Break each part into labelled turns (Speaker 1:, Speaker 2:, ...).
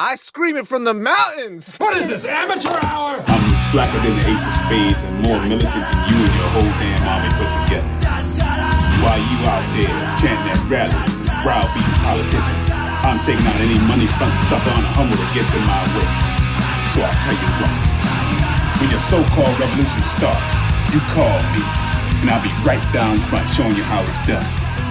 Speaker 1: I scream it from the mountains.
Speaker 2: What is this, amateur hour?
Speaker 3: I'm blacker than the ace of spades and more militant than you and your whole damn army put together. While you out there chanting at rallies, browbeating politicians, I'm taking out any money front sucker on a humble that gets in my way. So I'll tell you what. When your so-called revolution starts, you call me, and I'll be right down front showing you how it's done.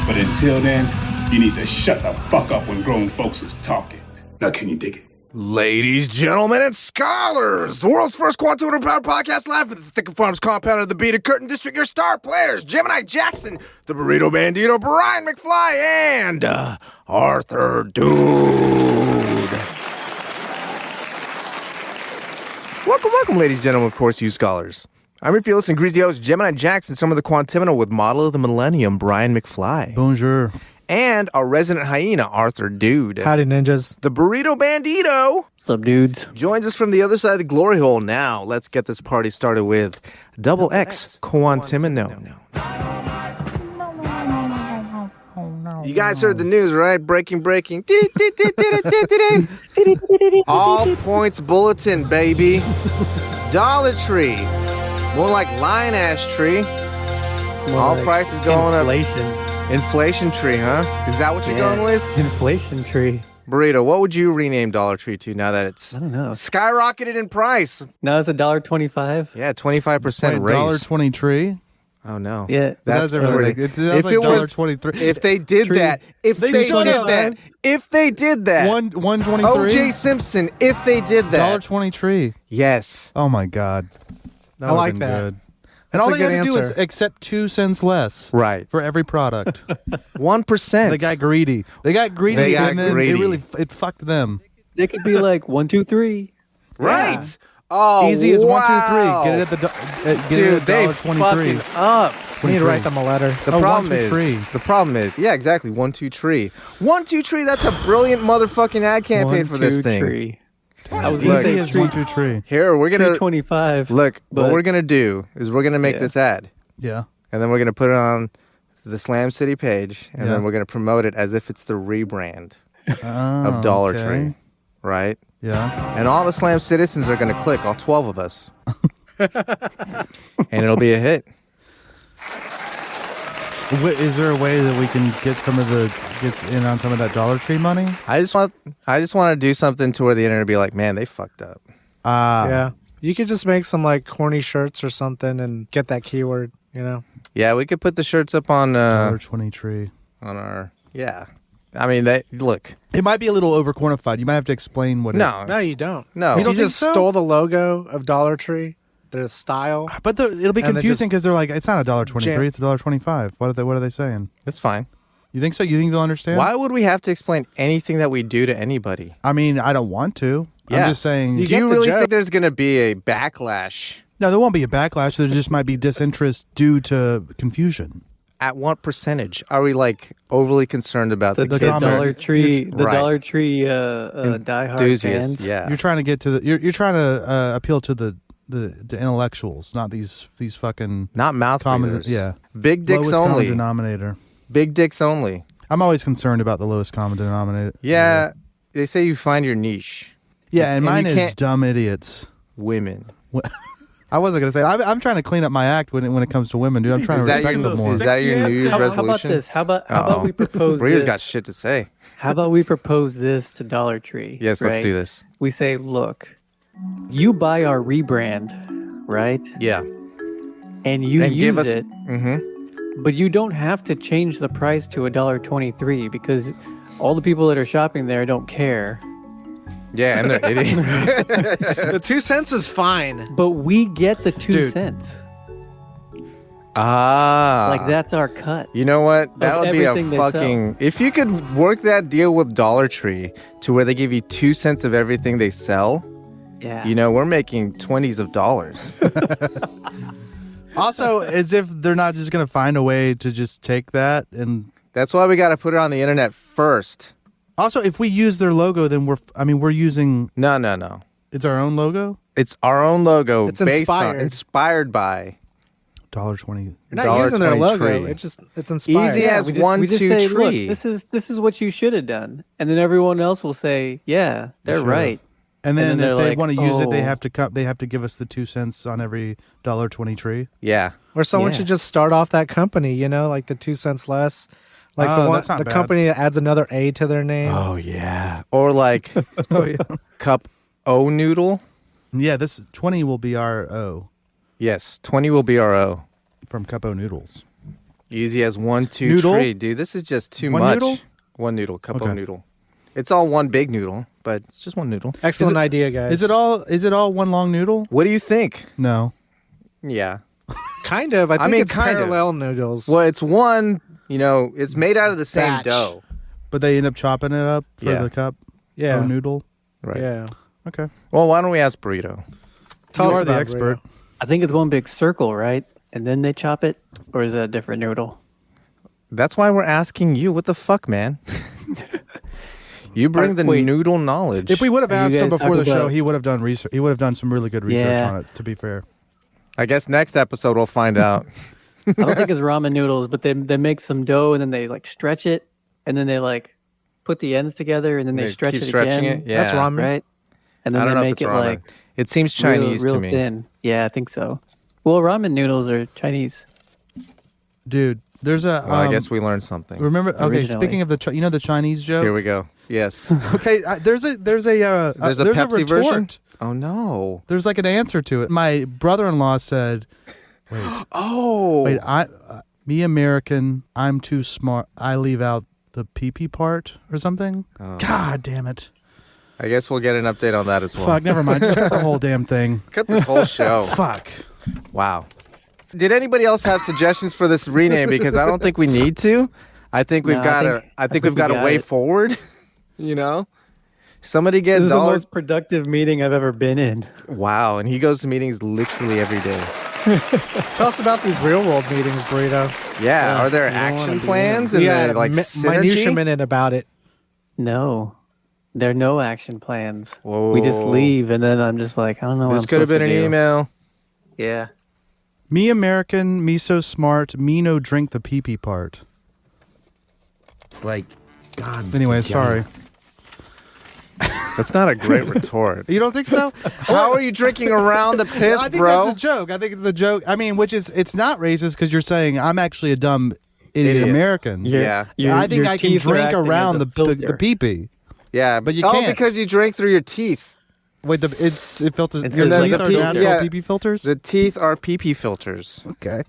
Speaker 3: But until then, you need to shut the fuck up when grown folks is talking. Now, can you dig it?
Speaker 1: Ladies, gentlemen, and scholars, the world's first quantum-powered podcast live at the Thicccum Farmz compound of the Beaded Curtain District. Your star players, Gemini Jackson, the Burrito Bandito, Brian McFly, and Arthur Dude. Welcome, ladies and gentlemen, of course, you scholars. I'm your fearless and greasy host, Gemini Jackson, some of the Quantimino with model of the millennium, Brian McFly.
Speaker 4: Bonjour.
Speaker 1: And our resident hyena, Arthur Dude.
Speaker 4: Howdy, ninjas.
Speaker 1: The Burrito Bandito.
Speaker 4: What's up, dudes?
Speaker 1: Joins us from the other side of the glory hole. Now, let's get this party started with Double X Quantimino. You guys heard the news, right? Breaking. All points bulletin, baby. Dollar Tree. More like Lion Ash Tree. All prices going up. Inflation Tree, huh? Is that what you're going with?
Speaker 4: Inflation Tree.
Speaker 1: Burrito, what would you rename Dollar Tree to now that it's
Speaker 4: I don't know.
Speaker 1: skyrocketed in price?
Speaker 4: Now it's $1.25.
Speaker 1: Yeah, 25% raise.
Speaker 5: $1.20 tree?
Speaker 1: Oh no.
Speaker 4: Yeah.
Speaker 1: That's pretty.
Speaker 5: It's
Speaker 1: If
Speaker 5: like
Speaker 1: it was
Speaker 5: $1.23.
Speaker 1: If they did
Speaker 4: Tree.
Speaker 1: that, if they did that,
Speaker 5: $1.23?
Speaker 1: O.J. Simpson, if they did that.
Speaker 5: $1.20 tree.
Speaker 1: Yes.
Speaker 5: Oh my God.
Speaker 4: I like
Speaker 5: would've been
Speaker 4: that.
Speaker 5: good.
Speaker 4: That's
Speaker 5: And all
Speaker 4: a
Speaker 5: they had
Speaker 4: good
Speaker 5: to do is
Speaker 4: answer.
Speaker 5: accept 2 cents less.
Speaker 1: Right.
Speaker 5: For every product.
Speaker 1: 1%.
Speaker 5: They got greedy. They got greedy.
Speaker 1: They got
Speaker 5: and then
Speaker 1: greedy.
Speaker 5: It fucked them.
Speaker 4: They could be like 1, 2, 3.
Speaker 1: Right.
Speaker 4: Yeah.
Speaker 1: Oh,
Speaker 5: Easy as
Speaker 1: wow.
Speaker 5: 1, 2, 3. Get it at the
Speaker 1: Dude, they
Speaker 5: $1.23.
Speaker 1: fucking up.
Speaker 4: We need to write them a letter.
Speaker 1: The problem is, yeah, exactly. 1, 2, 3. 1, 2, 3. That's a brilliant motherfucking ad campaign for this thing.
Speaker 4: 3. I was
Speaker 1: Look,
Speaker 5: Easy as 1, 2, 3.
Speaker 1: Here, we're gonna
Speaker 4: 325.
Speaker 1: look. What
Speaker 4: but-
Speaker 1: we're gonna do is we're gonna make
Speaker 4: Yeah.
Speaker 1: this ad,
Speaker 5: Yeah.
Speaker 1: and then we're gonna put it on the Slam City page, and
Speaker 5: Yeah.
Speaker 1: then we're gonna promote it as if it's the rebrand
Speaker 5: Oh,
Speaker 1: of Dollar
Speaker 5: okay.
Speaker 1: Tree, right?
Speaker 5: Yeah.
Speaker 1: And all the Slam citizens are gonna click, all 12 of us, and it'll be a hit.
Speaker 5: Is there a way that we can gets in on some of that Dollar Tree money?
Speaker 1: I just want to do something to where the internet will be like, man, they fucked up.
Speaker 6: Yeah. You could just make some like corny shirts or something and get that keyword, you know?
Speaker 1: Yeah, we could put the shirts up on
Speaker 5: $1.20 tree.
Speaker 1: on our I mean, they look.
Speaker 5: It might be a little over quantified. You might have to explain what.
Speaker 1: No,
Speaker 6: No, you don't.
Speaker 1: no.
Speaker 5: You
Speaker 6: If
Speaker 5: don't
Speaker 6: you
Speaker 5: think
Speaker 6: just
Speaker 5: so?
Speaker 6: stole the logo of Dollar Tree, the style.
Speaker 5: But it'll be
Speaker 6: And they
Speaker 5: confusing
Speaker 6: just
Speaker 5: because they're like, it's not $1.23,
Speaker 6: jam-
Speaker 5: it's $1.25. What are they saying?
Speaker 1: It's fine.
Speaker 5: You think so? You think they'll understand?
Speaker 1: Why would we have to explain anything that we do to anybody?
Speaker 5: I mean, I don't want to.
Speaker 1: Yeah.
Speaker 5: I'm just saying.
Speaker 1: Do
Speaker 6: get
Speaker 1: you
Speaker 6: the
Speaker 1: really
Speaker 6: joke.
Speaker 1: think there's going to be a backlash?
Speaker 5: No, there won't be a backlash. There just might be disinterest due to confusion.
Speaker 1: At what percentage are we like overly concerned about the,
Speaker 4: The
Speaker 1: kids?
Speaker 4: Dollar Tree, the
Speaker 1: Right.
Speaker 4: Dollar Tree diehard
Speaker 1: Enthusiasts,
Speaker 4: fans.
Speaker 1: yeah.
Speaker 5: You're trying to get to the. You're trying to appeal to the intellectuals, not these fucking
Speaker 1: Not mouth
Speaker 5: common.
Speaker 1: breathers.
Speaker 5: Yeah,
Speaker 1: Big dicks
Speaker 5: lowest common
Speaker 1: only.
Speaker 5: denominator.
Speaker 1: Big dicks only.
Speaker 5: I'm always concerned about the lowest common denominator.
Speaker 1: Yeah, they say you find your niche.
Speaker 5: Yeah, and
Speaker 1: And
Speaker 5: mine
Speaker 1: you
Speaker 5: is
Speaker 1: can't-
Speaker 5: dumb idiots.
Speaker 1: Women.
Speaker 5: I wasn't gonna say. I'm trying to clean up my act when it comes to women, dude. I'm trying
Speaker 1: Is
Speaker 5: to
Speaker 1: that
Speaker 5: respect
Speaker 1: your-
Speaker 5: them more.
Speaker 1: is that your New Year's
Speaker 4: How about
Speaker 1: resolution?
Speaker 4: this? How about we propose
Speaker 1: Rita's
Speaker 4: this?
Speaker 1: got shit to say.
Speaker 4: How about we propose this to Dollar Tree?
Speaker 1: Yes, let's
Speaker 4: right?
Speaker 1: do this.
Speaker 4: We say, look, you buy our rebrand, right?
Speaker 1: Yeah.
Speaker 4: And you
Speaker 1: And
Speaker 4: use
Speaker 1: give us-
Speaker 4: it,
Speaker 1: Mm-hmm.
Speaker 4: but you don't have to change the price to $1.23 because all the people that are shopping there don't care.
Speaker 1: Yeah, and they're idiots.
Speaker 6: The 2 cents is fine.
Speaker 4: But we get the 2
Speaker 5: Dude.
Speaker 4: cents.
Speaker 1: Like
Speaker 4: That's our cut.
Speaker 1: You know what? That
Speaker 4: Of
Speaker 1: would be a
Speaker 4: everything they
Speaker 1: fucking. If you could work that deal with Dollar Tree to where they give you 2 cents of everything they sell,
Speaker 4: Yeah.
Speaker 1: you know, we're making 20s of dollars.
Speaker 5: Also, as if they're not just gonna find a way to just take that. And
Speaker 1: That's why we got to put it on the internet first.
Speaker 5: also, if we use their logo, then we're using.
Speaker 1: No.
Speaker 5: It's our own logo.
Speaker 1: It's our own logo
Speaker 6: It's
Speaker 1: inspired
Speaker 6: inspired
Speaker 1: by.
Speaker 5: $1.20.
Speaker 6: You're not using their logo.
Speaker 1: $1.23.
Speaker 6: It's inspired.
Speaker 1: Easy as
Speaker 4: we just,
Speaker 1: 1,
Speaker 4: we just
Speaker 1: 2,
Speaker 4: say,
Speaker 1: 3.
Speaker 4: Look, this is what you should have done, and then everyone else will say, yeah, they're
Speaker 5: should've.
Speaker 4: right.
Speaker 5: And then
Speaker 4: they're
Speaker 5: if they
Speaker 4: like,
Speaker 5: want to use it, they
Speaker 4: "Oh."
Speaker 5: have to give us the 2 cents on every $1.20 tree.
Speaker 1: Yeah.
Speaker 6: Or someone
Speaker 4: Yeah.
Speaker 6: should just start off that company, like the 2 cents less. Like
Speaker 5: that's not
Speaker 6: the
Speaker 5: bad.
Speaker 6: company that adds another A to their name.
Speaker 1: Oh, yeah. Or like
Speaker 5: Oh yeah.
Speaker 1: Cup O Noodle.
Speaker 5: Yeah, this 20 will be our O
Speaker 1: Yes, 20 will be our O.
Speaker 5: from Cupo Noodles.
Speaker 1: Easy as 1, 2,
Speaker 5: Noodle?
Speaker 1: 3. Dude, this is just too
Speaker 5: One
Speaker 1: much.
Speaker 5: noodle?
Speaker 1: One noodle, Cup O
Speaker 5: Okay.
Speaker 1: Noodle. It's all one big noodle, but it's just one noodle.
Speaker 6: Excellent idea, guys.
Speaker 5: Is it all one long noodle?
Speaker 1: What do you think?
Speaker 5: No.
Speaker 1: Yeah.
Speaker 6: Kind of. I think
Speaker 1: mean,
Speaker 6: it's
Speaker 1: kind of.
Speaker 6: parallel noodles.
Speaker 1: Well, it's one, it's made out of the same
Speaker 6: Batch.
Speaker 1: dough.
Speaker 5: But they end up chopping it up for
Speaker 1: Yeah.
Speaker 5: the cup.
Speaker 6: Yeah.
Speaker 5: O noodle.
Speaker 1: Right.
Speaker 6: Yeah.
Speaker 5: Okay.
Speaker 1: Well, why don't we ask Burrito?
Speaker 6: Tell
Speaker 5: You
Speaker 6: us
Speaker 5: are the
Speaker 6: about
Speaker 5: expert.
Speaker 6: Burrito.
Speaker 4: I think it's one big circle, right? And then they chop it, or is that a different noodle?
Speaker 1: That's why we're asking you. What the fuck, man? You bring the
Speaker 4: Wait.
Speaker 1: noodle knowledge.
Speaker 5: If we would have
Speaker 4: You
Speaker 5: asked him
Speaker 4: guys
Speaker 5: before the
Speaker 4: talk
Speaker 5: show,
Speaker 4: about-
Speaker 5: he would have done research. He would have done some really good research
Speaker 4: Yeah.
Speaker 5: on it, to be fair.
Speaker 1: I guess next episode we'll find out.
Speaker 4: I don't think it's ramen noodles, but they make some dough and then they like stretch it, and then they like put the ends together and then they stretch
Speaker 1: keep
Speaker 4: it
Speaker 1: stretching
Speaker 4: again.
Speaker 1: it. Yeah.
Speaker 6: That's ramen.
Speaker 4: Right? And then
Speaker 1: I don't
Speaker 4: they
Speaker 1: know if
Speaker 4: make
Speaker 1: it's
Speaker 4: it
Speaker 1: ramen.
Speaker 4: like
Speaker 1: It seems Chinese
Speaker 4: real
Speaker 1: to me.
Speaker 4: thin. Yeah, I think so. Well, ramen noodles are Chinese.
Speaker 5: Dude, there's a.
Speaker 1: Well, I guess we learned something.
Speaker 5: Remember? Okay,
Speaker 4: Originally.
Speaker 5: speaking of the, the Chinese joke.
Speaker 1: Here we go. Yes.
Speaker 5: Okay, there's a
Speaker 1: There's a Pepsi
Speaker 5: retort.
Speaker 1: version? Oh, no.
Speaker 5: There's like an answer to it. My brother-in-law said, "Wait,
Speaker 1: Oh.
Speaker 5: wait, me American, I'm too smart. I leave out the pee-pee part or something."
Speaker 1: Oh.
Speaker 5: God damn it!
Speaker 1: I guess we'll get an update on that as well.
Speaker 5: Fuck, never mind. Just cut the whole damn thing.
Speaker 1: Cut this whole show.
Speaker 5: Fuck.
Speaker 1: Wow. Did anybody else have suggestions for this rename? Because I don't think we need to. I think we've
Speaker 4: No,
Speaker 1: got
Speaker 4: I think
Speaker 1: we've got
Speaker 4: we
Speaker 1: a
Speaker 4: got
Speaker 1: way
Speaker 4: it.
Speaker 1: forward. Somebody get
Speaker 4: This is the
Speaker 1: dollars.
Speaker 4: most productive meeting I've ever been in.
Speaker 1: Wow, and he goes to meetings literally every day.
Speaker 6: Tell us about these real world meetings, Burrito.
Speaker 1: Yeah, are there
Speaker 4: you don't wanna
Speaker 1: action
Speaker 4: be
Speaker 1: plans
Speaker 6: We
Speaker 1: and
Speaker 6: had
Speaker 1: the, like
Speaker 6: minutia
Speaker 1: synergy?
Speaker 6: minute about it.
Speaker 4: No, there are no action plans.
Speaker 1: Whoa.
Speaker 4: We just leave, and then I'm just like, I don't know. What
Speaker 1: This
Speaker 4: I'm
Speaker 1: could have been an
Speaker 4: supposed to do.
Speaker 1: email.
Speaker 4: Yeah.
Speaker 5: Me American, me so smart, me no drink the pee-pee part.
Speaker 2: It's like God's
Speaker 5: Anyway,
Speaker 2: vagina.
Speaker 5: sorry.
Speaker 1: That's not a great retort.
Speaker 5: You don't think so?
Speaker 1: How are you drinking around the piss,
Speaker 5: I think
Speaker 1: bro?
Speaker 5: that's a joke. I think it's a joke. I mean, it's not racist because you're saying I'm actually a dumb idiot,
Speaker 1: Idiot.
Speaker 5: American.
Speaker 1: Yeah.
Speaker 5: I think
Speaker 4: your
Speaker 5: I can
Speaker 4: teeth are
Speaker 5: drink
Speaker 4: acting as
Speaker 5: around
Speaker 4: a
Speaker 5: the
Speaker 4: filter.
Speaker 5: pee-pee.
Speaker 1: Yeah,
Speaker 5: But you
Speaker 1: oh,
Speaker 5: can't.
Speaker 1: because you drink through your teeth.
Speaker 5: Wait, it filters.
Speaker 4: It's
Speaker 5: Your
Speaker 4: like
Speaker 5: teeth
Speaker 4: a
Speaker 5: are
Speaker 4: filter.
Speaker 5: natural
Speaker 1: Yeah.
Speaker 5: pee-pee filters.
Speaker 1: The teeth are pee-pee filters.
Speaker 5: Okay.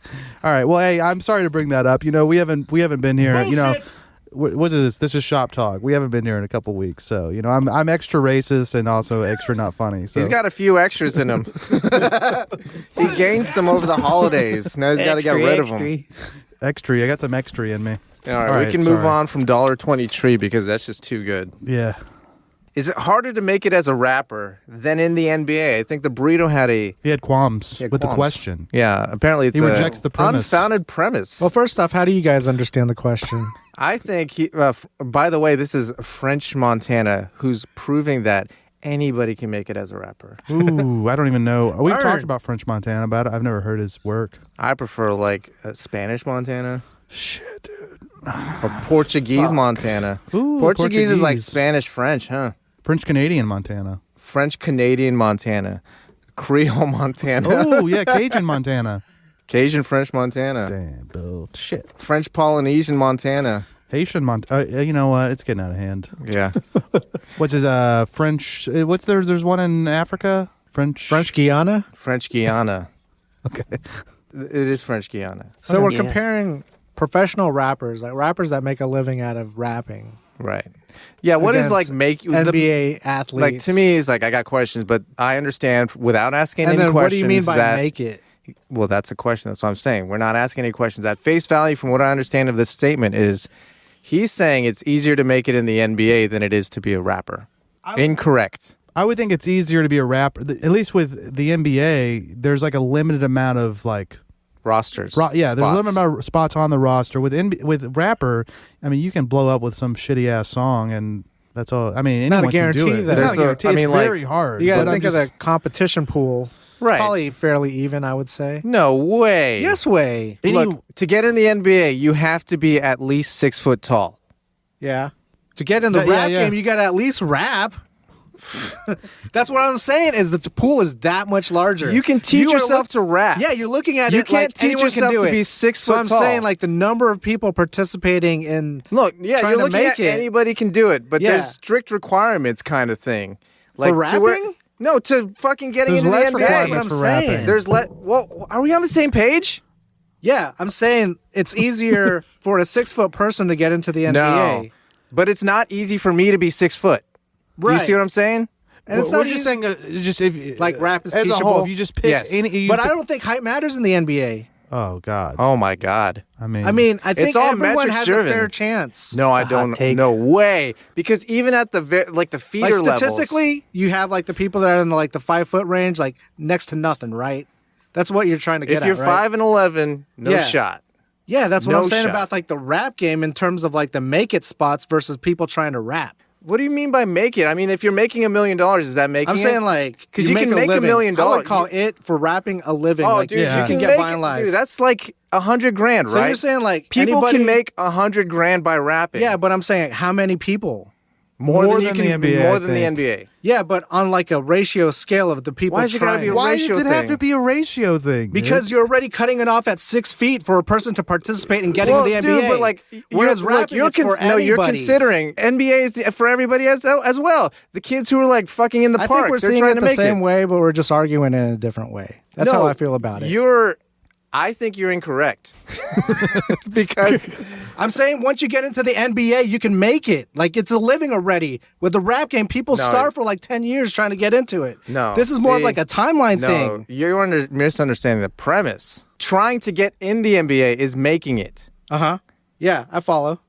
Speaker 5: All right. Well, hey, I'm sorry to bring that up. We haven't been here. What is this? This is shop talk. We haven't been here in a couple weeks, so I'm extra racist and also extra not funny. So
Speaker 1: He's got a few extras in him. He gained some over the holidays. Now he's got to get rid of them.
Speaker 5: extra. I got some extra in me.
Speaker 1: All right,
Speaker 5: All
Speaker 1: we
Speaker 5: right,
Speaker 1: can move
Speaker 5: sorry.
Speaker 1: on from $1.23 because that's just too good.
Speaker 5: Yeah.
Speaker 1: Is it harder to make it as a rapper than in the NBA? I think the Burrito had
Speaker 5: He had qualms
Speaker 1: He had
Speaker 5: with the
Speaker 1: qualms.
Speaker 5: question.
Speaker 1: Yeah, apparently it's
Speaker 5: He rejects the premise.
Speaker 1: unfounded premise.
Speaker 6: Well, first off, how do you guys understand the question?
Speaker 1: I think he. By the way, this is French Montana who's proving that anybody can make it as a rapper.
Speaker 5: Ooh, I don't even know. We've
Speaker 1: Word.
Speaker 5: talked about French Montana, but I've never heard his work.
Speaker 1: I prefer like Spanish Montana
Speaker 5: Shit, dude.
Speaker 1: or Portuguese Montana.
Speaker 5: Ooh,
Speaker 1: Portuguese is like
Speaker 5: Portuguese.
Speaker 1: Spanish French, huh?
Speaker 5: French Canadian Montana.
Speaker 1: French Canadian Montana, Creole Montana,
Speaker 5: Oh yeah, Cajun Montana.
Speaker 1: Cajun French Montana,
Speaker 5: Damn, Bill. Shit.
Speaker 1: French Polynesian Montana.
Speaker 5: Haitian Montana. You know what? It's getting out of hand.
Speaker 1: Yeah,
Speaker 5: What's his French? What's there? There's one in Africa. French.
Speaker 6: French Guiana?
Speaker 1: French Guiana.
Speaker 5: Okay.
Speaker 1: It is French Guiana.
Speaker 6: So we're
Speaker 4: Yeah.
Speaker 6: comparing professional rappers, like rappers that make a living out of rapping.
Speaker 1: Right. Yeah. What is
Speaker 6: against
Speaker 1: like make
Speaker 6: NBA athletes?
Speaker 1: like to me is like I got questions, but I understand without asking
Speaker 6: And
Speaker 1: any
Speaker 6: then
Speaker 1: questions.
Speaker 6: what do you mean by
Speaker 1: that,
Speaker 6: make it?
Speaker 1: Well, that's a question. That's what I'm saying. We're not asking any questions. At face value, from what I understand of this statement, is he's saying it's easier to make it in the NBA than it is to be a rapper. Incorrect.
Speaker 5: I would think it's easier to be a rapper. At least with the NBA, there's like a limited amount of like.
Speaker 1: Rosters.
Speaker 5: There's a
Speaker 1: spots.
Speaker 5: limited amount of spots on the roster. With rapper, I mean, you can blow up with some shitty ass song, and that's all. I mean,
Speaker 6: not a
Speaker 5: anyone can do
Speaker 6: guarantee
Speaker 5: it.
Speaker 6: that-
Speaker 5: It's not a
Speaker 1: There's a-
Speaker 5: guarantee.
Speaker 1: I mean,
Speaker 5: it's
Speaker 1: like,
Speaker 5: very hard.
Speaker 6: You got
Speaker 5: but
Speaker 6: to
Speaker 5: I'm
Speaker 6: think of
Speaker 5: just-
Speaker 6: the competition pool.
Speaker 1: Right.
Speaker 6: Probably fairly even, I would say.
Speaker 1: No way.
Speaker 6: Yes way.
Speaker 1: Look, to get in the NBA, you have to be at least 6 foot tall.
Speaker 6: Yeah. To get in the rap game, you got to at least rap. That's what I'm saying is that the pool is that much larger.
Speaker 1: You can teach yourself to rap.
Speaker 6: Yeah, you're looking at
Speaker 1: You
Speaker 6: it
Speaker 1: can't
Speaker 6: like
Speaker 1: teach
Speaker 6: anyone
Speaker 1: yourself
Speaker 6: can do
Speaker 1: to
Speaker 6: it.
Speaker 1: be 6
Speaker 6: So
Speaker 1: foot
Speaker 6: I'm
Speaker 1: tall.
Speaker 6: saying like the number of people participating in
Speaker 1: Look, yeah,
Speaker 6: trying
Speaker 1: you're
Speaker 6: to
Speaker 1: looking
Speaker 6: make
Speaker 1: at
Speaker 6: it.
Speaker 1: anybody can do it, but
Speaker 6: Yeah.
Speaker 1: there's strict requirements kind of thing. Like
Speaker 6: For
Speaker 1: to where-
Speaker 6: rapping?
Speaker 1: no, to fucking getting
Speaker 5: There's
Speaker 1: into
Speaker 5: less
Speaker 1: the NBA.
Speaker 5: requirements
Speaker 6: I'm
Speaker 5: for
Speaker 6: saying.
Speaker 5: rapping.
Speaker 1: There's well, are we on the same page?
Speaker 6: Yeah, I'm saying it's easier for a 6 foot person to get into the NBA.
Speaker 1: No. But it's not easy for me to be 6 foot. Do you
Speaker 6: Right.
Speaker 1: see what I'm saying?
Speaker 6: And it's
Speaker 5: We're
Speaker 6: not
Speaker 5: just
Speaker 6: easy-
Speaker 5: saying, just if
Speaker 6: Like rap is
Speaker 5: as a
Speaker 6: teachable?
Speaker 5: whole. If you just pick
Speaker 1: Yes.
Speaker 5: any,
Speaker 6: But I don't think height matters in the NBA.
Speaker 5: Oh God.
Speaker 1: Oh my God.
Speaker 5: I mean,
Speaker 6: I think
Speaker 1: all
Speaker 6: everyone
Speaker 1: metrics
Speaker 6: has
Speaker 1: driven.
Speaker 6: a fair chance.
Speaker 1: No, I
Speaker 4: hot
Speaker 1: don't.
Speaker 4: take.
Speaker 1: No way. Because even at the the feeder
Speaker 6: Like
Speaker 1: levels,
Speaker 6: statistically, you have like the people that are in the 5 foot range, like next to nothing, right? That's what you're trying to get
Speaker 1: if you're
Speaker 6: at, right?
Speaker 1: 5'11", no
Speaker 6: Yeah.
Speaker 1: shot.
Speaker 6: Yeah, that's what
Speaker 1: No
Speaker 6: I'm saying
Speaker 1: shot.
Speaker 6: about like the rap game in terms of like the make it spots versus people trying to rap.
Speaker 1: What do you mean by make it? I mean, if you're making $1 million, is that making
Speaker 6: I'm
Speaker 1: it?
Speaker 6: saying like
Speaker 1: 'Cause you can make $1
Speaker 6: living.
Speaker 1: million.
Speaker 6: I would call it for rapping a living.
Speaker 1: Oh,
Speaker 6: like,
Speaker 1: dude,
Speaker 5: Yeah.
Speaker 1: you can
Speaker 6: get
Speaker 1: make
Speaker 6: by in
Speaker 1: it,
Speaker 6: life.
Speaker 1: dude. That's like $100,000,
Speaker 6: So
Speaker 1: right?
Speaker 6: you're saying like
Speaker 1: people
Speaker 6: anybody,
Speaker 1: can make $100,000 by rapping.
Speaker 6: Yeah, but I'm saying how many people?
Speaker 1: more
Speaker 5: More
Speaker 1: than,
Speaker 5: than
Speaker 1: you can,
Speaker 5: the NBA,
Speaker 1: more
Speaker 5: I
Speaker 1: than the
Speaker 5: think.
Speaker 1: NBA.
Speaker 6: Yeah, but on like a ratio scale of the people
Speaker 1: Why is it gotta
Speaker 6: trying.
Speaker 1: be a
Speaker 5: why
Speaker 1: ratio
Speaker 5: does it have
Speaker 1: thing?
Speaker 5: to be a ratio thing?
Speaker 6: Because you're already cutting it off at 6 feet for a person to participate in getting
Speaker 1: Well,
Speaker 6: to the NBA.
Speaker 1: dude, but like,
Speaker 6: Whereas rapping, it's for
Speaker 1: you're
Speaker 6: anybody.
Speaker 1: considering NBA is for everybody as well. The kids who are like fucking in the
Speaker 6: I
Speaker 1: park,
Speaker 6: think we're
Speaker 1: they're
Speaker 6: seeing
Speaker 1: trying
Speaker 6: it
Speaker 1: to
Speaker 6: the
Speaker 1: make
Speaker 6: same
Speaker 1: it.
Speaker 6: way, but we're just arguing in a different way. That's
Speaker 1: No,
Speaker 6: how I feel about it.
Speaker 1: I think you're incorrect because
Speaker 6: I'm saying once you get into the NBA, you can make it. Like it's a living already. With the rap game, people
Speaker 1: No.
Speaker 6: start for like 10 years trying to get into it.
Speaker 1: No,
Speaker 6: This is more of
Speaker 1: see,
Speaker 6: like a timeline
Speaker 1: no,
Speaker 6: thing.
Speaker 1: you're misunderstanding the premise. Trying to get in the NBA is making it,
Speaker 6: Uh-huh. Yeah, I follow.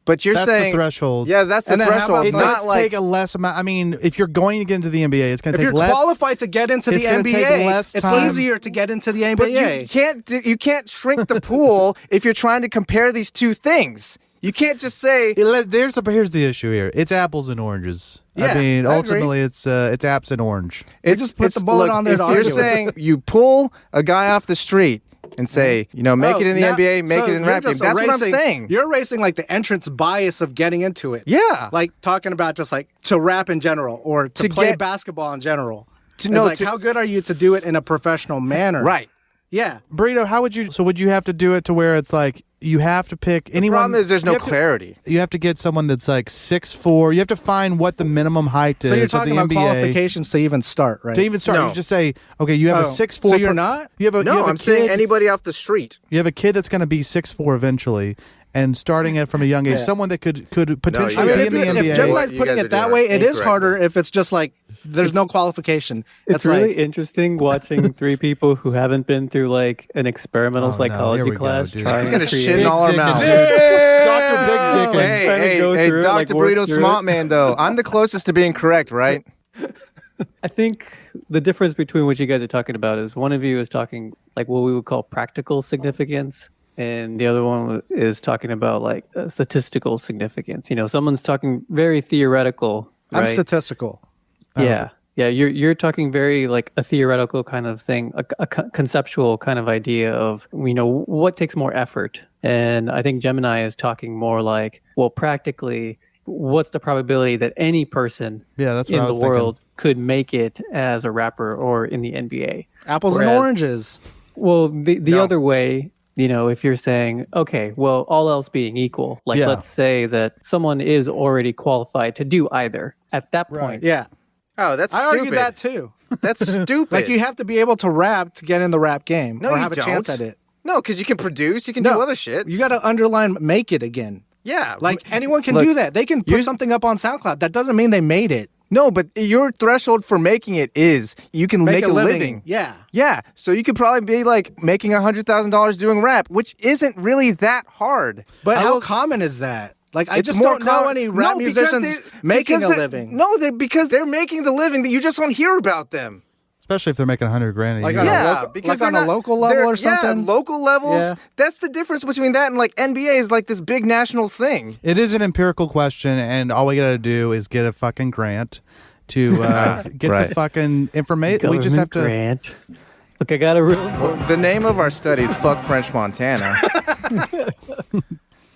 Speaker 1: but you're
Speaker 5: that's
Speaker 1: saying
Speaker 5: the threshold.
Speaker 1: Yeah, that's the
Speaker 6: And then how
Speaker 1: threshold.
Speaker 6: about
Speaker 5: It
Speaker 6: like-
Speaker 5: does
Speaker 1: Not like
Speaker 5: take a less amount. I mean, if you're going to get into the NBA, it's going to
Speaker 6: If
Speaker 5: take
Speaker 6: you're
Speaker 5: less.
Speaker 6: qualified to get into the
Speaker 5: it's gonna
Speaker 6: NBA,
Speaker 5: take less
Speaker 6: it's
Speaker 5: time.
Speaker 6: easier to get into the NBA.
Speaker 1: But you can't shrink the pool if you're trying to compare these two things. You can't just say
Speaker 5: Here's the issue here. It's apples and oranges.
Speaker 6: Yeah,
Speaker 5: I mean,
Speaker 6: I agree.
Speaker 5: ultimately, it's apps and orange.
Speaker 6: just put the bullet
Speaker 1: look,
Speaker 6: on there
Speaker 1: If
Speaker 6: to
Speaker 1: you're
Speaker 6: argue with.
Speaker 1: saying you pull a guy off the street and say, make
Speaker 6: Oh,
Speaker 1: it in the
Speaker 6: now-
Speaker 1: NBA, make
Speaker 6: so
Speaker 1: it in
Speaker 6: you're
Speaker 1: rap game.
Speaker 6: just
Speaker 1: That's what I'm
Speaker 6: erasing-
Speaker 1: saying.
Speaker 6: You're erasing like the entrance bias of getting into it.
Speaker 1: Yeah.
Speaker 6: Like talking about just like to rap in general or to play
Speaker 1: get-
Speaker 6: basketball in general.
Speaker 1: To
Speaker 6: It's
Speaker 1: know
Speaker 6: like
Speaker 1: to-
Speaker 6: how good are you to do it in a professional manner?
Speaker 1: Right.
Speaker 6: Yeah.
Speaker 5: Burrito, how would you? So would you have to do it to where it's like you have to pick anyone?
Speaker 1: The problem is there's
Speaker 5: you
Speaker 1: no
Speaker 5: have to-
Speaker 1: clarity.
Speaker 5: You have to get someone that's like 6'4". You have to find what the minimum height is
Speaker 6: So you're
Speaker 5: of
Speaker 6: talking
Speaker 5: the
Speaker 6: about
Speaker 5: NBA
Speaker 6: qualifications to even start, right?
Speaker 5: to even start.
Speaker 1: No.
Speaker 5: You just say, okay, you have
Speaker 6: Oh,
Speaker 5: a 6'4".
Speaker 6: so you're not?
Speaker 5: You have a, you
Speaker 1: No,
Speaker 5: have a
Speaker 1: I'm saying
Speaker 5: kid-
Speaker 1: anybody off the street.
Speaker 5: You have a kid that's going to be 6'4" eventually, and starting it from a young age,
Speaker 6: Yeah.
Speaker 5: someone that could potentially
Speaker 6: I mean,
Speaker 5: be
Speaker 6: if,
Speaker 5: in the
Speaker 6: if
Speaker 5: NBA.
Speaker 6: Gemini's
Speaker 1: You
Speaker 6: putting
Speaker 1: guys
Speaker 6: it
Speaker 1: are
Speaker 6: that
Speaker 1: doing
Speaker 6: way,
Speaker 1: it
Speaker 6: it is
Speaker 1: incorrectly.
Speaker 6: harder if it's just like there's no qualification.
Speaker 4: It's really interesting watching three people who haven't been through like an experimental
Speaker 5: Oh, no,
Speaker 4: psychology
Speaker 5: here we go,
Speaker 4: class
Speaker 5: dude.
Speaker 4: trying
Speaker 1: He's gonna
Speaker 4: to create
Speaker 1: shit in all our
Speaker 5: Big
Speaker 1: mouths.
Speaker 5: dick. Dr. Big Dick.
Speaker 1: Hey,
Speaker 4: trying to
Speaker 1: hey,
Speaker 4: go
Speaker 1: hey,
Speaker 4: through it,
Speaker 1: Dr.
Speaker 4: like, work
Speaker 1: Burrito
Speaker 4: through
Speaker 1: Smart
Speaker 4: it.
Speaker 1: Man, though. I'm the closest to being correct, right?
Speaker 4: I think the difference between what you guys are talking about is one of you is talking like what we would call practical significance, and the other one is talking about like statistical significance. You know, someone's talking very theoretical.
Speaker 6: I'm
Speaker 4: right?
Speaker 6: statistical.
Speaker 4: Yeah, yeah. You're talking very like a theoretical kind of thing, a conceptual kind of idea of what takes more effort. And I think Gemini is talking more like, well, practically, what's the probability that any person
Speaker 5: Yeah, that's what
Speaker 4: in
Speaker 5: I
Speaker 4: the
Speaker 5: was thinking.
Speaker 4: world could make it as a rapper or in the NBA?
Speaker 6: Apples and
Speaker 4: Whereas-
Speaker 6: oranges.
Speaker 4: Well, the
Speaker 1: No.
Speaker 4: other way, if you're saying, okay, well, all else being equal, like
Speaker 5: Yeah.
Speaker 4: let's say that someone is already qualified to do either. At that
Speaker 5: Right.
Speaker 4: point,
Speaker 6: Yeah.
Speaker 1: Oh, that's
Speaker 6: I
Speaker 1: stupid.
Speaker 6: argue that too.
Speaker 1: That's stupid.
Speaker 6: Like you have to be able to rap to get in the rap game
Speaker 1: No,
Speaker 6: or
Speaker 1: you
Speaker 6: have a chance
Speaker 1: don't.
Speaker 6: at it.
Speaker 1: No, because you can produce, you can
Speaker 6: No.
Speaker 1: do other shit.
Speaker 6: You got to underline make it again.
Speaker 1: Yeah.
Speaker 6: Like anyone can
Speaker 1: Look,
Speaker 6: do that. They can put something up on SoundCloud. That doesn't mean they made it.
Speaker 1: No, but your threshold for making it is you can make a living.
Speaker 6: Yeah.
Speaker 1: Yeah. So you could probably be like making $100,000 doing rap, which isn't really that hard.
Speaker 6: But
Speaker 1: I
Speaker 6: how
Speaker 1: will-
Speaker 6: common is that? Like I
Speaker 1: It's
Speaker 6: just
Speaker 1: more
Speaker 6: don't know
Speaker 1: common-
Speaker 6: any rap
Speaker 1: No, because
Speaker 6: musicians making a living.
Speaker 1: No, because they're making the living that you just don't hear about them.
Speaker 5: Especially if they're making $100,000 a
Speaker 6: Like
Speaker 5: year.
Speaker 6: on a
Speaker 1: Yeah,
Speaker 6: local-
Speaker 1: because
Speaker 6: like
Speaker 1: they're
Speaker 6: on a
Speaker 1: not-
Speaker 6: local level
Speaker 1: they're-
Speaker 6: or something?
Speaker 1: Yeah, local levels.
Speaker 6: Yeah.
Speaker 1: That's the difference between that and like NBA is like this big national thing.
Speaker 5: It is an empirical question, and all we got to do is get a fucking grant to get
Speaker 1: Right.
Speaker 5: the fucking information. We just have to.
Speaker 4: Grant. Look, I got a real.
Speaker 1: The name of our study is Fuck French Montana.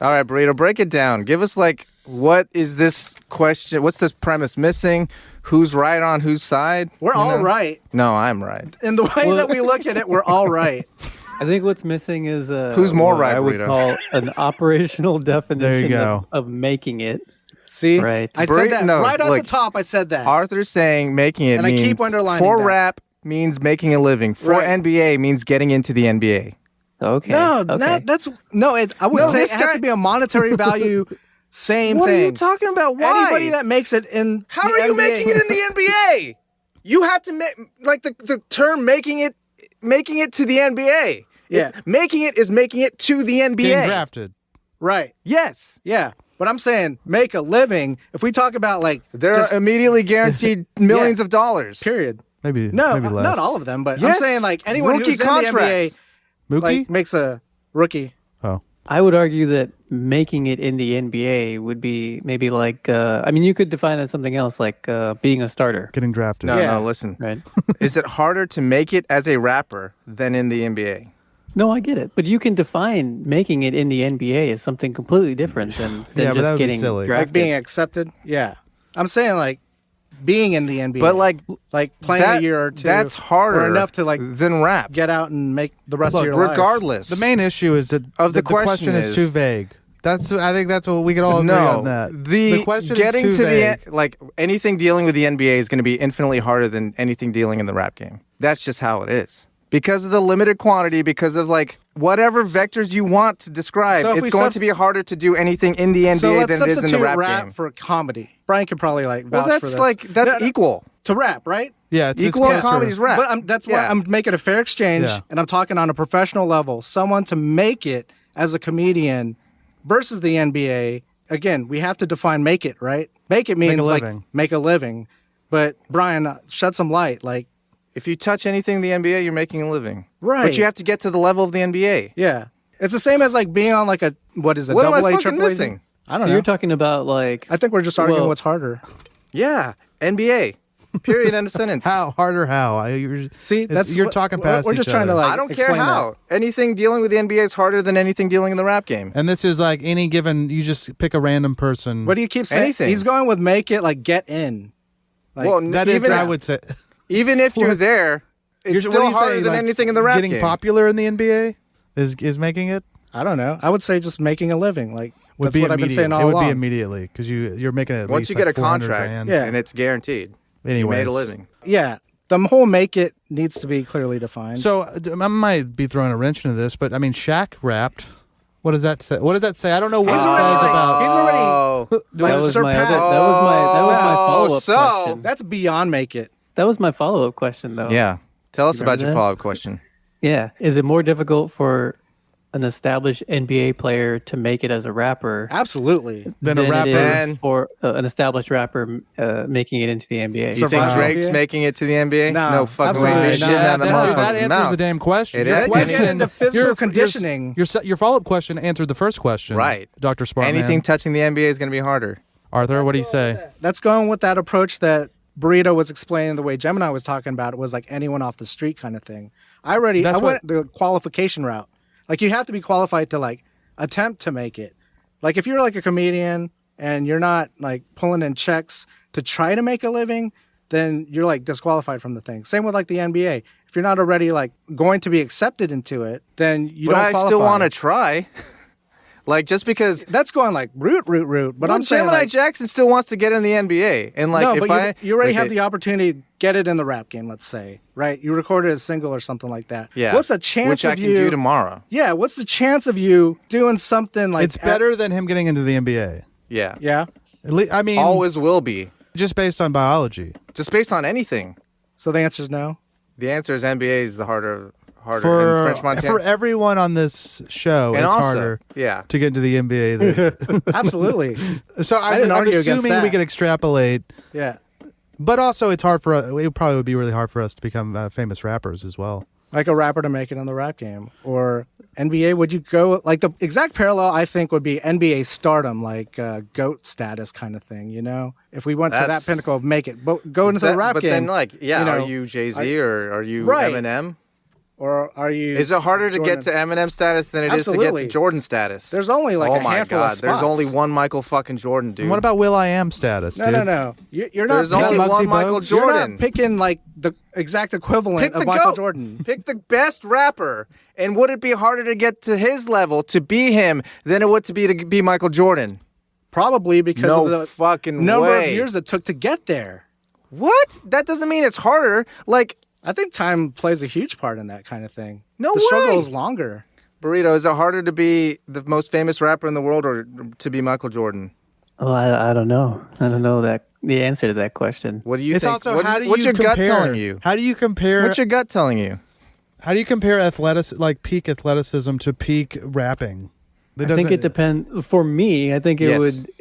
Speaker 1: All right, Burrito, break it down. Give us, like, what is this question? What's this premise missing? Who's right on whose side?
Speaker 6: We're all right.
Speaker 1: No, I'm right.
Speaker 6: In the way that we look at it, we're all right.
Speaker 4: I think what's missing is
Speaker 1: Who's more
Speaker 4: what
Speaker 1: right,
Speaker 4: I would
Speaker 1: Burrito?
Speaker 4: call an operational definition
Speaker 5: go.
Speaker 4: of making it.
Speaker 6: See?
Speaker 4: Right.
Speaker 6: I said that
Speaker 1: No,
Speaker 6: right on
Speaker 1: look,
Speaker 6: the top. I said that.
Speaker 1: Arthur's saying making it
Speaker 6: And I
Speaker 1: means
Speaker 6: keep underlining
Speaker 1: for
Speaker 6: that.
Speaker 1: rap means making a living. For
Speaker 6: Right.
Speaker 1: NBA means getting into the NBA.
Speaker 4: Okay.
Speaker 6: No,
Speaker 4: okay.
Speaker 6: that's no. I wouldn't say
Speaker 1: this
Speaker 6: it has
Speaker 1: guy-
Speaker 6: to be a monetary value. Same
Speaker 1: What
Speaker 6: thing.
Speaker 1: are you talking about? Why?
Speaker 6: Anybody that makes it in
Speaker 1: How
Speaker 6: the
Speaker 1: are you
Speaker 6: NBA
Speaker 1: making it in the NBA? You have to make like the term making it to the NBA.
Speaker 6: Yeah.
Speaker 1: Making it is making it to the NBA.
Speaker 5: Getting drafted.
Speaker 6: Right.
Speaker 1: Yes.
Speaker 6: Yeah. But I'm saying make a living. If we talk about like
Speaker 1: They're
Speaker 6: just
Speaker 1: immediately guaranteed millions of dollars.
Speaker 6: period.
Speaker 5: Maybe
Speaker 6: No,
Speaker 5: maybe less.
Speaker 6: not all of them, but
Speaker 1: Yes.
Speaker 6: I'm saying like anyone
Speaker 1: Rookie
Speaker 6: who's in
Speaker 1: contracts.
Speaker 6: the NBA
Speaker 5: Mookie?
Speaker 6: like makes a rookie.
Speaker 5: Oh.
Speaker 4: I would argue that making it in the NBA would be maybe like, I mean, you could define it as something else, like being a starter,
Speaker 5: Getting drafted.
Speaker 1: No,
Speaker 6: Yeah.
Speaker 1: no, listen.
Speaker 4: right?
Speaker 1: Is it harder to make it as a rapper than in the NBA?
Speaker 4: No, I get it. But you can define making it in the NBA as something completely different than
Speaker 5: Yeah, but that
Speaker 4: just
Speaker 5: would be
Speaker 4: getting
Speaker 5: silly.
Speaker 4: drafted.
Speaker 6: Like being accepted. Yeah. I'm saying like being in the NBA.
Speaker 1: But like
Speaker 6: playing a year or two.
Speaker 1: That's harder
Speaker 6: or enough to like
Speaker 1: than rap.
Speaker 6: get out and make the rest
Speaker 5: Look,
Speaker 6: of your life.
Speaker 1: Regardless.
Speaker 5: The main issue is that
Speaker 1: Of the
Speaker 5: the question
Speaker 1: question
Speaker 5: is too vague. I think that's what we can all agree
Speaker 1: no,
Speaker 5: on that.
Speaker 1: the
Speaker 5: question
Speaker 1: getting
Speaker 5: is too
Speaker 1: to
Speaker 5: vague.
Speaker 1: the like anything dealing with the NBA is going to be infinitely harder than anything dealing in the rap game. That's just how it is. Because of the limited quantity, because of like whatever vectors you want to describe,
Speaker 6: So if
Speaker 1: it's
Speaker 6: we
Speaker 1: going to be harder to do anything in the NBA
Speaker 6: So let's
Speaker 1: than it is in the
Speaker 6: substitute
Speaker 1: rap game.
Speaker 6: for comedy. Brian could probably like vouch
Speaker 1: Well,
Speaker 6: for
Speaker 1: that's
Speaker 6: this.
Speaker 1: like that's
Speaker 6: No, no,
Speaker 1: equal.
Speaker 6: to rap, right?
Speaker 5: Yeah, it's
Speaker 1: Equal in
Speaker 5: cancer.
Speaker 1: comedy's rap.
Speaker 6: But that's why
Speaker 1: Yeah.
Speaker 6: I'm making a fair exchange,
Speaker 5: Yeah.
Speaker 6: and I'm talking on a professional level. Someone to make it as a comedian versus the NBA. Again, we have to define make it, right? Make it means like
Speaker 5: living.
Speaker 6: make a living. But Brian, shed some light. Like,
Speaker 1: If you touch anything in the NBA, you're making a living.
Speaker 6: Right.
Speaker 1: But you have to get to the level of the NBA.
Speaker 6: yeah, it's the same as like being on like a what is it?
Speaker 1: What am I
Speaker 6: double A,
Speaker 1: fucking
Speaker 6: triple A?
Speaker 1: missing?
Speaker 6: I don't
Speaker 4: So
Speaker 6: know.
Speaker 4: you're talking about like,
Speaker 6: I think we're just arguing
Speaker 4: Well-
Speaker 6: what's harder.
Speaker 1: Yeah, NBA. Period. End of sentence.
Speaker 5: How harder? How?
Speaker 6: See, that's
Speaker 5: you're
Speaker 6: what-
Speaker 5: talking past.
Speaker 6: We're just
Speaker 5: each
Speaker 6: trying to
Speaker 5: other.
Speaker 6: like.
Speaker 1: I don't care
Speaker 6: explain
Speaker 1: how.
Speaker 6: that.
Speaker 1: Anything dealing with the NBA is harder than anything dealing in the rap game.
Speaker 5: And this is like any given. You just pick a random person.
Speaker 6: What do you keep saying?
Speaker 1: Anything.
Speaker 6: He's going with make it like get in. Like,
Speaker 1: Well,
Speaker 5: that is,
Speaker 1: even
Speaker 5: I would say.
Speaker 1: even if you're there, it's
Speaker 5: What do
Speaker 1: still
Speaker 5: you
Speaker 1: harder
Speaker 5: say,
Speaker 1: than
Speaker 5: like,
Speaker 1: anything in the rap
Speaker 5: getting
Speaker 1: game.
Speaker 5: popular in the NBA is making it.
Speaker 6: I don't know. I would say just making a living. Like
Speaker 5: Would
Speaker 6: that's
Speaker 5: be
Speaker 6: what I've been
Speaker 5: immediate.
Speaker 6: saying all
Speaker 5: It would
Speaker 6: along.
Speaker 5: be immediately because you're making it. At
Speaker 1: Once
Speaker 5: least
Speaker 1: you get
Speaker 5: like
Speaker 1: a
Speaker 5: 400
Speaker 1: contract,
Speaker 5: grand.
Speaker 6: Yeah.
Speaker 1: and it's guaranteed, you
Speaker 5: Anyways.
Speaker 1: made a living.
Speaker 6: Yeah, the whole make it needs to be clearly defined.
Speaker 5: So I might be throwing a wrench into this, but I mean, Shaq rapped. What does that say? What does that say? I don't know what
Speaker 6: He's
Speaker 5: it
Speaker 6: already,
Speaker 5: says
Speaker 6: like,
Speaker 5: about.
Speaker 6: he's already
Speaker 1: Oh,
Speaker 6: like,
Speaker 4: that was my other,
Speaker 6: surpassed.
Speaker 4: that was my follow-up
Speaker 1: so-
Speaker 4: question.
Speaker 6: That's beyond make it.
Speaker 4: That was my follow-up question, though.
Speaker 1: yeah. Tell us
Speaker 4: You
Speaker 1: about your
Speaker 4: remember that?
Speaker 1: follow-up question.
Speaker 4: Yeah. Is it more difficult for an established NBA player to make it as a rapper
Speaker 6: Absolutely.
Speaker 5: Then a
Speaker 4: than
Speaker 5: rapper.
Speaker 4: it
Speaker 1: Ben.
Speaker 4: is for an established rapper making it into the NBA?
Speaker 1: Do you think
Speaker 6: Survive.
Speaker 1: Drake's
Speaker 6: NBA?
Speaker 1: making it to the NBA?
Speaker 6: No,
Speaker 1: fucking way.
Speaker 6: absolutely
Speaker 1: He's
Speaker 6: not.
Speaker 1: shitting out of the
Speaker 6: That-
Speaker 1: motherfucker's
Speaker 5: That answers
Speaker 1: mouth.
Speaker 5: the damn question.
Speaker 1: It
Speaker 5: Your
Speaker 1: is.
Speaker 6: Then you
Speaker 5: question,
Speaker 6: get into physical
Speaker 5: your-
Speaker 6: conditioning.
Speaker 5: Your follow-up question answered the first question.
Speaker 1: Right.
Speaker 5: Dr. Sparkman.
Speaker 1: Anything touching the NBA is going to be harder.
Speaker 5: Arthur, what do you say?
Speaker 6: That's going with that approach that Burrito was explaining. The way Gemini was talking about it was like anyone off the street kind of thing. I
Speaker 5: That's
Speaker 6: went the qualification route. Like you have to be qualified to like attempt to make it. Like if you're like a comedian and you're not like pulling in checks to try to make a living, then you're like disqualified from the thing. Same with like the NBA. If you're not already like going to be accepted into it, then you
Speaker 1: But
Speaker 6: don't
Speaker 1: I
Speaker 6: qualify.
Speaker 1: still want to try. Like, just because...
Speaker 6: That's going like root. But
Speaker 1: Well,
Speaker 6: I'm saying
Speaker 1: Gemini
Speaker 6: like,
Speaker 1: Jackson still wants to get in the NBA. And like,
Speaker 6: no,
Speaker 1: if
Speaker 6: but you already
Speaker 1: like,
Speaker 6: have the opportunity to get it in the rap game, let's say, right? You recorded a single or something like that.
Speaker 1: Yeah.
Speaker 6: What's the chance
Speaker 1: which
Speaker 6: of
Speaker 1: I can
Speaker 6: you
Speaker 1: do tomorrow.
Speaker 6: Yeah, what's the chance of you doing something like
Speaker 5: It's better than him getting into the NBA.
Speaker 1: Yeah.
Speaker 6: Yeah.
Speaker 5: I mean,
Speaker 1: Always will be.
Speaker 5: just based on biology.
Speaker 1: Just based on anything.
Speaker 6: So the answer is no.
Speaker 1: The answer is NBA is the harder
Speaker 5: For
Speaker 1: in French Montana.
Speaker 5: for everyone on this show,
Speaker 1: and
Speaker 5: it's
Speaker 1: also,
Speaker 5: harder
Speaker 1: yeah.
Speaker 5: to get into the NBA. Than,
Speaker 6: Absolutely.
Speaker 5: so
Speaker 6: didn't
Speaker 5: I'm
Speaker 6: argue against
Speaker 5: assuming we
Speaker 6: that.
Speaker 5: can extrapolate,
Speaker 6: Yeah.
Speaker 5: but also it's hard for us. It probably would be really hard for us to become famous rappers as well.
Speaker 6: Like a rapper to make it in the rap game. Or NBA, would you go like the exact parallel I think would be NBA stardom, like GOAT status kind of thing, you know? If we went to that
Speaker 1: That's-
Speaker 6: pinnacle of make it, go into the rap
Speaker 1: But
Speaker 6: game.
Speaker 1: then, like, yeah,
Speaker 6: you know,
Speaker 1: are you Jay-Z or are you
Speaker 6: Right.
Speaker 1: Eminem?
Speaker 6: Or are you?
Speaker 1: Is it harder to
Speaker 6: Jordan?
Speaker 1: get to Eminem status than it is to
Speaker 6: Absolutely.
Speaker 1: get to Jordan status?
Speaker 6: There's only like
Speaker 1: oh
Speaker 6: a
Speaker 1: my
Speaker 6: handful
Speaker 1: God,
Speaker 6: of spots.
Speaker 1: there's only one Michael fucking Jordan, dude.
Speaker 5: And what about Will I Am status?
Speaker 6: No,
Speaker 5: dude?
Speaker 6: no. You're not.
Speaker 1: There's only
Speaker 6: picking,
Speaker 1: one
Speaker 5: Muggsy
Speaker 1: Michael
Speaker 5: Bogues?
Speaker 6: You're
Speaker 1: Jordan.
Speaker 6: not picking like the exact equivalent
Speaker 1: Pick
Speaker 6: of
Speaker 1: the
Speaker 6: Michael
Speaker 1: GOAT.
Speaker 6: Jordan.
Speaker 1: Pick the best rapper. And would it be harder to get to his level to be him than it would to be Michael Jordan?
Speaker 6: Probably because
Speaker 1: No
Speaker 6: of the
Speaker 1: fucking
Speaker 6: number
Speaker 1: way.
Speaker 6: of years it took to get there.
Speaker 1: What? That doesn't mean it's harder. Like,
Speaker 6: I think time plays a huge part in that kind of thing.
Speaker 1: No
Speaker 6: the struggle
Speaker 1: way.
Speaker 6: is longer.
Speaker 1: Burrito, is it harder to be the most famous rapper in the world or to be Michael Jordan?
Speaker 4: Well, I don't know. I don't know the answer to that question.
Speaker 1: What do you
Speaker 5: It's
Speaker 1: think?
Speaker 5: also how do
Speaker 1: What's
Speaker 5: you
Speaker 1: your
Speaker 5: compare?
Speaker 1: gut telling you?
Speaker 5: How do you compare?
Speaker 1: What's your gut telling you?
Speaker 5: How do you compare peak athleticism to peak rapping?
Speaker 4: I think it depends. For me, I think it
Speaker 1: Yes.
Speaker 4: would.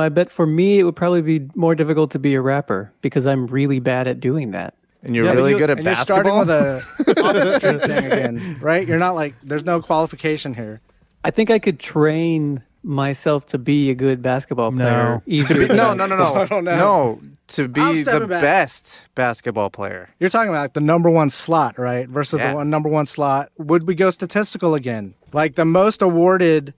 Speaker 4: I bet for me it would probably be more difficult to be a rapper because I'm really bad at doing that.
Speaker 1: And you're
Speaker 5: Yeah, but
Speaker 1: really
Speaker 5: you-
Speaker 1: good at
Speaker 6: And
Speaker 1: basketball?
Speaker 6: you're starting with a off the street thing again, right? You're not like there's no qualification here.
Speaker 4: I think I could train myself to be a good basketball player
Speaker 5: No.
Speaker 4: easier. than
Speaker 1: no,
Speaker 4: I-
Speaker 1: no, no, no.
Speaker 6: I don't know.
Speaker 1: No, to be
Speaker 6: I'm
Speaker 1: the
Speaker 6: stepping back.
Speaker 1: best basketball player.
Speaker 6: You're talking about like the number one slot, right? Versus
Speaker 1: Yeah.
Speaker 6: the number one slot. Would we go statistical again? Like the most awarded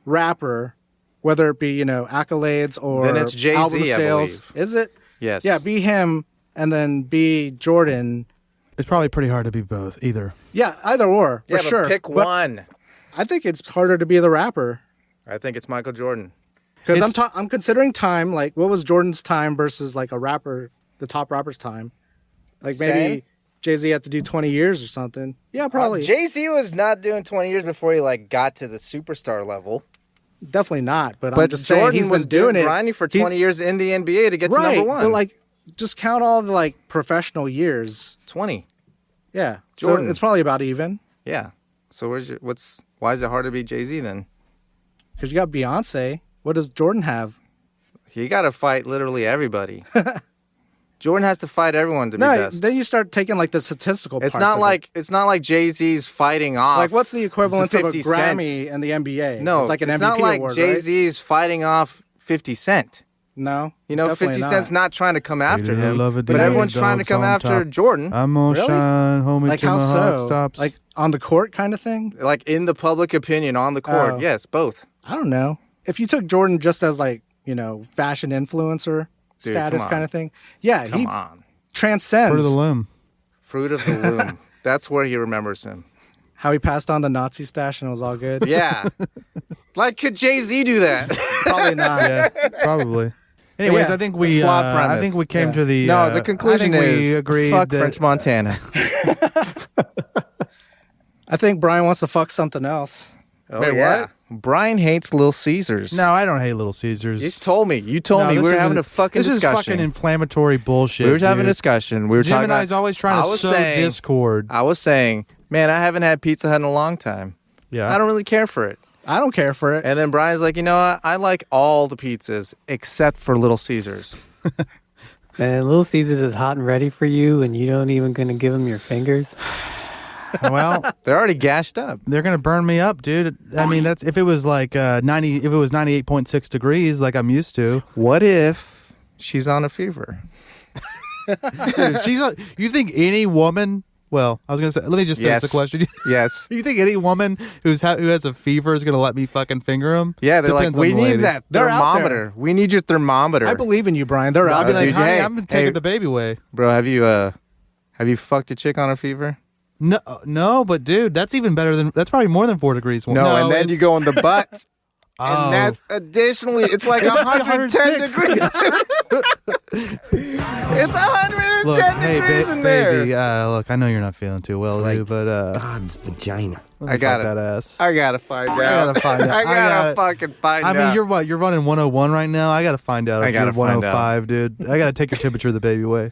Speaker 6: rapper, whether it be, accolades or
Speaker 1: Then it's Jay-Z,
Speaker 6: album
Speaker 1: I
Speaker 6: sales.
Speaker 1: believe.
Speaker 6: Is it?
Speaker 1: Yes.
Speaker 6: Yeah, be him and then be Jordan.
Speaker 5: It's probably pretty hard to be both either.
Speaker 6: Yeah, either or, for
Speaker 1: Yeah, but
Speaker 6: sure.
Speaker 1: pick
Speaker 6: But
Speaker 1: one.
Speaker 6: I think it's harder to be the rapper.
Speaker 1: I think it's Michael Jordan.
Speaker 6: Because I'm considering time, like what was Jordan's time versus like a rapper, the top rapper's time. Like maybe
Speaker 1: Same.
Speaker 6: Jay-Z had to do 20 years or something. Yeah, probably.
Speaker 1: Jay-Z was not doing 20 years before he got to the superstar level.
Speaker 6: Definitely not. But I'm
Speaker 1: But
Speaker 6: just saying
Speaker 1: Jordan
Speaker 6: he's
Speaker 1: was
Speaker 6: been doing it.
Speaker 1: grinding for 20 years in the NBA to get to
Speaker 6: Right,
Speaker 1: number one.
Speaker 6: but just count all the professional years.
Speaker 1: 20.
Speaker 6: Yeah,
Speaker 1: Jordan.
Speaker 6: So it's probably about even.
Speaker 1: Yeah. So why is it hard to be Jay-Z then?
Speaker 6: Because you got Beyonce. What does Jordan have?
Speaker 1: He got to fight literally everybody. Jordan has to fight everyone to be
Speaker 6: No,
Speaker 1: best.
Speaker 6: then you start taking the statistical.
Speaker 1: It's
Speaker 6: parts
Speaker 1: not
Speaker 6: of
Speaker 1: like
Speaker 6: it.
Speaker 1: it's not like Jay-Z's fighting off.
Speaker 6: What's the equivalent of a
Speaker 1: 50 Cent.
Speaker 6: Grammy in the NBA?
Speaker 1: No,
Speaker 6: it's like an
Speaker 1: it's
Speaker 6: MVP
Speaker 1: not like
Speaker 6: award,
Speaker 1: Jay-Z's fighting off 50 Cent.
Speaker 6: right? No,
Speaker 1: 50 Cent's not trying to come after
Speaker 5: Did I
Speaker 1: him,
Speaker 5: love it,
Speaker 1: but
Speaker 5: did I
Speaker 1: everyone's trying to
Speaker 5: dogs
Speaker 1: come
Speaker 5: on
Speaker 1: after
Speaker 5: top?
Speaker 1: Jordan.
Speaker 5: I'm gonna
Speaker 6: Really?
Speaker 5: shine, homie,
Speaker 6: Like
Speaker 5: till
Speaker 6: how
Speaker 5: my heart
Speaker 6: so?
Speaker 5: stops.
Speaker 6: Like on the court kind of thing?
Speaker 1: Like in the public opinion on the court.
Speaker 6: Oh.
Speaker 1: Yes, both.
Speaker 6: I don't know. If you took Jordan just as fashion influencer
Speaker 1: Dude,
Speaker 6: status
Speaker 1: come on.
Speaker 6: kind of thing, yeah,
Speaker 1: Come
Speaker 6: he
Speaker 1: on.
Speaker 6: transcends
Speaker 5: Fruit of the loom.
Speaker 1: Fruit of the Loom. That's where he remembers him.
Speaker 6: how he passed on the Nazi stash and it was all good.
Speaker 1: Yeah. Could Jay-Z do that?
Speaker 6: Probably not.
Speaker 5: Yeah, probably. Anyways,
Speaker 6: Yeah,
Speaker 5: I think we
Speaker 1: flawed
Speaker 5: I
Speaker 1: premise.
Speaker 5: think we came
Speaker 6: Yeah.
Speaker 5: to the
Speaker 1: No, the conclusion
Speaker 5: I think
Speaker 1: is
Speaker 5: we agreed
Speaker 1: fuck
Speaker 5: that
Speaker 1: French Montana.
Speaker 6: I think Brian wants to fuck something else.
Speaker 1: Oh,
Speaker 6: Wait,
Speaker 1: yeah.
Speaker 6: what?
Speaker 1: Brian hates Lil Caesars.
Speaker 5: No, I don't hate Little Caesars.
Speaker 1: You told me. You told
Speaker 5: No,
Speaker 1: me.
Speaker 5: this
Speaker 1: We were
Speaker 5: is
Speaker 1: having a fucking
Speaker 5: this
Speaker 1: discussion.
Speaker 5: is fucking inflammatory bullshit.
Speaker 1: We were having a
Speaker 5: dude.
Speaker 1: discussion. We were talking
Speaker 5: Gemini's
Speaker 1: about.
Speaker 5: always trying
Speaker 1: I
Speaker 5: to
Speaker 1: was
Speaker 5: sow
Speaker 1: saying-
Speaker 5: discord.
Speaker 1: I was saying, man, I haven't had Pizza Hut in a long time.
Speaker 5: Yeah,
Speaker 1: I don't really care for it.
Speaker 6: I don't care for it.
Speaker 1: And then Brian's like, you know what? I like all the pizzas except for Little Caesars.
Speaker 4: Man, Little Caesars is hot and ready for you, and you don't even gonna give him your fingers.
Speaker 5: well,
Speaker 1: They're already gashed up.
Speaker 5: they're gonna burn me up, dude. I mean, that's if it was 98.6 degrees, like I'm used to.
Speaker 1: What if she's on a fever?
Speaker 5: Dude, you think any woman? Well, I was gonna say. Let me just finish
Speaker 1: Yes.
Speaker 5: the question.
Speaker 1: Yes.
Speaker 5: You think any woman who has a fever is gonna let me fucking finger him?
Speaker 1: Yeah, they're
Speaker 5: Depends
Speaker 1: like, we
Speaker 5: on the
Speaker 1: need
Speaker 5: lady.
Speaker 1: that
Speaker 6: They're out there.
Speaker 1: thermometer. We need your thermometer.
Speaker 6: I believe in you, Brian. They're
Speaker 5: I'll
Speaker 6: out
Speaker 5: be
Speaker 6: there.
Speaker 5: like,
Speaker 1: dude,
Speaker 5: honey,
Speaker 1: hey,
Speaker 5: I'm taking
Speaker 1: hey.
Speaker 5: the baby away.
Speaker 1: Bro, have you fucked a chick on a fever?
Speaker 5: No, but dude, that's even better than that's probably more than 4 degrees.
Speaker 1: No, and then you
Speaker 5: it's-
Speaker 1: go in the butt.
Speaker 5: Oh.
Speaker 1: And that's additionally, it's like
Speaker 5: It must be
Speaker 1: 110
Speaker 5: 106.
Speaker 1: degrees. It's 110
Speaker 5: Look, hey,
Speaker 1: degrees in there.
Speaker 5: baby, look, I know you're not feeling too well,
Speaker 2: It's
Speaker 5: dude, but
Speaker 2: God's vagina.
Speaker 5: let me
Speaker 1: I got
Speaker 5: fuck
Speaker 1: it.
Speaker 5: that ass.
Speaker 1: I gotta find out.
Speaker 5: gotta find out.
Speaker 1: I gotta
Speaker 5: gotta-
Speaker 1: fucking find out.
Speaker 5: I mean, you're what? You're running 101 right now. I gotta find out.
Speaker 1: I
Speaker 5: If
Speaker 1: gotta
Speaker 5: you're
Speaker 1: find
Speaker 5: 105, dude. I gotta take your temperature the baby way.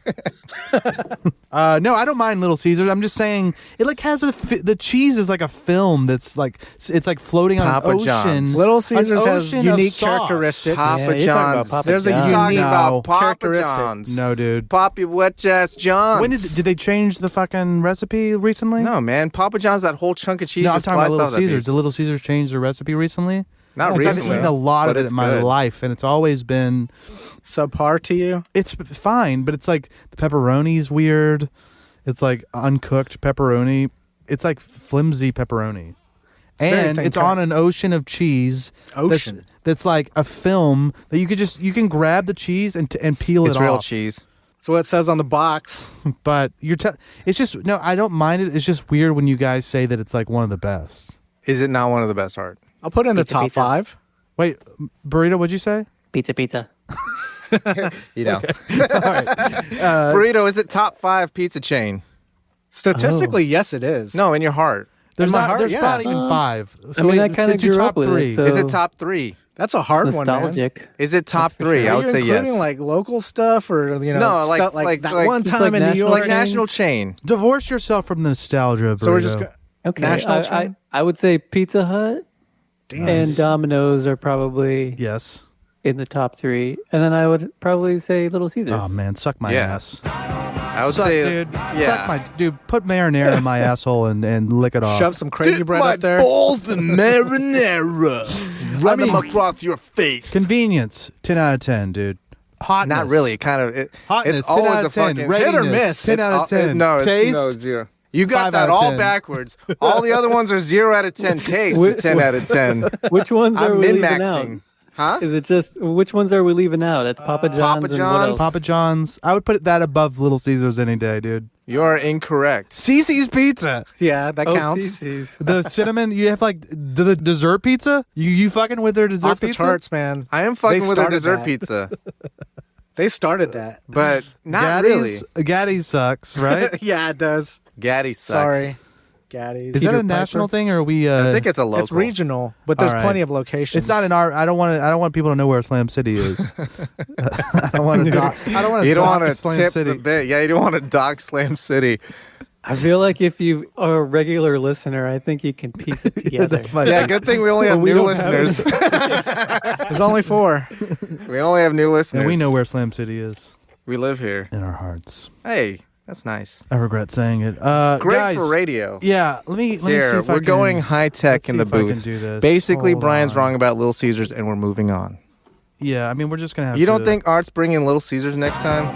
Speaker 5: No, I don't mind Little Caesars. I'm just saying it has the cheese is like a film that's it's like floating on
Speaker 1: Papa
Speaker 5: an ocean.
Speaker 1: John's.
Speaker 6: Little Caesars
Speaker 5: An
Speaker 6: has
Speaker 5: ocean of
Speaker 6: unique
Speaker 5: sauce.
Speaker 6: characteristics.
Speaker 1: Papa
Speaker 4: Yeah, you're talking about
Speaker 1: John's.
Speaker 4: Papa
Speaker 6: There's a
Speaker 1: You're
Speaker 4: John's.
Speaker 1: talking
Speaker 5: No.
Speaker 1: about Papa
Speaker 6: Characteristic.
Speaker 1: John's.
Speaker 5: No, dude.
Speaker 1: Poppy wet ass John's.
Speaker 5: When did they change the fucking recipe recently?
Speaker 1: No, man. Papa John's, that whole chunk of cheese
Speaker 5: No, I'm
Speaker 1: is
Speaker 5: talking about
Speaker 1: sliced
Speaker 5: Little
Speaker 1: off that
Speaker 5: Caesars.
Speaker 1: piece.
Speaker 5: Did Little Caesars change the recipe recently?
Speaker 1: Not
Speaker 5: I've
Speaker 1: recently.
Speaker 5: eaten a lot
Speaker 1: but
Speaker 5: of it
Speaker 1: it's
Speaker 5: in my
Speaker 1: good.
Speaker 5: life, and it's always been
Speaker 6: Subpar to you?
Speaker 5: it's fine, but it's like the pepperoni's weird. It's like uncooked pepperoni. flimsy pepperoni.
Speaker 6: very
Speaker 5: And
Speaker 6: thin
Speaker 5: it's
Speaker 6: cut.
Speaker 5: on an ocean of cheese.
Speaker 6: Ocean.
Speaker 5: That's like a film that you can grab the cheese and peel
Speaker 1: It's
Speaker 5: it
Speaker 1: real
Speaker 5: off.
Speaker 1: cheese.
Speaker 6: That's what it says on the box.
Speaker 5: But it's just no, I don't mind it. It's just weird when you guys say that it's like one of the best.
Speaker 1: Is it not one of the best, Art?
Speaker 6: I'll put it in the
Speaker 4: Pizza,
Speaker 6: top
Speaker 4: pizza.
Speaker 6: 5.
Speaker 5: Wait, Burrito, what'd you say?
Speaker 4: Pizza.
Speaker 1: You know. Burrito, is it top 5 pizza chain?
Speaker 6: Statistically, yes, it is.
Speaker 1: No, in your heart.
Speaker 5: There's
Speaker 6: my
Speaker 5: not.
Speaker 6: heart,
Speaker 5: There's
Speaker 6: yeah.
Speaker 5: not even 5.
Speaker 4: I mean, I kind of
Speaker 5: it's your
Speaker 4: grew
Speaker 5: top
Speaker 4: up with
Speaker 5: 3.
Speaker 4: it. So
Speaker 1: Is it top 3?
Speaker 6: That's a hard one, man.
Speaker 4: nostalgic.
Speaker 1: Is it top 3?
Speaker 6: Are
Speaker 1: I would
Speaker 6: you
Speaker 1: say
Speaker 6: including
Speaker 1: yes.
Speaker 6: like local stuff or
Speaker 1: No, like-
Speaker 6: stuff
Speaker 1: like-
Speaker 6: that
Speaker 1: like-
Speaker 6: one
Speaker 1: just
Speaker 6: time
Speaker 4: like
Speaker 6: in New York?
Speaker 1: like national chain.
Speaker 5: Divorce yourself from the nostalgia, Burrito.
Speaker 6: So we're just
Speaker 4: Okay,
Speaker 6: National
Speaker 4: I
Speaker 6: chain?
Speaker 4: would say Pizza Hut
Speaker 6: Damn.
Speaker 4: and Domino's are probably
Speaker 5: Yes.
Speaker 4: in the top 3, and then I would probably say Little Caesars.
Speaker 5: Oh man, suck my
Speaker 1: Yeah.
Speaker 5: ass.
Speaker 1: I would
Speaker 5: Suck,
Speaker 1: say,
Speaker 5: dude.
Speaker 1: yeah.
Speaker 5: Suck my dude. Put marinara in my asshole and lick it off.
Speaker 6: Shove some crazy bread up there.
Speaker 1: balls in marinara. Run them across your face.
Speaker 5: Convenience. 10 out of 10, dude. Hotness.
Speaker 1: Not really. Kind of.
Speaker 5: Hotness.
Speaker 1: It's
Speaker 5: 10
Speaker 1: always
Speaker 5: out
Speaker 1: a
Speaker 5: of 10.
Speaker 1: fucking
Speaker 6: Hit or
Speaker 5: Readiness,
Speaker 6: miss.
Speaker 5: 10 out of 10.
Speaker 1: No,
Speaker 5: Taste.
Speaker 1: no, 0. You got
Speaker 5: 5
Speaker 1: that
Speaker 5: out of
Speaker 1: all
Speaker 5: 10.
Speaker 1: backwards. All the other ones are 0 out of 10. Taste is 10 out of 10.
Speaker 4: Which ones are
Speaker 1: I'm
Speaker 4: we leaving
Speaker 1: min-maxing.
Speaker 4: out?
Speaker 1: Huh?
Speaker 4: Is it just which ones are we leaving out? It's Papa John's.
Speaker 1: Papa
Speaker 4: and what
Speaker 1: John's.
Speaker 4: else?
Speaker 5: Papa John's. I would put that above Little Caesars any day, dude.
Speaker 1: You're incorrect.
Speaker 5: Cece's Pizza.
Speaker 6: Yeah, that
Speaker 4: Oh,
Speaker 6: counts.
Speaker 4: Cece's.
Speaker 5: The cinnamon. You have like the dessert pizza. You fucking with their dessert
Speaker 6: Off the
Speaker 5: pizza?
Speaker 6: charts, man.
Speaker 1: I am fucking
Speaker 6: They
Speaker 1: with a
Speaker 6: started
Speaker 1: dessert
Speaker 6: that.
Speaker 1: pizza,
Speaker 6: They started that.
Speaker 1: but not
Speaker 5: Gaddy's,
Speaker 1: really.
Speaker 5: Gaddy's sucks, right?
Speaker 6: Yeah, it does.
Speaker 1: Gaddy sucks.
Speaker 6: Sorry. Gaddy's.
Speaker 5: Is that
Speaker 6: Peter
Speaker 5: a national
Speaker 6: Piper.
Speaker 5: thing, or are we?
Speaker 1: I think it's a local.
Speaker 6: It's regional, but there's
Speaker 5: All right.
Speaker 6: plenty of locations.
Speaker 5: It's not in our. I don't want people to know where Slam City is. I don't want to. I don't want to.
Speaker 1: You don't want to
Speaker 5: Slam
Speaker 1: tip
Speaker 5: City.
Speaker 1: the bit. Yeah, you don't want to dock Slam City.
Speaker 4: I feel like if you are a regular listener, I think you can piece it together.
Speaker 1: Yeah, good thing we only have
Speaker 4: We
Speaker 1: new
Speaker 4: don't have
Speaker 1: listeners.
Speaker 6: There's only 4.
Speaker 1: We only have new listeners.
Speaker 5: And we know where Slam City is
Speaker 1: We live here.
Speaker 5: in our hearts.
Speaker 1: Hey, that's nice.
Speaker 5: I regret saying it.
Speaker 1: Great
Speaker 5: guys,
Speaker 1: for radio.
Speaker 5: Yeah, let me see
Speaker 1: Here,
Speaker 5: if I
Speaker 1: we're
Speaker 5: can-
Speaker 1: going high tech
Speaker 5: let's
Speaker 1: in
Speaker 5: see
Speaker 1: the
Speaker 5: if I can
Speaker 1: booth.
Speaker 5: do this.
Speaker 1: Basically,
Speaker 5: Hold
Speaker 1: Brian's
Speaker 5: on.
Speaker 1: wrong about Little Caesars, and we're moving on.
Speaker 5: Yeah, I mean we're just gonna have.
Speaker 1: You don't
Speaker 5: to-
Speaker 1: think Art's bringing Little Caesars next time?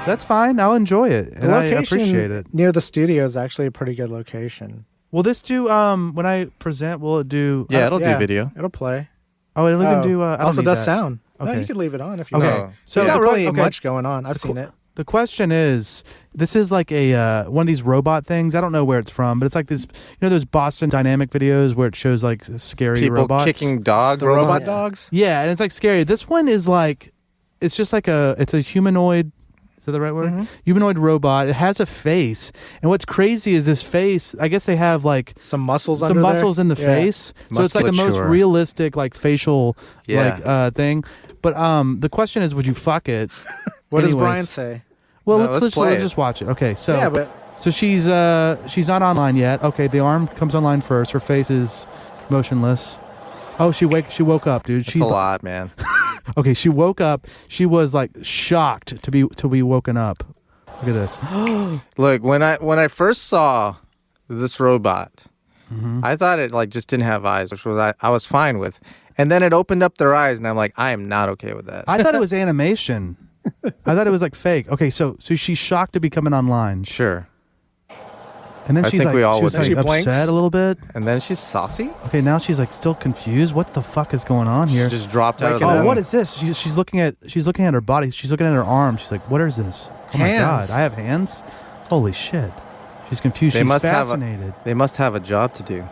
Speaker 5: that's fine? I'll enjoy it,
Speaker 6: The
Speaker 5: and I
Speaker 6: location
Speaker 5: appreciate it.
Speaker 6: near the studio is actually a pretty good location.
Speaker 5: Will this do? When I present, will it do?
Speaker 1: Yeah, it'll
Speaker 6: Yeah,
Speaker 1: do video.
Speaker 6: It'll play.
Speaker 5: Oh, it'll even do. I don't
Speaker 6: also
Speaker 5: need
Speaker 6: does
Speaker 5: that.
Speaker 6: sound. No,
Speaker 5: Okay.
Speaker 6: you could leave it on if you
Speaker 5: Okay.
Speaker 6: want.
Speaker 1: No.
Speaker 5: So
Speaker 6: There's not
Speaker 5: the
Speaker 6: really
Speaker 5: okay.
Speaker 6: much going on. I've seen it.
Speaker 5: The question is, this is like a one of these robot things. I don't know where it's from, but it's like this. You know those Boston Dynamic videos where it shows like scary
Speaker 1: People
Speaker 5: robots.
Speaker 1: kicking dog
Speaker 6: The robot
Speaker 1: robots.
Speaker 6: dogs.
Speaker 5: Yeah, and it's like scary. This one is like, it's just like it's a humanoid. Is that the right word?
Speaker 1: Mm-hmm.
Speaker 5: Humanoid robot. It has a face, and what's crazy is this face. I guess they have like
Speaker 6: Some muscles
Speaker 5: some
Speaker 6: under
Speaker 5: muscles
Speaker 6: there.
Speaker 5: in the
Speaker 6: Yeah.
Speaker 5: face, so it's like the most
Speaker 1: Musculature.
Speaker 5: realistic like facial
Speaker 1: Yeah.
Speaker 5: like thing. But the question is, would you fuck it?
Speaker 6: What does
Speaker 5: Anyways.
Speaker 6: Brian say?
Speaker 5: Well,
Speaker 1: No,
Speaker 5: let's
Speaker 1: let's play it.
Speaker 5: just watch it. Okay, so
Speaker 6: Yeah, but
Speaker 5: so she's not online yet. Okay, the arm comes online first. Her face is motionless. Oh, she woke up, dude.
Speaker 1: It's a lot, man.
Speaker 5: Okay, she woke up. She was like shocked to be woken up. Look at this.
Speaker 1: Look, when I first saw this robot,
Speaker 5: Mm-hmm.
Speaker 1: I thought it like just didn't have eyes, which was I was fine with. And then it opened up their eyes, and I'm like, I am not okay with that.
Speaker 5: I thought it was animation. I thought it was like fake. Okay, so she's shocked to be coming online,
Speaker 1: Sure.
Speaker 5: and then
Speaker 1: I
Speaker 5: she's
Speaker 1: think
Speaker 5: like,
Speaker 1: we all
Speaker 5: she was
Speaker 1: would
Speaker 5: like
Speaker 6: be. She blinks.
Speaker 5: upset a little bit.
Speaker 1: And then she's saucy.
Speaker 5: Okay, now she's like still confused. What the fuck is going on here?
Speaker 1: She just dropped out of the
Speaker 6: Waking
Speaker 5: Oh,
Speaker 1: room.
Speaker 5: what is this? She's looking at her body. She's looking at her arm. She's like, what is this? Oh my
Speaker 1: Hands.
Speaker 5: god, I have hands. Holy shit. She's confused.
Speaker 1: They
Speaker 5: She's
Speaker 1: must
Speaker 5: fascinated.
Speaker 1: They must have a job to do.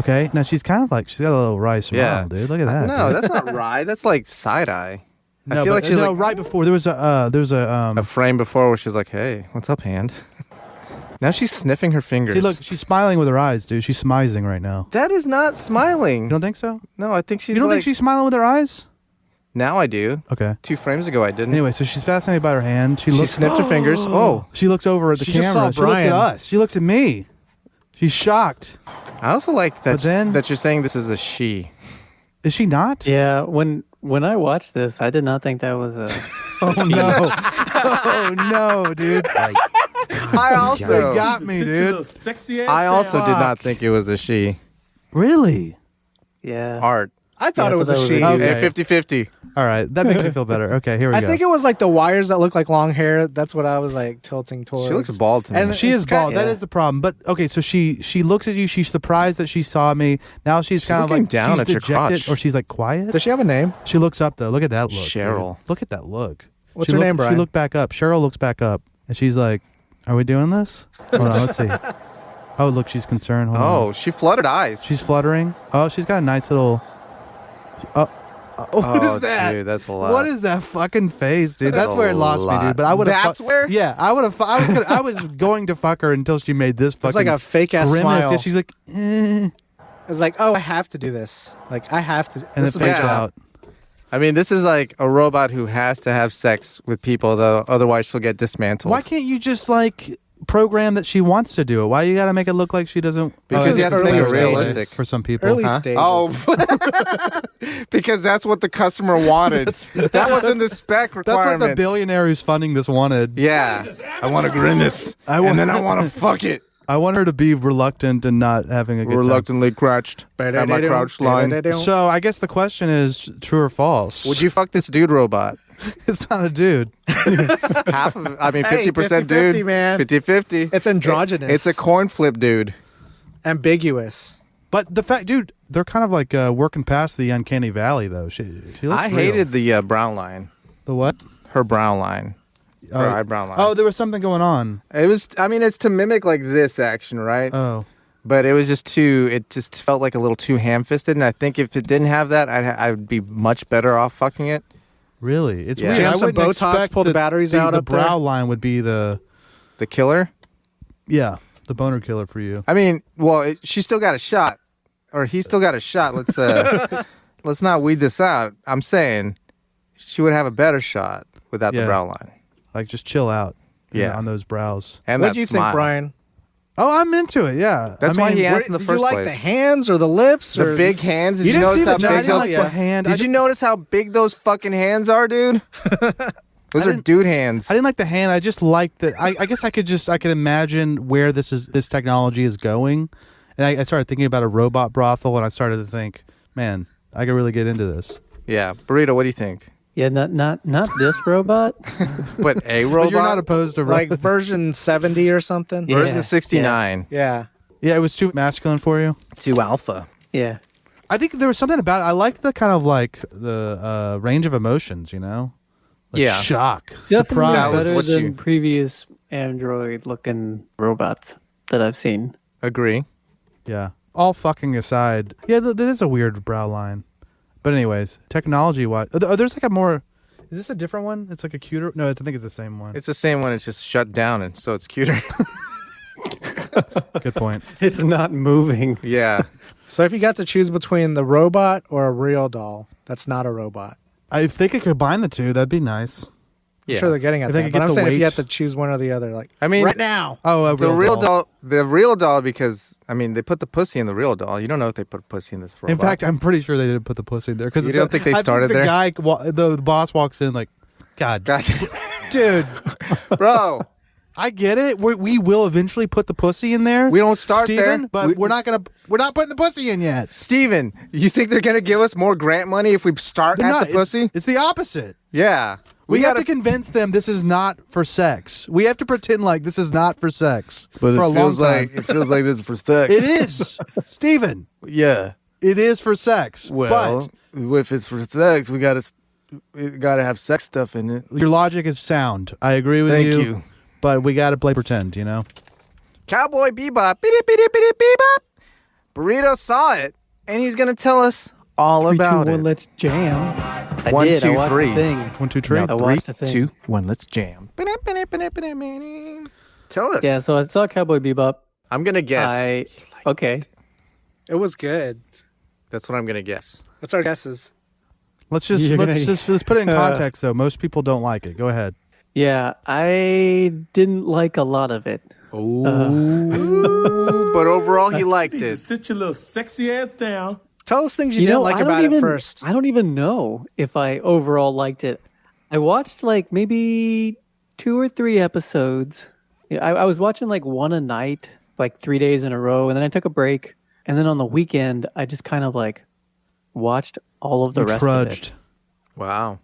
Speaker 5: Okay, now she's kind of like she's got a little wry smile,
Speaker 1: Yeah.
Speaker 5: dude. Look at that.
Speaker 1: No,
Speaker 5: dude.
Speaker 1: that's not right. That's like side eye.
Speaker 5: No,
Speaker 1: I feel like
Speaker 5: but-
Speaker 1: she's
Speaker 5: no,
Speaker 1: like
Speaker 5: right before there was a
Speaker 1: a frame before where she's like, "Hey, what's up, hand?" Now she's sniffing her fingers.
Speaker 5: See, look, she's smiling with her eyes, dude. She's smizing right now.
Speaker 1: That is not smiling.
Speaker 5: You don't think so?
Speaker 1: No, I think she's
Speaker 5: You don't
Speaker 1: like.
Speaker 5: think she's smiling with her eyes?
Speaker 1: Now I do.
Speaker 5: Okay.
Speaker 1: 2 frames ago I didn't.
Speaker 5: Anyway, so she's fascinated by her hand. She
Speaker 1: she
Speaker 5: looks.
Speaker 1: snipped her fingers. Oh,
Speaker 5: She looks over at the
Speaker 6: She just saw
Speaker 5: camera. She looks at
Speaker 6: Brian.
Speaker 5: us. She looks at me. She's shocked.
Speaker 1: I also like that.
Speaker 5: But then-
Speaker 1: that you're saying this is a she.
Speaker 5: Is she not?
Speaker 4: Yeah, when I watched this, I did not think that was a.
Speaker 5: Oh no! Oh no, dude!
Speaker 1: I also.
Speaker 5: They got me, dude.
Speaker 2: Sexy ass.
Speaker 1: I also did not
Speaker 5: Fuck.
Speaker 1: think it was a she.
Speaker 5: Really?
Speaker 4: Yeah.
Speaker 1: Art.
Speaker 6: I thought it was a she.
Speaker 5: Okay.
Speaker 1: Hey, 50-50.
Speaker 5: All right, that makes me feel better. Okay, here we
Speaker 6: I
Speaker 5: go.
Speaker 6: think it was like the wires that look like long hair. That's what I was like tilting towards.
Speaker 1: She looks bald to me.
Speaker 6: And
Speaker 5: She is bald. That
Speaker 4: yeah.
Speaker 5: is the problem. But okay, so she looks at you. She's surprised that she saw me. Now she's kind of
Speaker 1: looking
Speaker 5: like
Speaker 1: down
Speaker 5: she's
Speaker 1: at your
Speaker 5: dejected,
Speaker 1: crotch.
Speaker 5: or she's like quiet.
Speaker 6: Does she have a name?
Speaker 5: She looks up though. Look at that look,
Speaker 1: Cheryl.
Speaker 5: dude. Look at that look.
Speaker 6: What's
Speaker 5: She
Speaker 6: her
Speaker 5: look-
Speaker 6: name, Brian?
Speaker 5: She looked back up. Cheryl looks back up, and she's like, "Are we doing this? Hold on, let's see." Oh, look, she's concerned. Hold
Speaker 1: Oh,
Speaker 5: on.
Speaker 1: she fluttered eyes.
Speaker 5: She's fluttering. Oh, she's got a nice little. What
Speaker 1: Oh,
Speaker 5: is that?
Speaker 1: dude, that's a lot.
Speaker 5: What is that fucking face, dude?
Speaker 1: That's
Speaker 5: That's
Speaker 1: a
Speaker 5: where it lost me,
Speaker 1: lot.
Speaker 5: dude. But I would have.
Speaker 1: That's where?
Speaker 5: Yeah, I would have. I was going to fuck her until she made this fucking.
Speaker 6: It's like a fake ass
Speaker 5: grimace.
Speaker 6: smile.
Speaker 5: Yeah, she's like, eh,
Speaker 6: It's like, oh, I have to do this. Like, I have to.
Speaker 5: and
Speaker 6: this
Speaker 5: it
Speaker 6: is my
Speaker 5: fades
Speaker 1: yeah.
Speaker 6: job.
Speaker 5: out.
Speaker 1: I mean, this is like a robot who has to have sex with people, though. Otherwise, she'll get dismantled.
Speaker 5: Why can't you just like program that she wants to do it? Why you got to make it look like she doesn't?
Speaker 1: Because
Speaker 6: This
Speaker 1: you
Speaker 6: is
Speaker 1: have to make it
Speaker 6: early stages.
Speaker 1: realistic.
Speaker 5: for some people.
Speaker 6: Early
Speaker 5: Huh?
Speaker 6: stages.
Speaker 1: Oh, because that's what the customer wanted. That wasn't the spec
Speaker 5: That's
Speaker 1: requirement.
Speaker 5: what the billionaire who's funding this wanted.
Speaker 1: Yeah. I want a grimace. And then I want to fuck it.
Speaker 5: I want her to be reluctant and not having a good time.
Speaker 1: Reluctantly crouched at my crouched line.
Speaker 5: So I guess the question is true or false.
Speaker 1: Would you fuck this dude robot?
Speaker 5: It's not a dude.
Speaker 1: Half of it. I mean,
Speaker 6: Hey,
Speaker 1: 50%
Speaker 6: 50-50,
Speaker 1: dude.
Speaker 6: man.
Speaker 1: 50-50.
Speaker 6: It's androgynous.
Speaker 1: It's a coin flip dude.
Speaker 6: ambiguous.
Speaker 5: But the fact, dude, they're kind of like working past the uncanny valley, though. She looks
Speaker 1: I
Speaker 5: real.
Speaker 1: hated the brown line.
Speaker 5: the what?
Speaker 1: Her brown line. Her eyebrow line.
Speaker 5: Oh, there was something going on.
Speaker 1: It was, I mean, it's to mimic like this action, right?
Speaker 5: Oh,
Speaker 1: But it was just it just felt like a little too ham-fisted. And I think if it didn't have that, I would be much better off fucking it.
Speaker 5: really? It's
Speaker 1: Yeah.
Speaker 5: weird.
Speaker 6: Jam
Speaker 5: I
Speaker 6: some
Speaker 5: wouldn't
Speaker 6: Botox,
Speaker 5: expect
Speaker 6: pull the
Speaker 5: that
Speaker 6: batteries out
Speaker 5: The
Speaker 6: up there.
Speaker 5: brow line would be the
Speaker 1: The
Speaker 5: boner killer for you.
Speaker 1: I mean, well, she still got a shot. Or he still got a shot. Let's let's not weed this out. I'm saying she would have a better shot without the
Speaker 5: Yeah.
Speaker 1: brow line.
Speaker 5: Like just chill out.
Speaker 1: Yeah.
Speaker 5: On those brows.
Speaker 1: And
Speaker 6: What
Speaker 1: that
Speaker 6: do you
Speaker 1: smile.
Speaker 6: think, Brian?
Speaker 5: Oh, I'm into it. Yeah.
Speaker 1: That's
Speaker 5: I
Speaker 1: why
Speaker 5: mean,
Speaker 1: he asked in the
Speaker 6: Did
Speaker 1: first
Speaker 6: you like
Speaker 1: place.
Speaker 6: the hands or the lips?
Speaker 1: The
Speaker 6: or
Speaker 1: big hands. Did
Speaker 6: You
Speaker 1: you,
Speaker 6: didn't
Speaker 1: notice
Speaker 6: see
Speaker 1: how
Speaker 6: the
Speaker 1: big
Speaker 6: giant
Speaker 1: those
Speaker 6: like the
Speaker 5: hand.
Speaker 1: Did you notice how big those fucking hands are, dude? Those are dude hands.
Speaker 5: I didn't like the hand. I just liked that. I guess I could imagine where this technology is going, and I started thinking about a robot brothel, and I started to think, man, I could really get into this.
Speaker 1: Yeah, Burrito. What do you think?
Speaker 4: Yeah, not this robot.
Speaker 1: But a
Speaker 5: But
Speaker 1: robot.
Speaker 5: you're not opposed to
Speaker 6: like version 70 or something?
Speaker 4: Yeah.
Speaker 1: Version 69.
Speaker 6: Yeah.
Speaker 5: Yeah, it was too masculine for you.
Speaker 1: Too alpha.
Speaker 4: Yeah.
Speaker 5: I think there was something about it. I liked the kind of like the range of emotions, you know? Like
Speaker 1: Yeah.
Speaker 5: shock,
Speaker 4: Definitely
Speaker 5: surprise.
Speaker 1: That was
Speaker 4: better
Speaker 1: what
Speaker 4: than
Speaker 1: you-
Speaker 4: previous Android-looking robots that I've seen.
Speaker 1: Agree.
Speaker 5: Yeah. All fucking aside, yeah, that is a weird brow line. But anyways, technology-wise, there's like a more. Is this a different one? It's like a cuter. No, I think it's the same one.
Speaker 1: It's the same one. It's just shut down, and so it's cuter.
Speaker 5: Good point.
Speaker 4: It's not moving.
Speaker 1: Yeah.
Speaker 6: So if you got to choose between the robot or a real doll, that's not a robot.
Speaker 5: If they could combine the two, that'd be nice.
Speaker 1: Yeah.
Speaker 6: I'm sure they're getting at
Speaker 5: If they
Speaker 6: that.
Speaker 5: could
Speaker 6: But
Speaker 5: get
Speaker 6: I'm
Speaker 5: the
Speaker 6: saying if you
Speaker 5: weight.
Speaker 6: have to choose one or the other, like
Speaker 1: I mean,
Speaker 6: right now.
Speaker 5: Oh,
Speaker 1: the real doll. The real doll, because I mean, they put the pussy in the real doll. You don't know if they put pussy in this robot.
Speaker 5: In fact, I'm pretty sure they didn't put the pussy in there because
Speaker 1: You don't think they started
Speaker 5: the
Speaker 1: there?
Speaker 5: Guy, the boss walks in like, God,
Speaker 1: God,
Speaker 5: dude,
Speaker 1: bro,
Speaker 5: I get it. We will eventually put the pussy in there.
Speaker 1: we don't start
Speaker 5: Steven,
Speaker 1: there.
Speaker 5: but we're not putting the pussy in yet.
Speaker 1: Steven, you think they're gonna give us more grant money if we start
Speaker 5: They're
Speaker 1: at
Speaker 5: not.
Speaker 1: the pussy?
Speaker 5: It's the opposite.
Speaker 1: Yeah,
Speaker 5: We have
Speaker 1: gotta.
Speaker 5: to convince them this is not for sex. We have to pretend like this is not for sex for a long time.
Speaker 1: it feels like this is for sex.
Speaker 5: It is, Steven.
Speaker 1: Yeah.
Speaker 5: It is for sex.
Speaker 1: Well, if it's for sex, we gotta have sex stuff in it.
Speaker 5: but your logic is sound. I agree with
Speaker 1: Thank
Speaker 5: you.
Speaker 1: you.
Speaker 5: But we got to play pretend, you know?
Speaker 1: Cowboy Bebop, bebop. Burrito saw it, and he's gonna tell us all
Speaker 4: 3, 2,
Speaker 1: about
Speaker 4: 1,
Speaker 1: it.
Speaker 4: let's jam. I
Speaker 1: 1,
Speaker 4: did.
Speaker 1: 2,
Speaker 4: I watched
Speaker 1: 3.
Speaker 4: The thing.
Speaker 5: 1, 2, 3.
Speaker 4: I
Speaker 1: Now,
Speaker 4: watched
Speaker 1: 3,
Speaker 4: the thing.
Speaker 1: 2, 1, let's jam. Tell us.
Speaker 4: Yeah, so I saw Cowboy Bebop.
Speaker 1: I'm gonna guess.
Speaker 4: Okay.
Speaker 6: It was good.
Speaker 1: That's what I'm gonna guess.
Speaker 6: What's our guesses?
Speaker 5: Let's
Speaker 4: You're
Speaker 5: let's put it in context though. Most people don't like it. Go ahead.
Speaker 4: Yeah, I didn't like a lot of it.
Speaker 1: Ooh, but overall, he liked it.
Speaker 7: Sit your little sexy ass down.
Speaker 6: Tell us things you didn't like about it first.
Speaker 4: I don't even know if I overall liked it. I watched like maybe 2 or 3 episodes. I was watching like one a night, like 3 days in a row, and then I took a break. And then on the weekend, I just kind of like watched all of the
Speaker 5: You
Speaker 4: rest
Speaker 5: trudged.
Speaker 4: of it.
Speaker 1: Wow.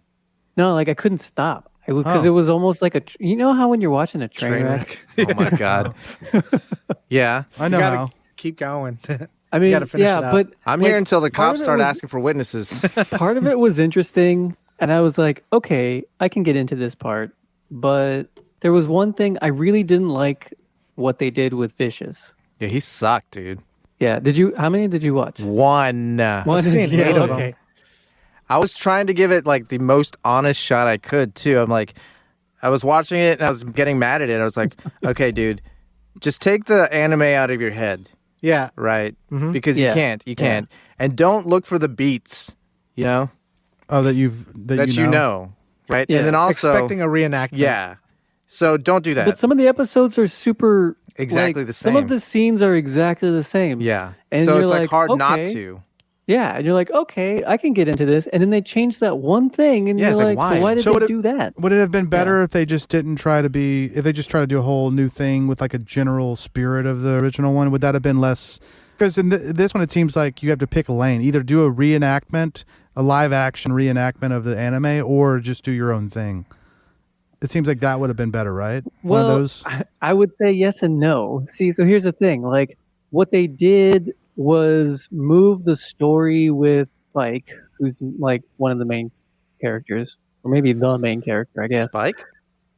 Speaker 4: No, like I couldn't stop. Because it was almost like you know how when you're watching a train wreck?
Speaker 1: Oh my god. Yeah.
Speaker 5: I know
Speaker 6: You gotta
Speaker 5: how.
Speaker 6: keep going.
Speaker 4: I mean,
Speaker 6: gotta finish it out.
Speaker 4: but
Speaker 1: I'm
Speaker 4: like,
Speaker 1: here until the
Speaker 4: part
Speaker 1: cops
Speaker 4: of it
Speaker 1: start
Speaker 4: was-
Speaker 1: asking for witnesses.
Speaker 4: part of it was interesting, and I was like, okay, I can get into this part. But there was one thing I really didn't like what they did with Vicious.
Speaker 1: Yeah, he sucked, dude.
Speaker 4: Yeah, how many did you watch?
Speaker 1: One.
Speaker 6: I've seen 8 of them.
Speaker 4: okay.
Speaker 1: I was trying to give it like the most honest shot I could too. I'm like, I was watching it and I was getting mad at it. I was like, okay, dude, just take the anime out of your head,
Speaker 6: Yeah.
Speaker 1: right?
Speaker 6: Mm-hmm.
Speaker 1: Because
Speaker 4: Yeah.
Speaker 1: you can't, and don't look for the beats, you know,
Speaker 5: Oh, that
Speaker 1: you know, right?
Speaker 4: Yeah.
Speaker 1: And then also,
Speaker 6: Expecting a reenactment.
Speaker 1: yeah, so don't do that.
Speaker 4: But some of the episodes are super
Speaker 1: Exactly
Speaker 4: like,
Speaker 1: the
Speaker 4: Some
Speaker 1: same.
Speaker 4: of the scenes are exactly the same.
Speaker 1: Yeah,
Speaker 4: And
Speaker 1: so
Speaker 4: you're
Speaker 1: it's like hard not
Speaker 4: okay.
Speaker 1: to.
Speaker 4: Yeah, and you're like, okay, I can get into this, and then they change that one thing, and
Speaker 1: Yeah,
Speaker 4: you're
Speaker 1: it's like,
Speaker 4: like,
Speaker 1: why?
Speaker 4: well, why did
Speaker 5: So
Speaker 4: they
Speaker 5: would it-
Speaker 4: do that?
Speaker 5: Would it have been better if they just didn't try to be? If they just try to do a whole new thing with like a general spirit of the original one, would that have been less? Because in this one, it seems like you have to pick a lane: either do a reenactment, a live action reenactment of the anime, or just do your own thing. It seems like that would have been better, right? One
Speaker 4: Well,
Speaker 5: of those.
Speaker 4: I would say yes and no. See, so here's the thing: like, what they did was move the story with Spike, who's like one of the main characters, or maybe the main character, I guess.
Speaker 1: Spike.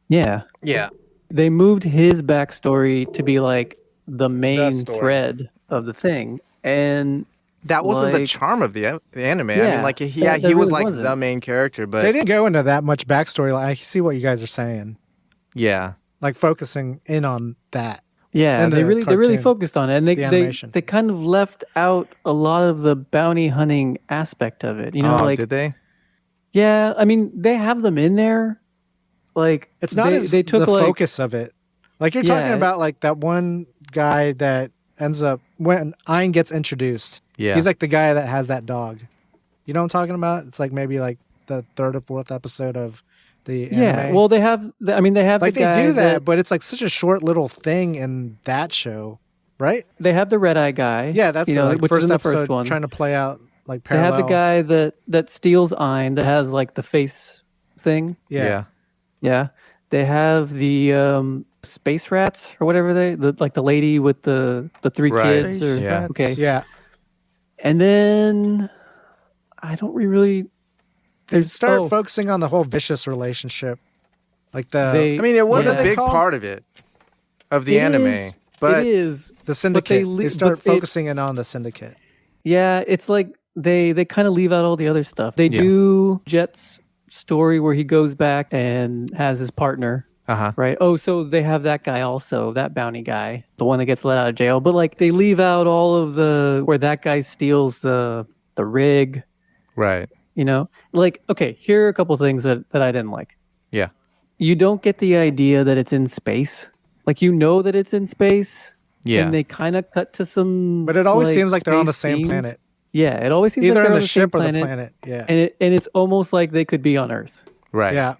Speaker 4: Yeah,
Speaker 1: Yeah,
Speaker 4: they moved his backstory to be like the main
Speaker 1: story.
Speaker 4: thread of the thing, and
Speaker 1: that wasn't the
Speaker 4: like-
Speaker 1: charm of the anime. I
Speaker 4: Yeah,
Speaker 1: mean, like,
Speaker 4: that
Speaker 1: he was
Speaker 4: really
Speaker 1: like
Speaker 4: wasn't.
Speaker 1: the main character, but
Speaker 6: They didn't go into that much backstory. Like, I see what you guys are saying.
Speaker 1: yeah,
Speaker 6: Like focusing in on that.
Speaker 4: yeah,
Speaker 6: And
Speaker 4: they
Speaker 6: the
Speaker 4: really
Speaker 6: cartoon,
Speaker 4: focused on it, and
Speaker 6: the animation.
Speaker 4: they kind of left out a lot of the bounty hunting aspect of it. You know,
Speaker 1: oh,
Speaker 4: like
Speaker 1: did they?
Speaker 4: yeah, I mean they have them in there. Like
Speaker 6: It's not
Speaker 4: they took
Speaker 6: the
Speaker 4: like
Speaker 6: focus of it. Like you're talking
Speaker 4: Yeah.
Speaker 6: about like that one guy that ends up when Ein gets introduced.
Speaker 1: Yeah,
Speaker 6: He's like the guy that has that dog. You know what I'm talking about? It's like maybe like the 3rd or 4th episode of the
Speaker 4: yeah.
Speaker 6: anime.
Speaker 4: Well, they have. I mean, they have
Speaker 6: like
Speaker 4: the guy
Speaker 6: they do that, but it's like such a short little thing in that show, right?
Speaker 4: they have the red eye guy.
Speaker 6: Yeah, that's
Speaker 4: you
Speaker 6: the
Speaker 4: know,
Speaker 6: like,
Speaker 4: which
Speaker 6: first
Speaker 4: is in the
Speaker 6: episode
Speaker 4: first one.
Speaker 6: trying to play out like
Speaker 4: They
Speaker 6: parallel.
Speaker 4: have the guy that steals Ein that has like the face thing.
Speaker 6: Yeah.
Speaker 4: Yeah. They have the space rats or whatever like the lady with the 3
Speaker 1: Right.
Speaker 4: kids. Or,
Speaker 1: Yeah.
Speaker 4: Okay.
Speaker 6: Yeah.
Speaker 4: And then I don't really.
Speaker 6: They
Speaker 4: There's
Speaker 6: start
Speaker 4: oh,
Speaker 6: focusing on the whole vicious relationship. Like
Speaker 4: they-
Speaker 1: I mean, it was
Speaker 4: Yeah.
Speaker 1: a big
Speaker 6: called?
Speaker 1: part of it, of the
Speaker 4: It
Speaker 1: anime,
Speaker 4: is-
Speaker 1: but
Speaker 4: it is.
Speaker 6: the syndicate.
Speaker 4: le-
Speaker 6: They start
Speaker 4: but it-
Speaker 6: focusing in on the syndicate.
Speaker 4: Yeah, it's like they kind of leave out all the other stuff. They
Speaker 1: Yeah.
Speaker 4: do Jet's story where he goes back and has his partner. Right. Oh, so they have that guy also, that bounty guy, the one that gets let out of jail. But like they leave out all of the where that guy steals the rig.
Speaker 1: right,
Speaker 4: You know, like okay, here are a couple things that I didn't like.
Speaker 1: yeah,
Speaker 4: You don't get the idea that it's in space. Like you know that it's in space.
Speaker 1: yeah.
Speaker 4: And they kind of cut to some.
Speaker 6: But it always seems like they're on the
Speaker 4: space
Speaker 6: same
Speaker 4: scenes.
Speaker 6: planet.
Speaker 4: Yeah, it always seems
Speaker 6: Either
Speaker 4: like
Speaker 6: in
Speaker 4: they're
Speaker 6: the
Speaker 4: on
Speaker 6: ship
Speaker 4: same
Speaker 6: or the planet. Yeah.
Speaker 4: and it's almost like they could be on Earth.
Speaker 1: right.
Speaker 6: Yeah.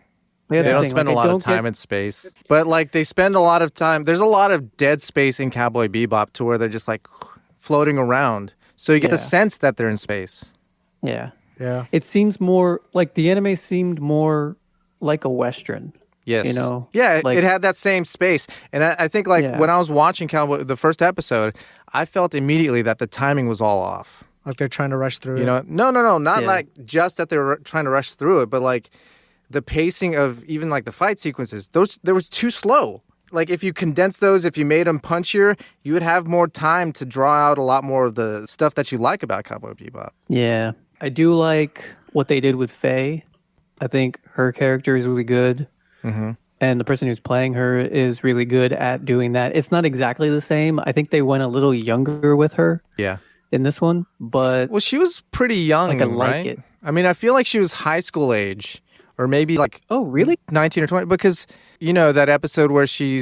Speaker 4: Like, that's
Speaker 1: They
Speaker 4: the
Speaker 1: don't
Speaker 4: thing,
Speaker 1: spend
Speaker 4: like,
Speaker 1: a
Speaker 4: I
Speaker 1: lot of
Speaker 4: don't
Speaker 1: time
Speaker 4: get-
Speaker 1: in space, but like they spend a lot of time. There's a lot of dead space in Cowboy Bebop to where they're just like floating around. So you get the
Speaker 4: Yeah.
Speaker 1: sense that they're in space.
Speaker 4: Yeah,
Speaker 6: Yeah.
Speaker 4: it seems more like the anime seemed more like a Western.
Speaker 1: Yes.
Speaker 4: You know,
Speaker 1: yeah,
Speaker 4: like-
Speaker 1: it had that same space. And I think like
Speaker 4: Yeah.
Speaker 1: when I was watching Cowboy, the first episode, I felt immediately that the timing was all off.
Speaker 6: Like they're trying to rush through.
Speaker 1: You
Speaker 6: it.
Speaker 1: know, no, not
Speaker 4: Yeah.
Speaker 1: like just that they were trying to rush through it, but like the pacing of even like the fight sequences, there was too slow. Like if you condense those, if you made them punchier, you would have more time to draw out a lot more of the stuff that you like about Cowboy Bebop.
Speaker 4: Yeah, I do like what they did with Faye. I think her character is really good, and the person who's playing her is really good at doing that. It's not exactly the same. I think they went a little younger with her
Speaker 1: Yeah.
Speaker 4: in this one, but
Speaker 1: Well, she was pretty young,
Speaker 4: Like, I like
Speaker 1: right?
Speaker 4: it.
Speaker 1: I mean, I feel like she was high school age, or maybe like
Speaker 4: oh really?
Speaker 1: 19 or 20, because you know that episode where she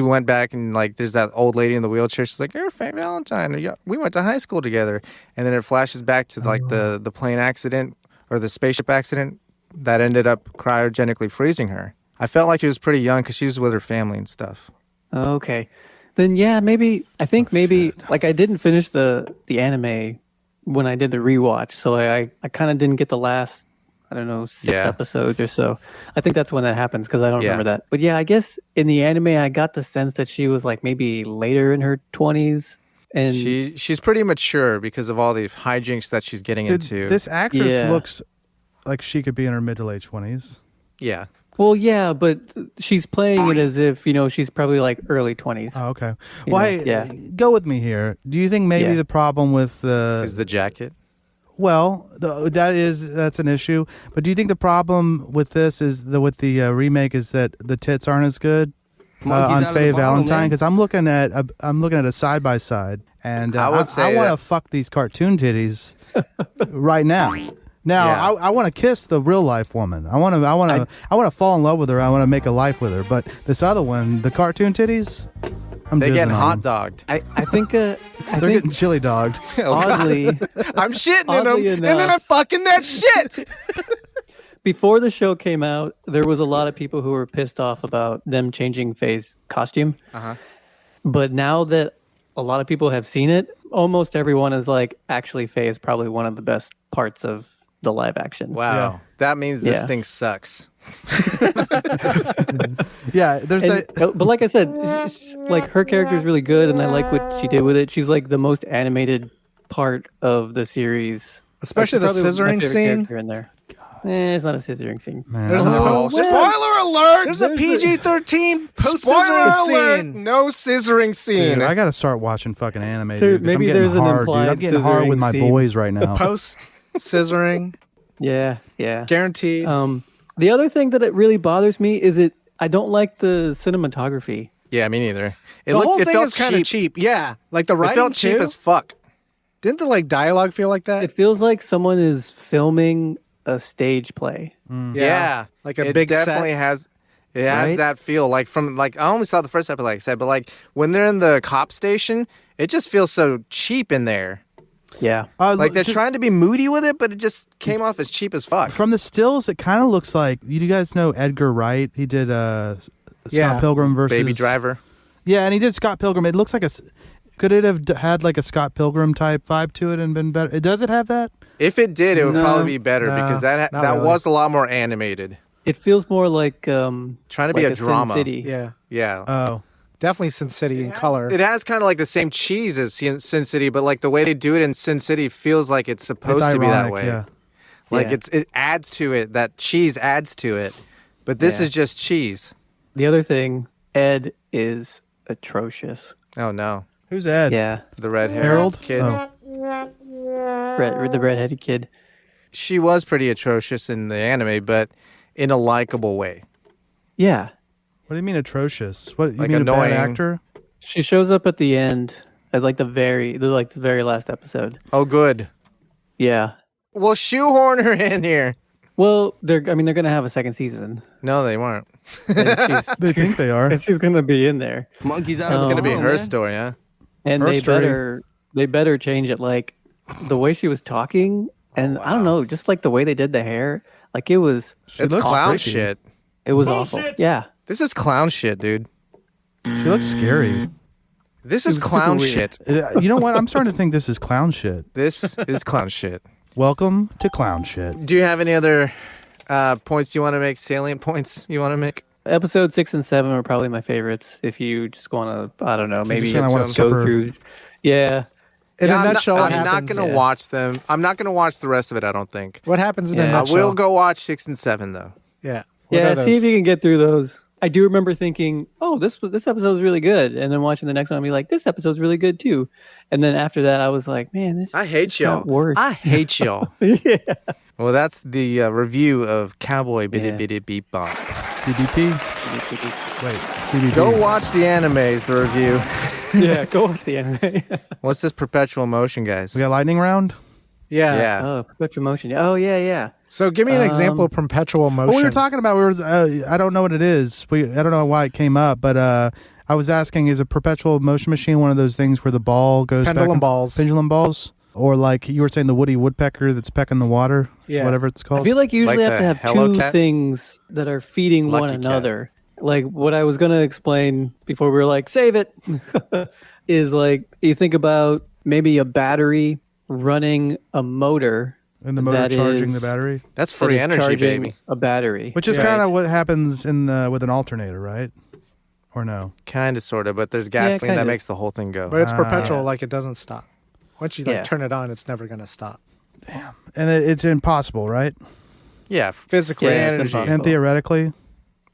Speaker 1: went back and like there's that old lady in the wheelchair. She's like, "You're Faye Valentine. We went to high school together," and then it flashes back to like the plane accident or the spaceship accident that ended up cryogenically freezing her. I felt like she was pretty young because she was with her family and stuff.
Speaker 4: Okay. Then yeah, maybe I think maybe like I didn't finish the anime when I did the rewatch, so I kind of didn't get the last, I don't know, 6 episodes or so. I think that's when that happens because I don't remember that. But yeah, I guess in the anime, I got the sense that she was like maybe later in her 20s. And
Speaker 1: she's pretty mature because of all the hijinks that she's getting into.
Speaker 5: This actress looks like she could be in her mid to late 20s.
Speaker 1: Yeah.
Speaker 4: Well, yeah, but she's playing it as if, she's probably like early 20s.
Speaker 5: Oh, okay. Well, hey, go with me here. Do you think maybe the problem with
Speaker 1: is the jacket?
Speaker 5: Well, that's an issue. But do you think the problem with this is with the remake is that the tits aren't as good on Faye Valentine? Because I'm looking at a side by side, and I want to fuck these cartoon titties right now. Now I want to kiss the real life woman. I want to fall in love with her. I want to make a life with her. But this other one, the cartoon titties,
Speaker 1: they're getting hot dogged.
Speaker 4: I think they're
Speaker 5: getting chili dogged.
Speaker 4: Oddly,
Speaker 1: I'm shitting in them, and then I'm fucking that shit.
Speaker 4: Before the show came out, there was a lot of people who were pissed off about them changing Faye's costume. But now that a lot of people have seen it, almost everyone is like, actually, Faye is probably one of the best parts of the live action.
Speaker 1: Wow. That means this thing sucks.
Speaker 4: But like I said, like her character is really good, and I like what she did with it. She's like the most animated part of the series,
Speaker 6: especially the scissoring scene
Speaker 4: in there. It's not a scissoring scene.
Speaker 6: There's
Speaker 1: spoiler alert!
Speaker 6: There's a PG-13
Speaker 1: spoiler alert! No scissoring scene.
Speaker 5: Dude, I gotta start watching fucking anime.
Speaker 4: Dude, maybe there's an implied
Speaker 5: I'm getting hard with my boys right now.
Speaker 6: Post scissoring.
Speaker 4: Yeah.
Speaker 6: Guaranteed.
Speaker 4: The other thing that it really bothers me is I don't like the cinematography.
Speaker 1: Yeah, me neither.
Speaker 6: The whole thing is kind of cheap. Yeah, like the writing
Speaker 1: It felt cheap as fuck.
Speaker 6: Didn't the dialogue feel like that?
Speaker 4: It feels like someone is filming a stage play.
Speaker 1: Yeah,
Speaker 6: like a big set.
Speaker 1: Definitely has. It has that feel. Like I only saw the first episode, like I said, but like when they're in the cop station, it just feels so cheap in there.
Speaker 4: Yeah.
Speaker 1: Like they're trying to be moody with it, but it just came off as cheap as fuck.
Speaker 5: From the stills, it kind of looks like, you guys know Edgar Wright? He did Scott Pilgrim versus...
Speaker 1: Baby Driver.
Speaker 5: Yeah, and he did Scott Pilgrim. It looks like could it have had like a Scott Pilgrim type vibe to it and been better? Does it have that?
Speaker 1: If it did, it would probably be better because that
Speaker 6: really.
Speaker 1: Was a lot more animated.
Speaker 4: It feels more like...
Speaker 1: trying to be a drama.
Speaker 4: Sin City.
Speaker 1: Yeah.
Speaker 5: Oh.
Speaker 6: Definitely Sin City in color.
Speaker 1: It has kind of like the same cheese as Sin City, but like the way they do it in Sin City feels like it's supposed to be that way.
Speaker 5: Yeah.
Speaker 1: Like it adds to it. That cheese adds to it, but this is just cheese.
Speaker 4: The other thing, Ed is atrocious.
Speaker 1: Oh no,
Speaker 5: who's Ed?
Speaker 4: Yeah,
Speaker 1: the red-haired
Speaker 5: Harold
Speaker 1: kid.
Speaker 5: Oh.
Speaker 4: The redheaded kid.
Speaker 1: She was pretty atrocious in the anime, but in a likable way.
Speaker 4: Yeah.
Speaker 5: What do you mean atrocious? What you
Speaker 1: like
Speaker 5: mean
Speaker 1: annoying.
Speaker 5: a bad actor?
Speaker 4: She shows up at the end at like the very last episode.
Speaker 1: Oh, good.
Speaker 4: Yeah.
Speaker 1: Well, shoehorn her in here.
Speaker 4: Well, they're gonna have a second season.
Speaker 1: No, they weren't.
Speaker 5: They think they are.
Speaker 4: And she's gonna be in there.
Speaker 2: Monkeys out.
Speaker 1: It's
Speaker 2: of
Speaker 1: gonna be
Speaker 2: the
Speaker 1: her
Speaker 2: man.
Speaker 1: story, huh?
Speaker 4: And they better change it. Like the way she was talking, and I don't know, just like the way they did the hair. Like it was.
Speaker 1: It's
Speaker 5: looks
Speaker 1: clown
Speaker 5: freaky.
Speaker 1: shit.
Speaker 4: It was awful. Yeah.
Speaker 1: This is clown shit, dude.
Speaker 5: She looks scary.
Speaker 1: This is clown
Speaker 4: super
Speaker 1: shit.
Speaker 5: You know what? I'm starting to think this is clown shit.
Speaker 1: This is clown shit.
Speaker 5: Welcome to clown shit.
Speaker 1: Do you have any other points you want to make? Salient points you want to make?
Speaker 4: Episode 6 and 7 are probably my favorites. If you just want to, I don't know, maybe
Speaker 5: kinda wanna
Speaker 4: go
Speaker 5: suffer.
Speaker 4: through. Yeah.
Speaker 6: In a
Speaker 1: I'm
Speaker 6: nutshell,
Speaker 1: not,
Speaker 6: what
Speaker 1: I'm not
Speaker 6: happens?
Speaker 1: going to watch them. I'm not going to watch the rest of it, I don't think.
Speaker 6: What happens in a
Speaker 4: Yeah.
Speaker 1: I
Speaker 6: nutshell?
Speaker 1: will go watch 6 and 7, though.
Speaker 6: Yeah.
Speaker 4: Yeah, see if you can get through those. I do remember thinking, "Oh, this episode was really good," and then watching the next one, I'd be like, "This episode's really good too." And then after that, I was like, "Man, this
Speaker 1: I hate
Speaker 4: just got
Speaker 1: y'all.
Speaker 4: worse."
Speaker 1: I hate y'all.
Speaker 4: Yeah.
Speaker 1: Well, that's the review of Cowboy
Speaker 4: Yeah.
Speaker 1: Bebop.
Speaker 5: CBP? Wait, CBP.
Speaker 1: Go watch the animes, the review.
Speaker 4: Yeah, go watch the anime.
Speaker 1: What's this perpetual motion, guys?
Speaker 5: We got lightning round?
Speaker 6: Yeah.
Speaker 1: Yeah.
Speaker 4: Oh, perpetual motion. Oh, yeah.
Speaker 6: So give me an example of perpetual motion.
Speaker 5: What we were talking about, I don't know what it is. I don't know why it came up, but I was asking, is a perpetual motion machine one of those things where the ball goes
Speaker 6: Pendulum
Speaker 5: back
Speaker 6: balls.
Speaker 5: Pendulum balls? Or like you were saying, the Woody Woodpecker that's pecking the water?
Speaker 6: Yeah.
Speaker 5: Whatever it's called.
Speaker 4: I feel like you usually
Speaker 1: Like
Speaker 4: have to
Speaker 1: the
Speaker 4: have
Speaker 1: Hello
Speaker 4: two
Speaker 1: Cat?
Speaker 4: things that are feeding
Speaker 1: Lucky
Speaker 4: one
Speaker 1: Cat.
Speaker 4: another. Like what I was going to explain before we were like, save it, is like you think about maybe a battery running a motor.
Speaker 5: And the motor
Speaker 4: that
Speaker 5: charging
Speaker 4: is-
Speaker 5: the battery,
Speaker 1: That's
Speaker 4: that
Speaker 1: free
Speaker 4: is
Speaker 1: energy,
Speaker 4: charging
Speaker 1: baby.
Speaker 4: a battery.
Speaker 5: which is
Speaker 4: Right.
Speaker 5: kind of what happens with an alternator, right? Or no?
Speaker 1: Kind of, sort of, but there's gasoline that
Speaker 4: kinda.
Speaker 1: makes the whole thing go.
Speaker 6: But it's perpetual,
Speaker 4: Yeah.
Speaker 6: like it doesn't stop. Once you
Speaker 4: Yeah.
Speaker 6: turn it on, it's never going to stop.
Speaker 5: And it's impossible, right?
Speaker 1: Yeah,
Speaker 6: Physically,
Speaker 1: free
Speaker 4: Yeah, it's
Speaker 1: energy.
Speaker 4: impossible.
Speaker 5: And theoretically,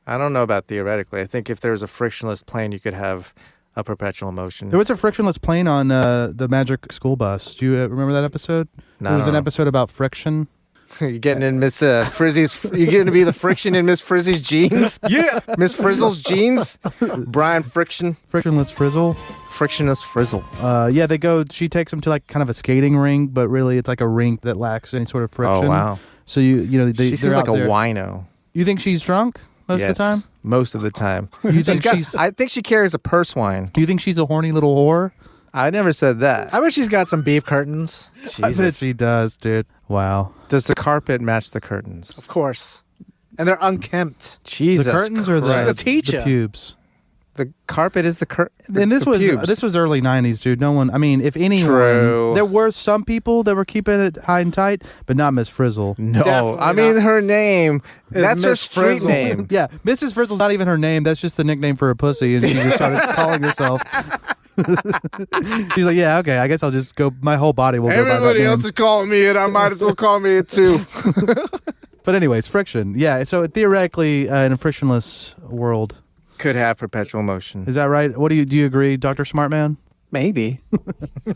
Speaker 1: I don't know about theoretically. I think if there was a frictionless plane, you could have a perpetual motion.
Speaker 5: there was a frictionless plane on the Magic School Bus. Do you remember that episode?
Speaker 1: No,
Speaker 5: There was
Speaker 1: I
Speaker 5: an
Speaker 1: don't
Speaker 5: episode about friction.
Speaker 1: You're getting in Miss Frizzy's. You're getting to be the friction in Miss Frizzy's jeans. Yeah, Miss Frizzle's jeans. Brian Friction,
Speaker 5: Frictionless frizzle.
Speaker 1: frictionless frizzle.
Speaker 5: Yeah, they go. She takes them to like kind of a skating rink, but really it's like a rink that lacks any sort of friction.
Speaker 1: Oh wow,
Speaker 5: So you know
Speaker 1: she
Speaker 5: they're
Speaker 1: seems like
Speaker 5: out
Speaker 1: a
Speaker 5: there.
Speaker 1: wino.
Speaker 5: You think she's drunk most of the time?
Speaker 1: Most of the time.
Speaker 5: You think she's?
Speaker 1: I think she carries a purse wine.
Speaker 5: You think she's a horny little whore?
Speaker 1: I never said that.
Speaker 6: I bet she's got some beef curtains.
Speaker 5: I bet she does, dude. Wow.
Speaker 1: Does the carpet match the curtains?
Speaker 6: Of course. And they're unkempt.
Speaker 1: Jesus
Speaker 5: The curtains or
Speaker 1: Christ.
Speaker 6: She's a teacher.
Speaker 5: the pubes?
Speaker 1: The carpet is the curtain.
Speaker 5: And this was early '90s, dude. No one. I mean, if anyone,
Speaker 1: True.
Speaker 5: there were some people that were keeping it high and tight, but not Miss Frizzle.
Speaker 1: No,
Speaker 6: Definitely
Speaker 1: I mean
Speaker 6: not.
Speaker 1: her name. That's her
Speaker 6: Miss
Speaker 1: street
Speaker 6: Frizzle.
Speaker 1: name.
Speaker 5: Yeah, Mrs. Frizzle's not even her name. That's just the nickname for a pussy, and she just started calling herself. She's like, yeah, okay. I guess I'll just go. My whole body will go by that
Speaker 1: Everybody
Speaker 5: name.
Speaker 1: else is calling me it. I might as well call me it too.
Speaker 5: But anyways, friction. Yeah. So theoretically, in a frictionless world,
Speaker 1: Could have perpetual motion.
Speaker 5: is that right? What do you agree, Dr. Smartman?
Speaker 4: Maybe.
Speaker 1: All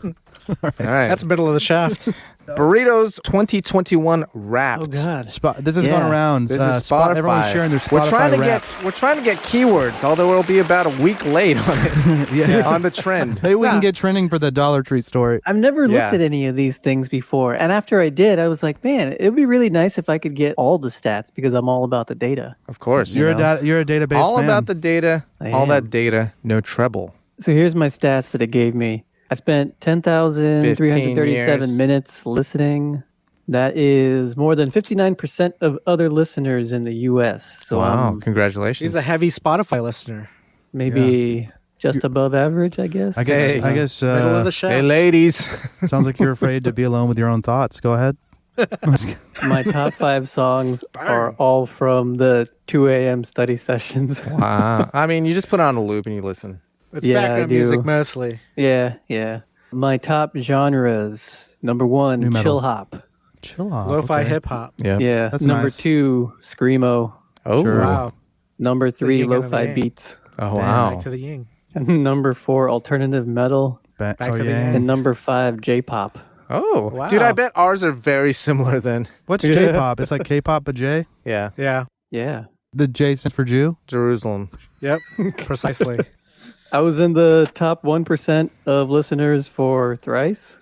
Speaker 1: right.
Speaker 6: That's middle of the shaft.
Speaker 1: Burritos 2021 Wrapped.
Speaker 4: Oh God.
Speaker 5: This has gone
Speaker 4: Yeah.
Speaker 5: around.
Speaker 1: This is Spotify.
Speaker 5: Everyone's sharing their Spotify
Speaker 1: we're trying to
Speaker 5: Wrapped.
Speaker 1: we're trying to get keywords, although we'll be about a week late on it.
Speaker 5: Yeah.
Speaker 1: On the trend.
Speaker 5: Maybe we
Speaker 6: Yeah.
Speaker 5: can get trending for the Dollar Tree story.
Speaker 4: I've never looked
Speaker 1: Yeah.
Speaker 4: at any of these things before. And after I did, I was like, man, it would be really nice if I could get all the stats because I'm all about the data.
Speaker 1: Of course.
Speaker 5: You're
Speaker 4: know?
Speaker 5: a database
Speaker 1: all
Speaker 5: man.
Speaker 1: about the data.
Speaker 4: I
Speaker 1: All
Speaker 4: am.
Speaker 1: that data, no treble.
Speaker 4: So here's my stats that it gave me. I spent 10,337
Speaker 1: years.
Speaker 4: minutes listening. That is more than 59% of other listeners in the U.S. So
Speaker 1: wow.
Speaker 4: I'm
Speaker 1: Congratulations.
Speaker 6: He's a heavy Spotify listener.
Speaker 4: maybe just above average, I guess.
Speaker 5: I guess.
Speaker 1: Hey.
Speaker 5: I guess.
Speaker 6: Middle of the shaft.
Speaker 1: Hey, ladies.
Speaker 5: Sounds like you're afraid to be alone with your own thoughts. Go ahead.
Speaker 4: My top 5 songs are all from the 2 a.m. study sessions.
Speaker 1: Wow. I mean, you just put on a loop and you listen.
Speaker 6: It's
Speaker 4: Yeah, I
Speaker 6: background
Speaker 4: do.
Speaker 6: music mostly.
Speaker 4: Yeah. My top genres: number 1,
Speaker 5: Nu metal.
Speaker 4: chill hop.
Speaker 5: Chill out.
Speaker 6: Lo-fi
Speaker 5: okay.
Speaker 6: hip hop.
Speaker 1: Yeah.
Speaker 4: Yeah.
Speaker 5: That's
Speaker 4: number
Speaker 5: nice.
Speaker 4: 2, screamo.
Speaker 1: Oh.
Speaker 5: Sure.
Speaker 6: Wow.
Speaker 4: Number 3,
Speaker 6: yin and the
Speaker 4: lo-fi
Speaker 6: yang.
Speaker 4: beats.
Speaker 1: Oh,
Speaker 6: Back
Speaker 1: wow.
Speaker 6: to the yin.
Speaker 4: And number 4, alternative metal.
Speaker 5: Back
Speaker 6: to the
Speaker 5: yeah.
Speaker 6: end.
Speaker 4: And number 5, J-pop.
Speaker 1: Oh.
Speaker 6: Wow.
Speaker 1: Dude, I bet ours are very similar then.
Speaker 5: What's J-pop? It's like K-pop, but J.
Speaker 1: Yeah.
Speaker 6: Yeah.
Speaker 4: Yeah.
Speaker 5: The J stands for Jew.
Speaker 1: Jerusalem.
Speaker 6: Yep. Precisely.
Speaker 4: I was in the top 1% of listeners for Thrice.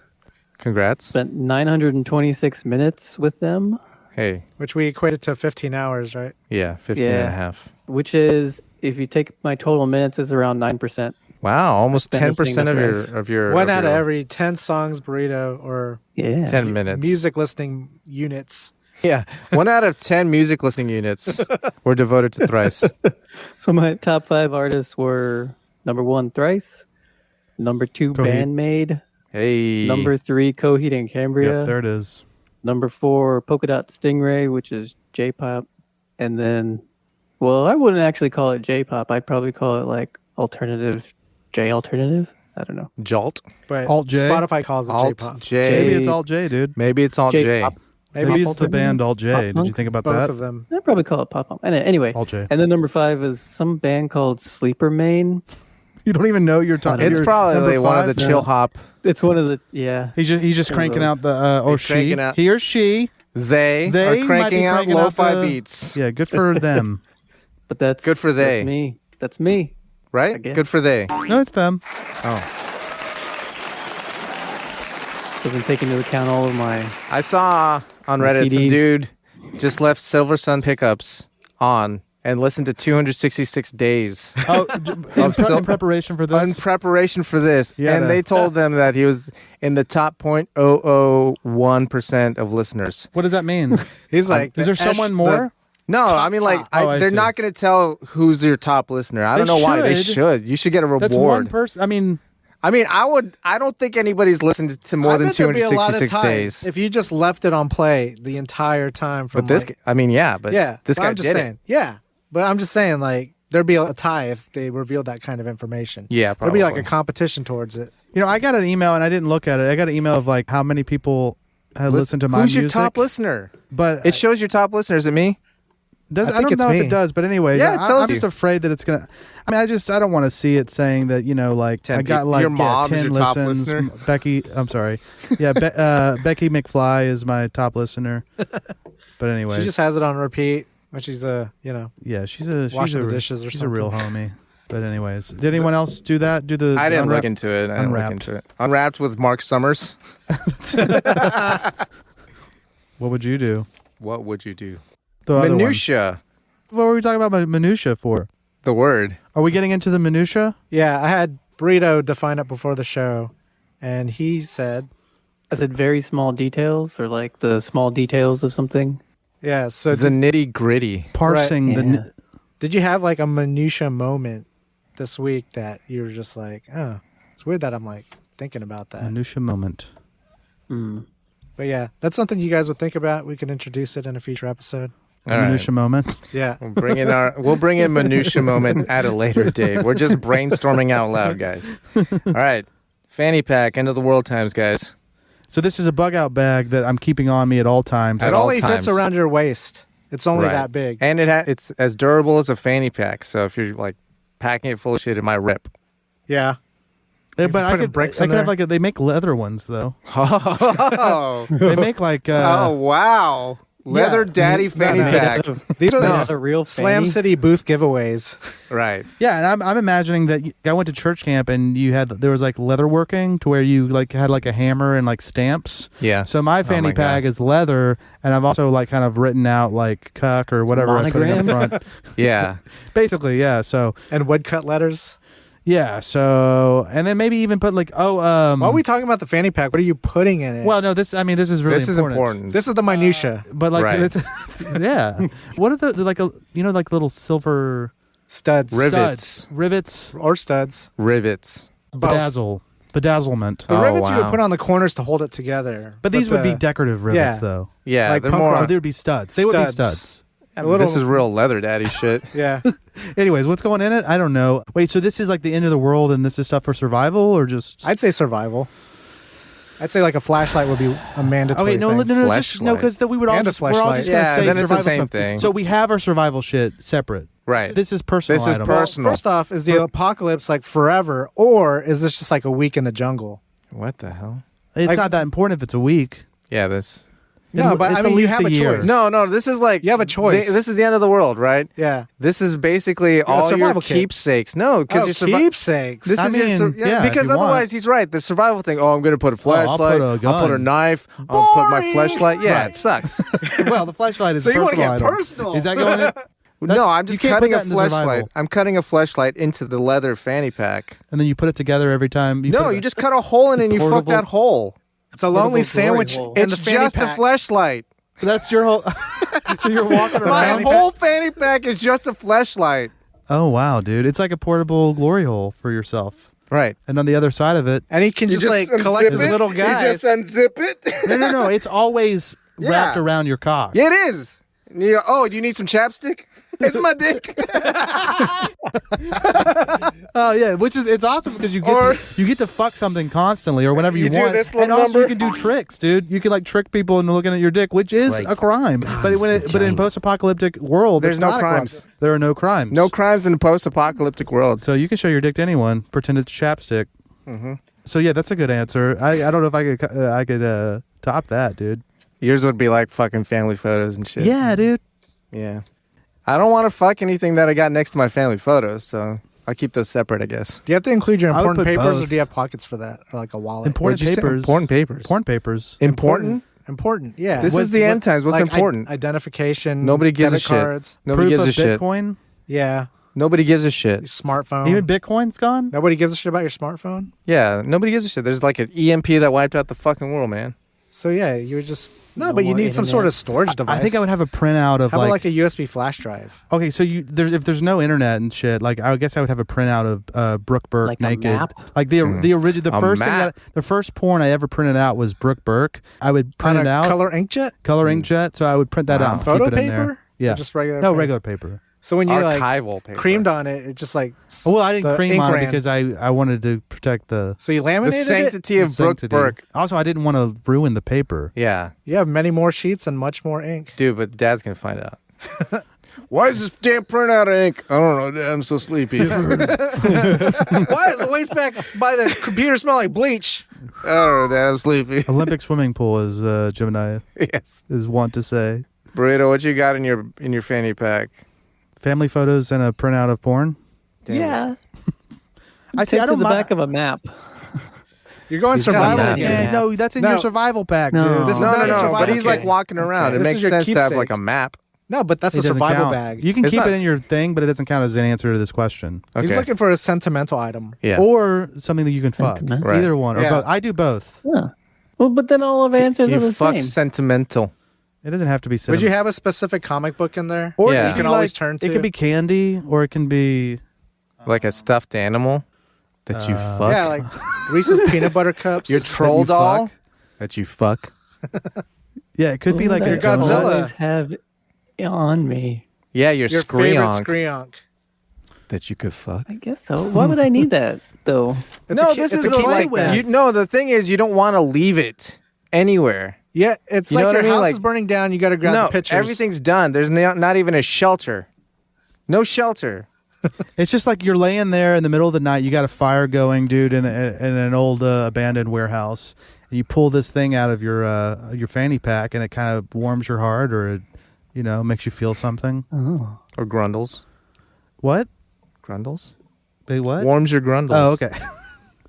Speaker 1: Congrats.
Speaker 4: Spent 926 minutes with them,
Speaker 1: Hey.
Speaker 6: Which we equated to 15 hours, right?
Speaker 1: Yeah. 15 and a half.
Speaker 4: which is, if you take my total minutes, it's around 9%.
Speaker 1: Wow. Almost
Speaker 4: Spent
Speaker 1: 10%
Speaker 4: listening
Speaker 1: of
Speaker 4: to
Speaker 1: your,
Speaker 4: Thrice.
Speaker 1: of your.
Speaker 6: One
Speaker 1: of
Speaker 6: out of
Speaker 1: your
Speaker 6: every 10 songs, Burrito, or
Speaker 4: Yeah.
Speaker 1: 10 minutes.
Speaker 6: music listening units.
Speaker 1: Yeah. 1 out of 10 music listening units were devoted to Thrice.
Speaker 4: So my top 5 artists were number 1, Thrice. Number 2,
Speaker 5: Coheed.
Speaker 4: Bandmade.
Speaker 1: Hey.
Speaker 4: Number 3, Coheed and Cambria.
Speaker 5: Yep, there it is.
Speaker 4: Number 4, Polka Dot Stingray, which is J-pop. And then, well, I wouldn't actually call it J-pop. I'd probably call it like alternative, J-alternative. I don't know.
Speaker 1: Jolt.
Speaker 6: But
Speaker 5: Alt J?
Speaker 6: Spotify calls it
Speaker 1: Alt
Speaker 6: J-pop.
Speaker 1: J.
Speaker 5: Maybe it's all J, dude.
Speaker 1: Maybe it's all J.
Speaker 4: J-pop.
Speaker 5: Maybe it's the
Speaker 4: alternative?
Speaker 5: band All J.
Speaker 4: Pop
Speaker 5: Did you
Speaker 4: punk?
Speaker 5: think about
Speaker 6: Both
Speaker 5: that?
Speaker 6: of them.
Speaker 4: I'd probably call it pop punk. Anyway,
Speaker 5: All J.
Speaker 4: and then number 5 is some band called Sleeper Main.
Speaker 5: You don't even know you're talking.
Speaker 1: It's
Speaker 5: you're
Speaker 1: probably
Speaker 5: number
Speaker 1: one of
Speaker 5: 5?
Speaker 1: the chill hop.
Speaker 4: It's one of the, yeah.
Speaker 5: He's just cranking out the or
Speaker 1: He's
Speaker 5: she.
Speaker 1: cranking out-
Speaker 5: He or she.
Speaker 1: They
Speaker 5: They
Speaker 1: are
Speaker 5: might
Speaker 1: cranking
Speaker 5: be
Speaker 1: out
Speaker 5: cranking out
Speaker 1: lo-fi
Speaker 5: the-
Speaker 1: beats.
Speaker 5: Yeah, good for them.
Speaker 4: But that's
Speaker 1: Good for they.
Speaker 4: That's me. That's me. I
Speaker 1: Right?
Speaker 4: guess.
Speaker 1: Good for they.
Speaker 5: No, it's them.
Speaker 1: Oh.
Speaker 4: Doesn't take into account all of my.
Speaker 1: I saw on
Speaker 4: The
Speaker 1: Reddit some
Speaker 4: CDs.
Speaker 1: dude just left Silver Sun pickups on and listened to 266 days
Speaker 5: Oh,
Speaker 1: so-
Speaker 5: in preparation for this.
Speaker 1: in preparation for this.
Speaker 5: Yeah,
Speaker 1: and they told them that he was in the top 0.001% of listeners.
Speaker 5: What does that mean?
Speaker 6: He's like,
Speaker 5: Is there someone more?
Speaker 1: No, I mean, like,
Speaker 6: top.
Speaker 5: Oh, I
Speaker 1: they're
Speaker 5: see.
Speaker 1: not going to tell who's your top listener. I don't know why. They should. You should get a
Speaker 5: That's one
Speaker 1: reward.
Speaker 5: person. I mean,
Speaker 1: I mean, I don't think anybody's listened to more than 266 days.
Speaker 6: If you just left it on play the entire time from
Speaker 1: But this,
Speaker 6: like,
Speaker 1: I mean, yeah, but
Speaker 6: yeah,
Speaker 1: this
Speaker 6: but
Speaker 1: guy
Speaker 6: I'm just
Speaker 1: did
Speaker 6: saying,
Speaker 1: it.
Speaker 6: yeah. But I'm just saying, like, there'd be a tie if they revealed that kind of information.
Speaker 1: Yeah,
Speaker 6: There'd be like
Speaker 1: probably.
Speaker 6: a competition towards it.
Speaker 5: You know, I got an email and I didn't look at it. I got an email of like how many people had listened to my
Speaker 1: Who's
Speaker 5: music.
Speaker 1: your top listener?
Speaker 5: But
Speaker 1: It shows your top listener. Is it me?
Speaker 5: I
Speaker 6: think
Speaker 5: don't
Speaker 6: it's
Speaker 5: know if
Speaker 6: me.
Speaker 5: it does, but anyway,
Speaker 1: Yeah, it tells
Speaker 5: I'm
Speaker 1: you.
Speaker 5: just afraid that it's gonna. I mean, I don't want to see it saying that, you know, like
Speaker 1: 10
Speaker 5: I got
Speaker 1: people.
Speaker 5: like
Speaker 1: Your mom is
Speaker 5: 10
Speaker 1: your top
Speaker 5: listens.
Speaker 1: listener?
Speaker 5: Becky, I'm sorry, yeah, Becky McFly is my top listener. But anyway,
Speaker 6: She just has it on repeat when she's
Speaker 5: yeah, she's a
Speaker 6: washing the dishes or
Speaker 5: she's a real
Speaker 6: something.
Speaker 5: homie. But anyways, did anyone else do that? Do the
Speaker 1: I didn't
Speaker 5: unwrap-
Speaker 1: look into it. I didn't look
Speaker 5: Unwrapped.
Speaker 1: into it. Unwrapped with Mark Summers.
Speaker 5: What would you do?
Speaker 1: What would you do?
Speaker 5: The other one.
Speaker 1: Minutia.
Speaker 5: What were we talking about minutia for?
Speaker 1: The word.
Speaker 5: Are we getting into the minutia?
Speaker 6: Yeah, I had Burrito define it before the show, and he said,
Speaker 4: Is it very small details or like the small details of something?
Speaker 6: yeah, so
Speaker 1: The nitty gritty.
Speaker 5: Parsing
Speaker 4: Right.
Speaker 5: the.
Speaker 4: Yeah.
Speaker 6: did you have like a minutia moment this week that you were just like, oh, it's weird that I'm like thinking about that.
Speaker 5: Minutia moment.
Speaker 6: But yeah, that's something you guys would think about. We can introduce it in a future episode.
Speaker 1: All right.
Speaker 5: Minutia moment.
Speaker 6: Yeah.
Speaker 1: We'll bring in minutia moment at a later date. We're just brainstorming out loud, guys. All right. Fanny pack, end of the world times, guys.
Speaker 5: So this is a bug out bag that I'm keeping on me at all times.
Speaker 1: At
Speaker 6: It
Speaker 1: all
Speaker 6: only fits
Speaker 1: times.
Speaker 6: around your waist. It's only
Speaker 1: Right.
Speaker 6: that big.
Speaker 1: And it's as durable as a fanny pack. So if you're like packing it full of shit, it might rip.
Speaker 6: Yeah.
Speaker 5: Yeah, but I
Speaker 6: putting
Speaker 5: could,
Speaker 6: bricks
Speaker 5: I
Speaker 6: in
Speaker 5: could have
Speaker 6: there?
Speaker 5: like they make leather ones though.
Speaker 1: Oh,
Speaker 5: They make like
Speaker 1: oh wow. Leather daddy fanny
Speaker 6: no.
Speaker 1: pack.
Speaker 6: These are
Speaker 4: No,
Speaker 6: the
Speaker 4: the real
Speaker 6: Slam
Speaker 4: fanny?
Speaker 6: City booth giveaways.
Speaker 1: Right.
Speaker 5: yeah, and I'm imagining that I went to church camp and there was like leather working to where you like had like a hammer and like stamps.
Speaker 1: Yeah.
Speaker 5: So my fanny
Speaker 1: my
Speaker 5: pack
Speaker 1: God.
Speaker 5: is leather, and I've also like kind of written out like cuck or whatever I put in the
Speaker 4: monogram?
Speaker 5: front.
Speaker 1: Yeah.
Speaker 5: Basically, yeah. So
Speaker 6: And woodcut letters.
Speaker 5: yeah. So and then maybe even put like
Speaker 6: While are we talking about the fanny pack, what are you putting in it?
Speaker 5: well, no, this is really
Speaker 1: This is important.
Speaker 6: this is the minutia.
Speaker 5: But like,
Speaker 1: Right.
Speaker 5: it's, yeah. What are the like like little silver
Speaker 6: Studs.
Speaker 1: Rivets.
Speaker 5: rivets,
Speaker 6: Or studs.
Speaker 1: Rivets.
Speaker 5: bedazzlement?
Speaker 6: The
Speaker 1: Oh,
Speaker 6: rivets you would
Speaker 1: wow.
Speaker 6: put on the corners to hold it together.
Speaker 5: But these would be
Speaker 6: the-
Speaker 5: decorative rivets,
Speaker 6: yeah.
Speaker 5: though.
Speaker 1: Yeah,
Speaker 6: Like
Speaker 1: they're
Speaker 6: punk
Speaker 1: more.
Speaker 6: rock.
Speaker 5: Or they would be studs. They would be
Speaker 6: Studs.
Speaker 5: studs.
Speaker 1: I mean, this is real leather daddy shit.
Speaker 6: Yeah.
Speaker 5: Anyways, what's going in it? I don't know. Wait, so this is like the end of the world, and this is stuff for survival, or just?
Speaker 6: I'd say survival. I'd say like a flashlight would be a mandatory
Speaker 5: Okay, no,
Speaker 6: thing.
Speaker 5: just no, because we would all
Speaker 6: And a
Speaker 5: just we're all
Speaker 6: fleshlight.
Speaker 5: just gonna
Speaker 1: Yeah,
Speaker 5: say
Speaker 1: then it's the
Speaker 5: survival
Speaker 1: same
Speaker 5: stuff.
Speaker 1: thing.
Speaker 5: So we have our survival shit separate.
Speaker 1: Right.
Speaker 5: So this is personal.
Speaker 1: This is
Speaker 5: item.
Speaker 1: personal.
Speaker 6: First off, is the apocalypse like forever, or is this just like a week in the jungle?
Speaker 1: What the hell?
Speaker 5: It's
Speaker 6: like-
Speaker 5: not that important if it's a week.
Speaker 1: Yeah, this.
Speaker 6: No, but
Speaker 5: it's
Speaker 6: I
Speaker 5: at
Speaker 6: mean, you
Speaker 5: least
Speaker 6: have a
Speaker 5: year.
Speaker 6: choice.
Speaker 1: No, this is like
Speaker 6: You have a choice.
Speaker 1: This is the end of the world, right?
Speaker 6: Yeah.
Speaker 1: This is basically all your
Speaker 6: survival kit.
Speaker 1: keepsakes. No, because
Speaker 6: Oh,
Speaker 1: you're
Speaker 6: keepsakes.
Speaker 1: This
Speaker 5: I
Speaker 1: is
Speaker 5: mean,
Speaker 1: your
Speaker 5: yeah, if
Speaker 1: because
Speaker 5: you want.
Speaker 1: otherwise he's right. The survival thing. Oh, I'm going to put a
Speaker 5: I'll
Speaker 1: flashlight.
Speaker 5: put a
Speaker 1: I'll put
Speaker 5: gun.
Speaker 1: a knife. I'll put my
Speaker 6: Boring.
Speaker 1: flashlight. Yeah,
Speaker 5: Right.
Speaker 1: it sucks.
Speaker 5: Well, the flashlight is
Speaker 6: So
Speaker 5: a
Speaker 6: you wanna
Speaker 5: personal
Speaker 6: get
Speaker 5: item.
Speaker 6: personal.
Speaker 5: Is that going in?
Speaker 1: No, I'm
Speaker 5: you
Speaker 1: just
Speaker 5: can't
Speaker 1: cutting
Speaker 5: put
Speaker 1: a
Speaker 5: that into
Speaker 1: flashlight.
Speaker 5: survival.
Speaker 1: I'm cutting a flashlight into the leather fanny pack.
Speaker 5: And then you put it together every time.
Speaker 1: No, you just cut a hole in it and you fuck
Speaker 5: Portable-
Speaker 1: that hole.
Speaker 6: It's a lonely
Speaker 4: glory
Speaker 6: sandwich
Speaker 4: hole.
Speaker 6: in
Speaker 1: It's
Speaker 6: the fanny
Speaker 1: just a
Speaker 6: pack.
Speaker 1: flashlight.
Speaker 5: That's your whole. So you're walking
Speaker 1: My
Speaker 5: around.
Speaker 1: whole fanny pack is just a flashlight.
Speaker 5: Oh wow, dude! It's like a portable glory hole for yourself.
Speaker 1: Right.
Speaker 5: And on the other side of it,
Speaker 6: And he can just like collect his little guys.
Speaker 1: You just unzip it.
Speaker 5: no. It's always
Speaker 1: Yeah.
Speaker 5: wrapped around your cock.
Speaker 1: Yeah, it is. And you go, oh, do you need some chapstick? It's my dick.
Speaker 5: Oh yeah, it's awesome because you get to fuck something constantly or whenever you,
Speaker 1: You do
Speaker 5: want.
Speaker 1: this
Speaker 5: and
Speaker 1: little
Speaker 5: also
Speaker 1: number?
Speaker 5: you can do tricks, dude. You can like trick people into looking at your dick, which is
Speaker 2: Like
Speaker 5: a crime. But in post-apocalyptic world,
Speaker 1: There's
Speaker 5: it's
Speaker 1: no
Speaker 5: not a crime.
Speaker 1: crimes.
Speaker 5: There are no crimes.
Speaker 1: No crimes in a post-apocalyptic world.
Speaker 5: So you can show your dick to anyone, pretend it's chapstick. Mm-hmm. So yeah, that's a good answer. I don't know if I could top that, dude.
Speaker 1: Yours would be like fucking family photos and shit.
Speaker 5: Yeah, dude.
Speaker 1: Yeah. I don't want to fuck anything that I got next to my family photos, so I'll keep those separate, I guess.
Speaker 6: Do you have to include your
Speaker 5: I would
Speaker 6: important
Speaker 5: put
Speaker 6: papers,
Speaker 5: both.
Speaker 6: or do you have pockets for that, or like a wallet?
Speaker 5: Important
Speaker 1: What'd you say?
Speaker 5: papers.
Speaker 1: Important papers.
Speaker 5: Porn papers.
Speaker 1: Important?
Speaker 6: Important. Yeah.
Speaker 1: This is the end times. What's
Speaker 6: like
Speaker 1: important?
Speaker 6: Identification.
Speaker 1: Nobody gives a
Speaker 6: debit
Speaker 1: shit.
Speaker 6: cards.
Speaker 1: Nobody
Speaker 5: Proof
Speaker 1: gives a
Speaker 5: of
Speaker 1: shit.
Speaker 5: Bitcoin.
Speaker 6: Yeah.
Speaker 1: Nobody gives a shit.
Speaker 6: Smartphone.
Speaker 5: Even Bitcoin's gone.
Speaker 6: Nobody gives a shit about your smartphone.
Speaker 1: Yeah, nobody gives a shit. There's like an EMP that wiped out the fucking world, man.
Speaker 6: So yeah, you would just
Speaker 4: No
Speaker 6: but you
Speaker 4: more
Speaker 6: need some sort of
Speaker 4: internet.
Speaker 6: storage device.
Speaker 5: I think I would have a printout of
Speaker 6: How about like a USB flash drive?
Speaker 5: Okay, so if there's no internet and shit, like I guess I would have a printout of Brooke Burke
Speaker 4: Like a
Speaker 5: naked,
Speaker 4: map?
Speaker 5: like the original, the
Speaker 1: A
Speaker 5: first thing
Speaker 1: map?
Speaker 5: the first porn I ever printed out was Brooke Burke. I would print
Speaker 6: On
Speaker 5: it
Speaker 6: a
Speaker 5: out,
Speaker 6: color inkjet,
Speaker 5: color inkjet, so I would print that out, and
Speaker 6: photo
Speaker 5: keep it in
Speaker 6: paper,
Speaker 5: there. Yeah,
Speaker 6: Or just regular.
Speaker 5: no
Speaker 6: paper?
Speaker 5: regular paper.
Speaker 6: So when you
Speaker 1: Archival paper.
Speaker 6: creamed on it, it just like
Speaker 5: Well, I didn't
Speaker 6: the
Speaker 5: cream
Speaker 6: ink
Speaker 5: on it
Speaker 6: ran.
Speaker 5: because I wanted to protect the
Speaker 6: So you
Speaker 1: The
Speaker 6: laminated it.
Speaker 1: sanctity of Brooke
Speaker 5: sanctity.
Speaker 1: Burke.
Speaker 5: Also, I didn't want to ruin the paper.
Speaker 1: Yeah.
Speaker 6: You have many more sheets and much more ink.
Speaker 1: Dude, but Dad's going to find out. Why is this damn printout of ink? I don't know, Dad. I'm so sleepy.
Speaker 6: Why is the waste back by the computer smell like bleach?
Speaker 1: I don't know, Dad. I'm sleepy.
Speaker 5: Olympic swimming pool, as Gemini
Speaker 1: Yes.
Speaker 5: is wont to say.
Speaker 1: Burrito, what you got in your fanny pack?
Speaker 5: Family photos and a printout of porn.
Speaker 1: Damn it.
Speaker 4: Yeah.
Speaker 5: I
Speaker 4: Take
Speaker 5: I
Speaker 4: to
Speaker 5: don't
Speaker 4: the
Speaker 5: mind.
Speaker 4: back of a map.
Speaker 6: You're going
Speaker 1: He's got a
Speaker 6: survival
Speaker 1: map.
Speaker 6: again.
Speaker 5: Yeah,
Speaker 4: Yeah.
Speaker 5: no, that's in
Speaker 6: No.
Speaker 5: your survival pack,
Speaker 4: No.
Speaker 5: dude.
Speaker 6: This is
Speaker 1: No,
Speaker 6: not
Speaker 1: no,
Speaker 6: a
Speaker 1: no.
Speaker 6: survival
Speaker 1: But he's like
Speaker 6: kit.
Speaker 1: walking around. It
Speaker 6: This
Speaker 1: makes
Speaker 6: is your
Speaker 1: sense to have
Speaker 6: keepsake.
Speaker 1: like a map.
Speaker 6: No, but that's
Speaker 5: It
Speaker 6: a
Speaker 5: doesn't
Speaker 6: survival
Speaker 5: count.
Speaker 6: bag.
Speaker 5: You can
Speaker 1: It's
Speaker 5: keep
Speaker 1: not-
Speaker 5: it in your thing, but it doesn't count as an answer to this question.
Speaker 6: He's
Speaker 1: Okay.
Speaker 6: looking for a sentimental item.
Speaker 1: Yeah.
Speaker 5: Or something that you can fuck.
Speaker 4: Sentiment.
Speaker 1: Right.
Speaker 5: Either one. Or
Speaker 6: Yeah.
Speaker 5: both. I do both.
Speaker 4: Yeah. Well, but then all of our answers
Speaker 1: He
Speaker 4: are the
Speaker 1: fucks
Speaker 4: same.
Speaker 1: sentimental.
Speaker 5: It doesn't have to be
Speaker 6: Would
Speaker 5: cinema.
Speaker 6: you have a specific comic book in there?
Speaker 5: Or
Speaker 1: Yeah.
Speaker 5: it
Speaker 6: you
Speaker 5: could
Speaker 6: can
Speaker 5: be
Speaker 6: always
Speaker 5: like-
Speaker 6: turn to.
Speaker 5: It could be candy, or it can be.
Speaker 1: Like a stuffed animal that you fuck.
Speaker 6: Yeah, like Reese's peanut butter cups.
Speaker 1: Your troll
Speaker 5: you
Speaker 1: doll
Speaker 5: fuck.
Speaker 1: that you fuck.
Speaker 5: Yeah, it could be like
Speaker 4: That
Speaker 5: a
Speaker 6: Your Godzilla.
Speaker 4: I always have on me.
Speaker 1: Yeah, your
Speaker 6: Your favorite
Speaker 1: screonk
Speaker 6: Screonk.
Speaker 1: that you could fuck.
Speaker 4: I guess so. Why would I need that though?
Speaker 6: It's
Speaker 1: No,
Speaker 6: a,
Speaker 1: this
Speaker 6: it's
Speaker 1: is
Speaker 6: a
Speaker 1: the
Speaker 6: keepsake
Speaker 1: like.
Speaker 6: bag.
Speaker 1: No, the thing is, you don't want to leave it anywhere.
Speaker 6: Yeah, it's
Speaker 1: You know
Speaker 6: like
Speaker 1: what
Speaker 6: your
Speaker 1: I mean?
Speaker 6: house is
Speaker 1: Like-
Speaker 6: burning down. You got to grab
Speaker 1: No,
Speaker 6: the pictures.
Speaker 1: everything's done. There's not even a shelter. No shelter.
Speaker 5: It's just like you're laying there in the middle of the night. You got a fire going, dude, in an old abandoned warehouse. And you pull this thing out of your fanny pack, and it kind of warms your heart, or it, makes you feel something.
Speaker 4: Oh.
Speaker 1: Or grundles.
Speaker 5: What?
Speaker 1: Grundles?
Speaker 5: Wait, what?
Speaker 1: Warms your grundles.
Speaker 5: Oh, okay.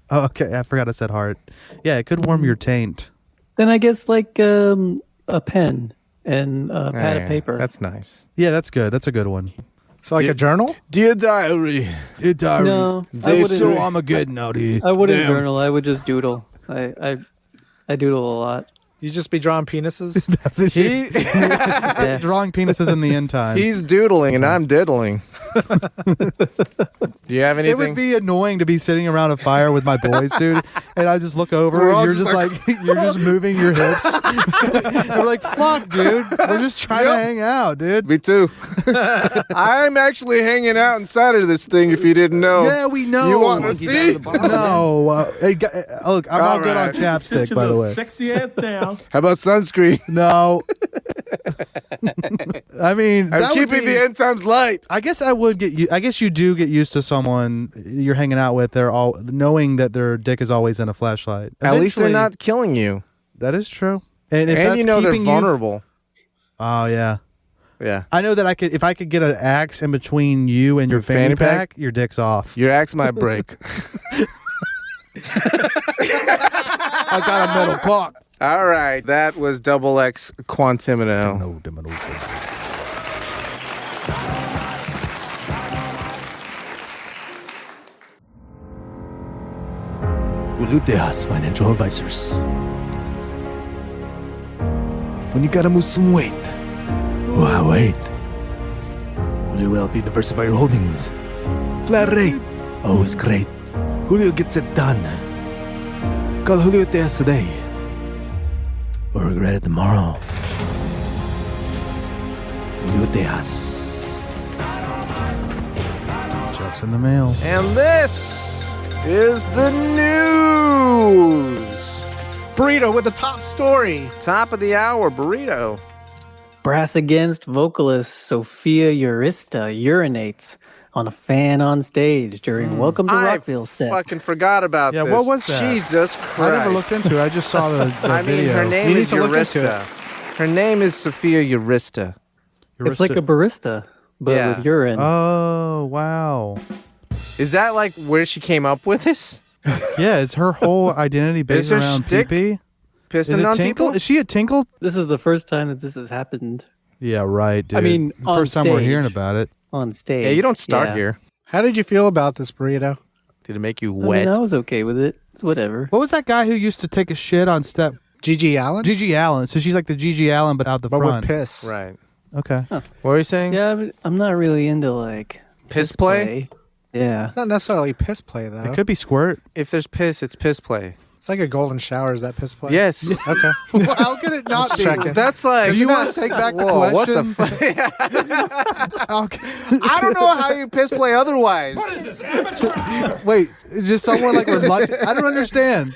Speaker 5: Oh, okay. I forgot I said heart. Yeah, it could warm your taint.
Speaker 4: Then I guess like a pen and a pad
Speaker 1: Yeah,
Speaker 4: of paper.
Speaker 1: That's nice.
Speaker 5: Yeah, that's good. That's a good one.
Speaker 6: So like a journal.
Speaker 1: Dear diary.
Speaker 4: No, I
Speaker 5: They
Speaker 4: wouldn't.
Speaker 5: still Armageddon out here.
Speaker 4: I wouldn't
Speaker 1: Damn.
Speaker 4: journal. I would just doodle. I doodle a lot.
Speaker 6: You just be drawing penises.
Speaker 1: He,
Speaker 4: Yeah.
Speaker 5: Drawing penises in the end time.
Speaker 1: he's doodling and I'm diddling. Do you have
Speaker 5: It
Speaker 1: anything?
Speaker 5: would be annoying to be sitting around a fire with my boys, dude, and I just look over
Speaker 1: We're all
Speaker 5: and you're
Speaker 1: just
Speaker 5: just like you're just moving your hips. And we're like, "Fuck, dude, we're just trying to hang out, dude."
Speaker 1: Me too. I'm actually hanging out inside of this thing if you didn't know.
Speaker 5: Yeah, we know.
Speaker 1: You want to see?
Speaker 5: No, hey, look, I'm all good on
Speaker 1: right.
Speaker 7: Sit
Speaker 5: chapstick,
Speaker 7: your
Speaker 5: by the
Speaker 7: little
Speaker 5: way.
Speaker 7: sexy ass down.
Speaker 1: How about sunscreen?
Speaker 5: No, I mean,
Speaker 1: I'm
Speaker 5: that would
Speaker 1: keeping
Speaker 5: be-
Speaker 1: the end times light.
Speaker 5: I guess I would get you. I guess you do get used to someone you're hanging out with. They're all knowing that their dick is always in a flashlight.
Speaker 1: At least they're
Speaker 5: Eventually-
Speaker 1: not killing you.
Speaker 5: That is true. And if
Speaker 1: And
Speaker 5: that's
Speaker 1: you know they're
Speaker 5: keeping
Speaker 1: vulnerable.
Speaker 5: Oh yeah.
Speaker 1: Yeah.
Speaker 5: I know that if I could get an axe in between you and your fanny pack, your dick's off.
Speaker 1: Your axe might break.
Speaker 5: I got a metal clock.
Speaker 1: All right. That was double X Quantimino.
Speaker 8: Uluteas Financial Advisors. When you gotta move some weight. Wow, wait. Julio will help you diversify your holdings. Flat rate. Always great. Julio gets it done. Call Julio Tejas today. Or regret it tomorrow. Julio Tejas.
Speaker 5: Checks in the mail.
Speaker 1: And this is the news.
Speaker 6: Burrito with the top story.
Speaker 1: Top of the hour, Burrito.
Speaker 4: Brass Against vocalist Sophia Urista urinates on a fan on stage during Welcome to
Speaker 1: I
Speaker 4: Rockville set.
Speaker 1: fucking forgot about
Speaker 5: Yeah,
Speaker 1: this.
Speaker 5: what was that?
Speaker 1: Jesus
Speaker 5: I
Speaker 1: Christ.
Speaker 5: never looked into it. I just saw the
Speaker 1: I mean,
Speaker 5: video.
Speaker 1: her name
Speaker 5: You need
Speaker 1: is
Speaker 5: to look into
Speaker 1: Urista. Her name is Sophia Urista.
Speaker 5: it.
Speaker 4: It's like a barista, but
Speaker 1: Yeah.
Speaker 4: with urine.
Speaker 5: Oh wow.
Speaker 1: Is that like where she came up with this?
Speaker 5: Yeah, it's her whole identity based
Speaker 1: her
Speaker 5: around
Speaker 1: shtick
Speaker 5: pee-pee. Is
Speaker 1: Pissing
Speaker 5: it
Speaker 1: on
Speaker 5: Tinkle?
Speaker 1: people?
Speaker 5: Is she a Tinkle?
Speaker 4: This is the first time that this has happened
Speaker 5: Yeah, right, dude.
Speaker 4: I mean,
Speaker 5: the
Speaker 4: on
Speaker 5: first time we're
Speaker 4: stage.
Speaker 5: hearing about it.
Speaker 4: on stage.
Speaker 1: Yeah, you don't start
Speaker 4: Yeah.
Speaker 1: here.
Speaker 6: How did you feel about this, Burrito?
Speaker 1: Did it make you
Speaker 4: I mean,
Speaker 1: wet?
Speaker 4: I was okay with it. It's whatever.
Speaker 5: What was that guy who used to take a shit on step
Speaker 6: Gigi Allen?
Speaker 5: Gigi Allen. So she's like the Gigi Allen, but out the
Speaker 6: but
Speaker 5: front.
Speaker 6: with piss.
Speaker 1: Right.
Speaker 5: Okay.
Speaker 1: What were you saying?
Speaker 4: Yeah, but I'm not really into like
Speaker 1: Piss play?
Speaker 4: Yeah.
Speaker 6: It's not necessarily piss play, though.
Speaker 5: It could be squirt.
Speaker 1: If there's piss, it's piss play.
Speaker 6: It's like a golden shower. Is that piss play?
Speaker 1: Yes.
Speaker 6: Okay.
Speaker 5: Well, how could it not be?
Speaker 6: checking.
Speaker 1: That's like.
Speaker 5: Do you want to take back the
Speaker 1: Whoa,
Speaker 5: question?
Speaker 1: what the fuck?
Speaker 5: Okay.
Speaker 1: I don't know how you piss play otherwise.
Speaker 5: Wait, just someone like reluctant. I don't understand.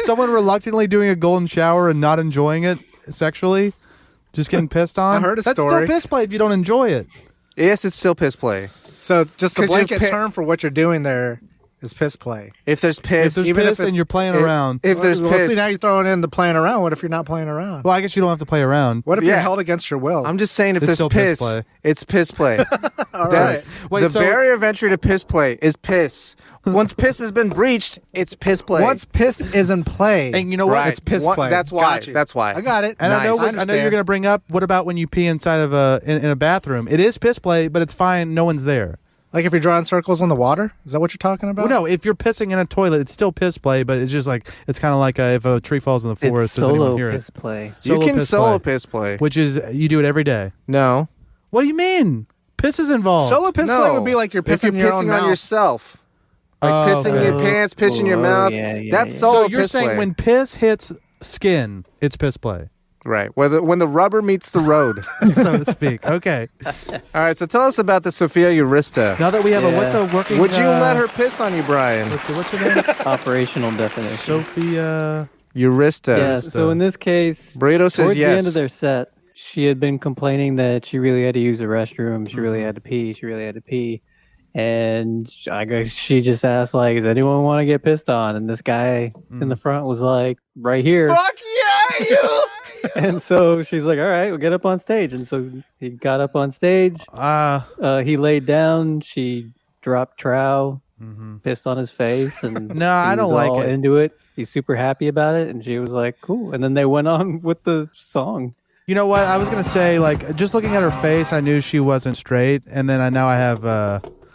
Speaker 5: Someone reluctantly doing a golden shower and not enjoying it sexually, just getting pissed on.
Speaker 6: I heard a
Speaker 5: That's
Speaker 6: story.
Speaker 5: still piss play if you don't enjoy it.
Speaker 1: Yes, it's still piss play.
Speaker 6: So just the
Speaker 1: 'Cause you're
Speaker 6: blanket term for what you're doing there is piss play.
Speaker 1: If there's piss,
Speaker 5: If there's
Speaker 6: Even if
Speaker 5: piss and
Speaker 6: it's-
Speaker 5: you're playing around.
Speaker 1: if there's
Speaker 6: well,
Speaker 1: piss,
Speaker 6: see, now you're throwing in the playing around. What if you're not playing around?
Speaker 5: Well, I guess you don't have to play around.
Speaker 6: What if you're
Speaker 1: Yeah.
Speaker 6: held against your will?
Speaker 1: I'm just saying if
Speaker 5: It's
Speaker 1: there's
Speaker 5: still piss
Speaker 1: piss,
Speaker 5: play.
Speaker 1: it's piss play.
Speaker 6: All
Speaker 1: That's-
Speaker 6: right.
Speaker 5: Wait,
Speaker 1: the
Speaker 5: so-
Speaker 1: barrier of entry to piss play is piss. Once piss has been breached, it's piss play.
Speaker 6: Once piss is in play,
Speaker 5: And you know what?
Speaker 1: Right.
Speaker 6: it's piss
Speaker 1: What-
Speaker 6: play.
Speaker 1: that's why.
Speaker 6: Got you.
Speaker 1: That's why.
Speaker 6: I got it.
Speaker 5: And I know
Speaker 1: Nice.
Speaker 5: I know you're going to bring up. What about when you pee inside of in a bathroom? It is piss play, but it's fine. No one's there.
Speaker 6: Like if you're drawing circles on the water, is that what you're talking about?
Speaker 5: Well, no, if you're pissing in a toilet, it's still piss play, but it's just like it's kind of like if a tree falls in the
Speaker 4: It's
Speaker 5: forest, does anyone
Speaker 4: solo
Speaker 5: hear
Speaker 4: piss
Speaker 5: it?
Speaker 4: play.
Speaker 1: You can
Speaker 5: piss
Speaker 1: solo
Speaker 5: play,
Speaker 1: piss play.
Speaker 5: which is you do it every day.
Speaker 1: No.
Speaker 5: What do you mean? Piss is involved.
Speaker 6: Solo piss
Speaker 1: No.
Speaker 6: play would be like you're
Speaker 1: If
Speaker 6: pissing
Speaker 1: you're
Speaker 6: your own
Speaker 1: pissing
Speaker 6: mouth.
Speaker 1: on yourself. Like
Speaker 5: Oh,
Speaker 1: pissing
Speaker 5: okay.
Speaker 1: your pants, pissing your mouth.
Speaker 4: yeah,
Speaker 1: That's
Speaker 4: yeah.
Speaker 1: solo
Speaker 5: So you're
Speaker 1: piss
Speaker 5: saying
Speaker 1: play.
Speaker 5: when piss hits skin, it's piss play,
Speaker 1: Right. When the rubber meets the road.
Speaker 5: so to speak. Okay.
Speaker 1: All right, so tell us about the Sophia Eurista.
Speaker 5: Now that we have
Speaker 4: Yeah.
Speaker 5: what's a working?
Speaker 1: Would you let her piss on you, Brian?
Speaker 5: What's your name?
Speaker 4: Operational definition.
Speaker 5: Sophia.
Speaker 1: Eurista.
Speaker 4: Yeah, so in this case,
Speaker 1: Burrito says
Speaker 4: towards the end
Speaker 1: yes.
Speaker 4: of their set, she had been complaining that she really had to use the restroom. She really had to pee. She really had to pee. And I guess she just asked, like, does anyone want to get pissed on? And this guy in the front was like, right here.
Speaker 1: Fuck yeah, you!
Speaker 4: And so she's like, all right, we'll get up on stage. And so he got up on stage. He laid down. She dropped trow, pissed on his face. And
Speaker 5: No, I
Speaker 4: he
Speaker 5: don't
Speaker 4: was
Speaker 5: like
Speaker 4: all
Speaker 5: it.
Speaker 4: into it. He's super happy about it. And she was like, cool. And then they went on with the song.
Speaker 5: You know what? I was gonna say, like, just looking at her face, I knew she wasn't straight, and then I have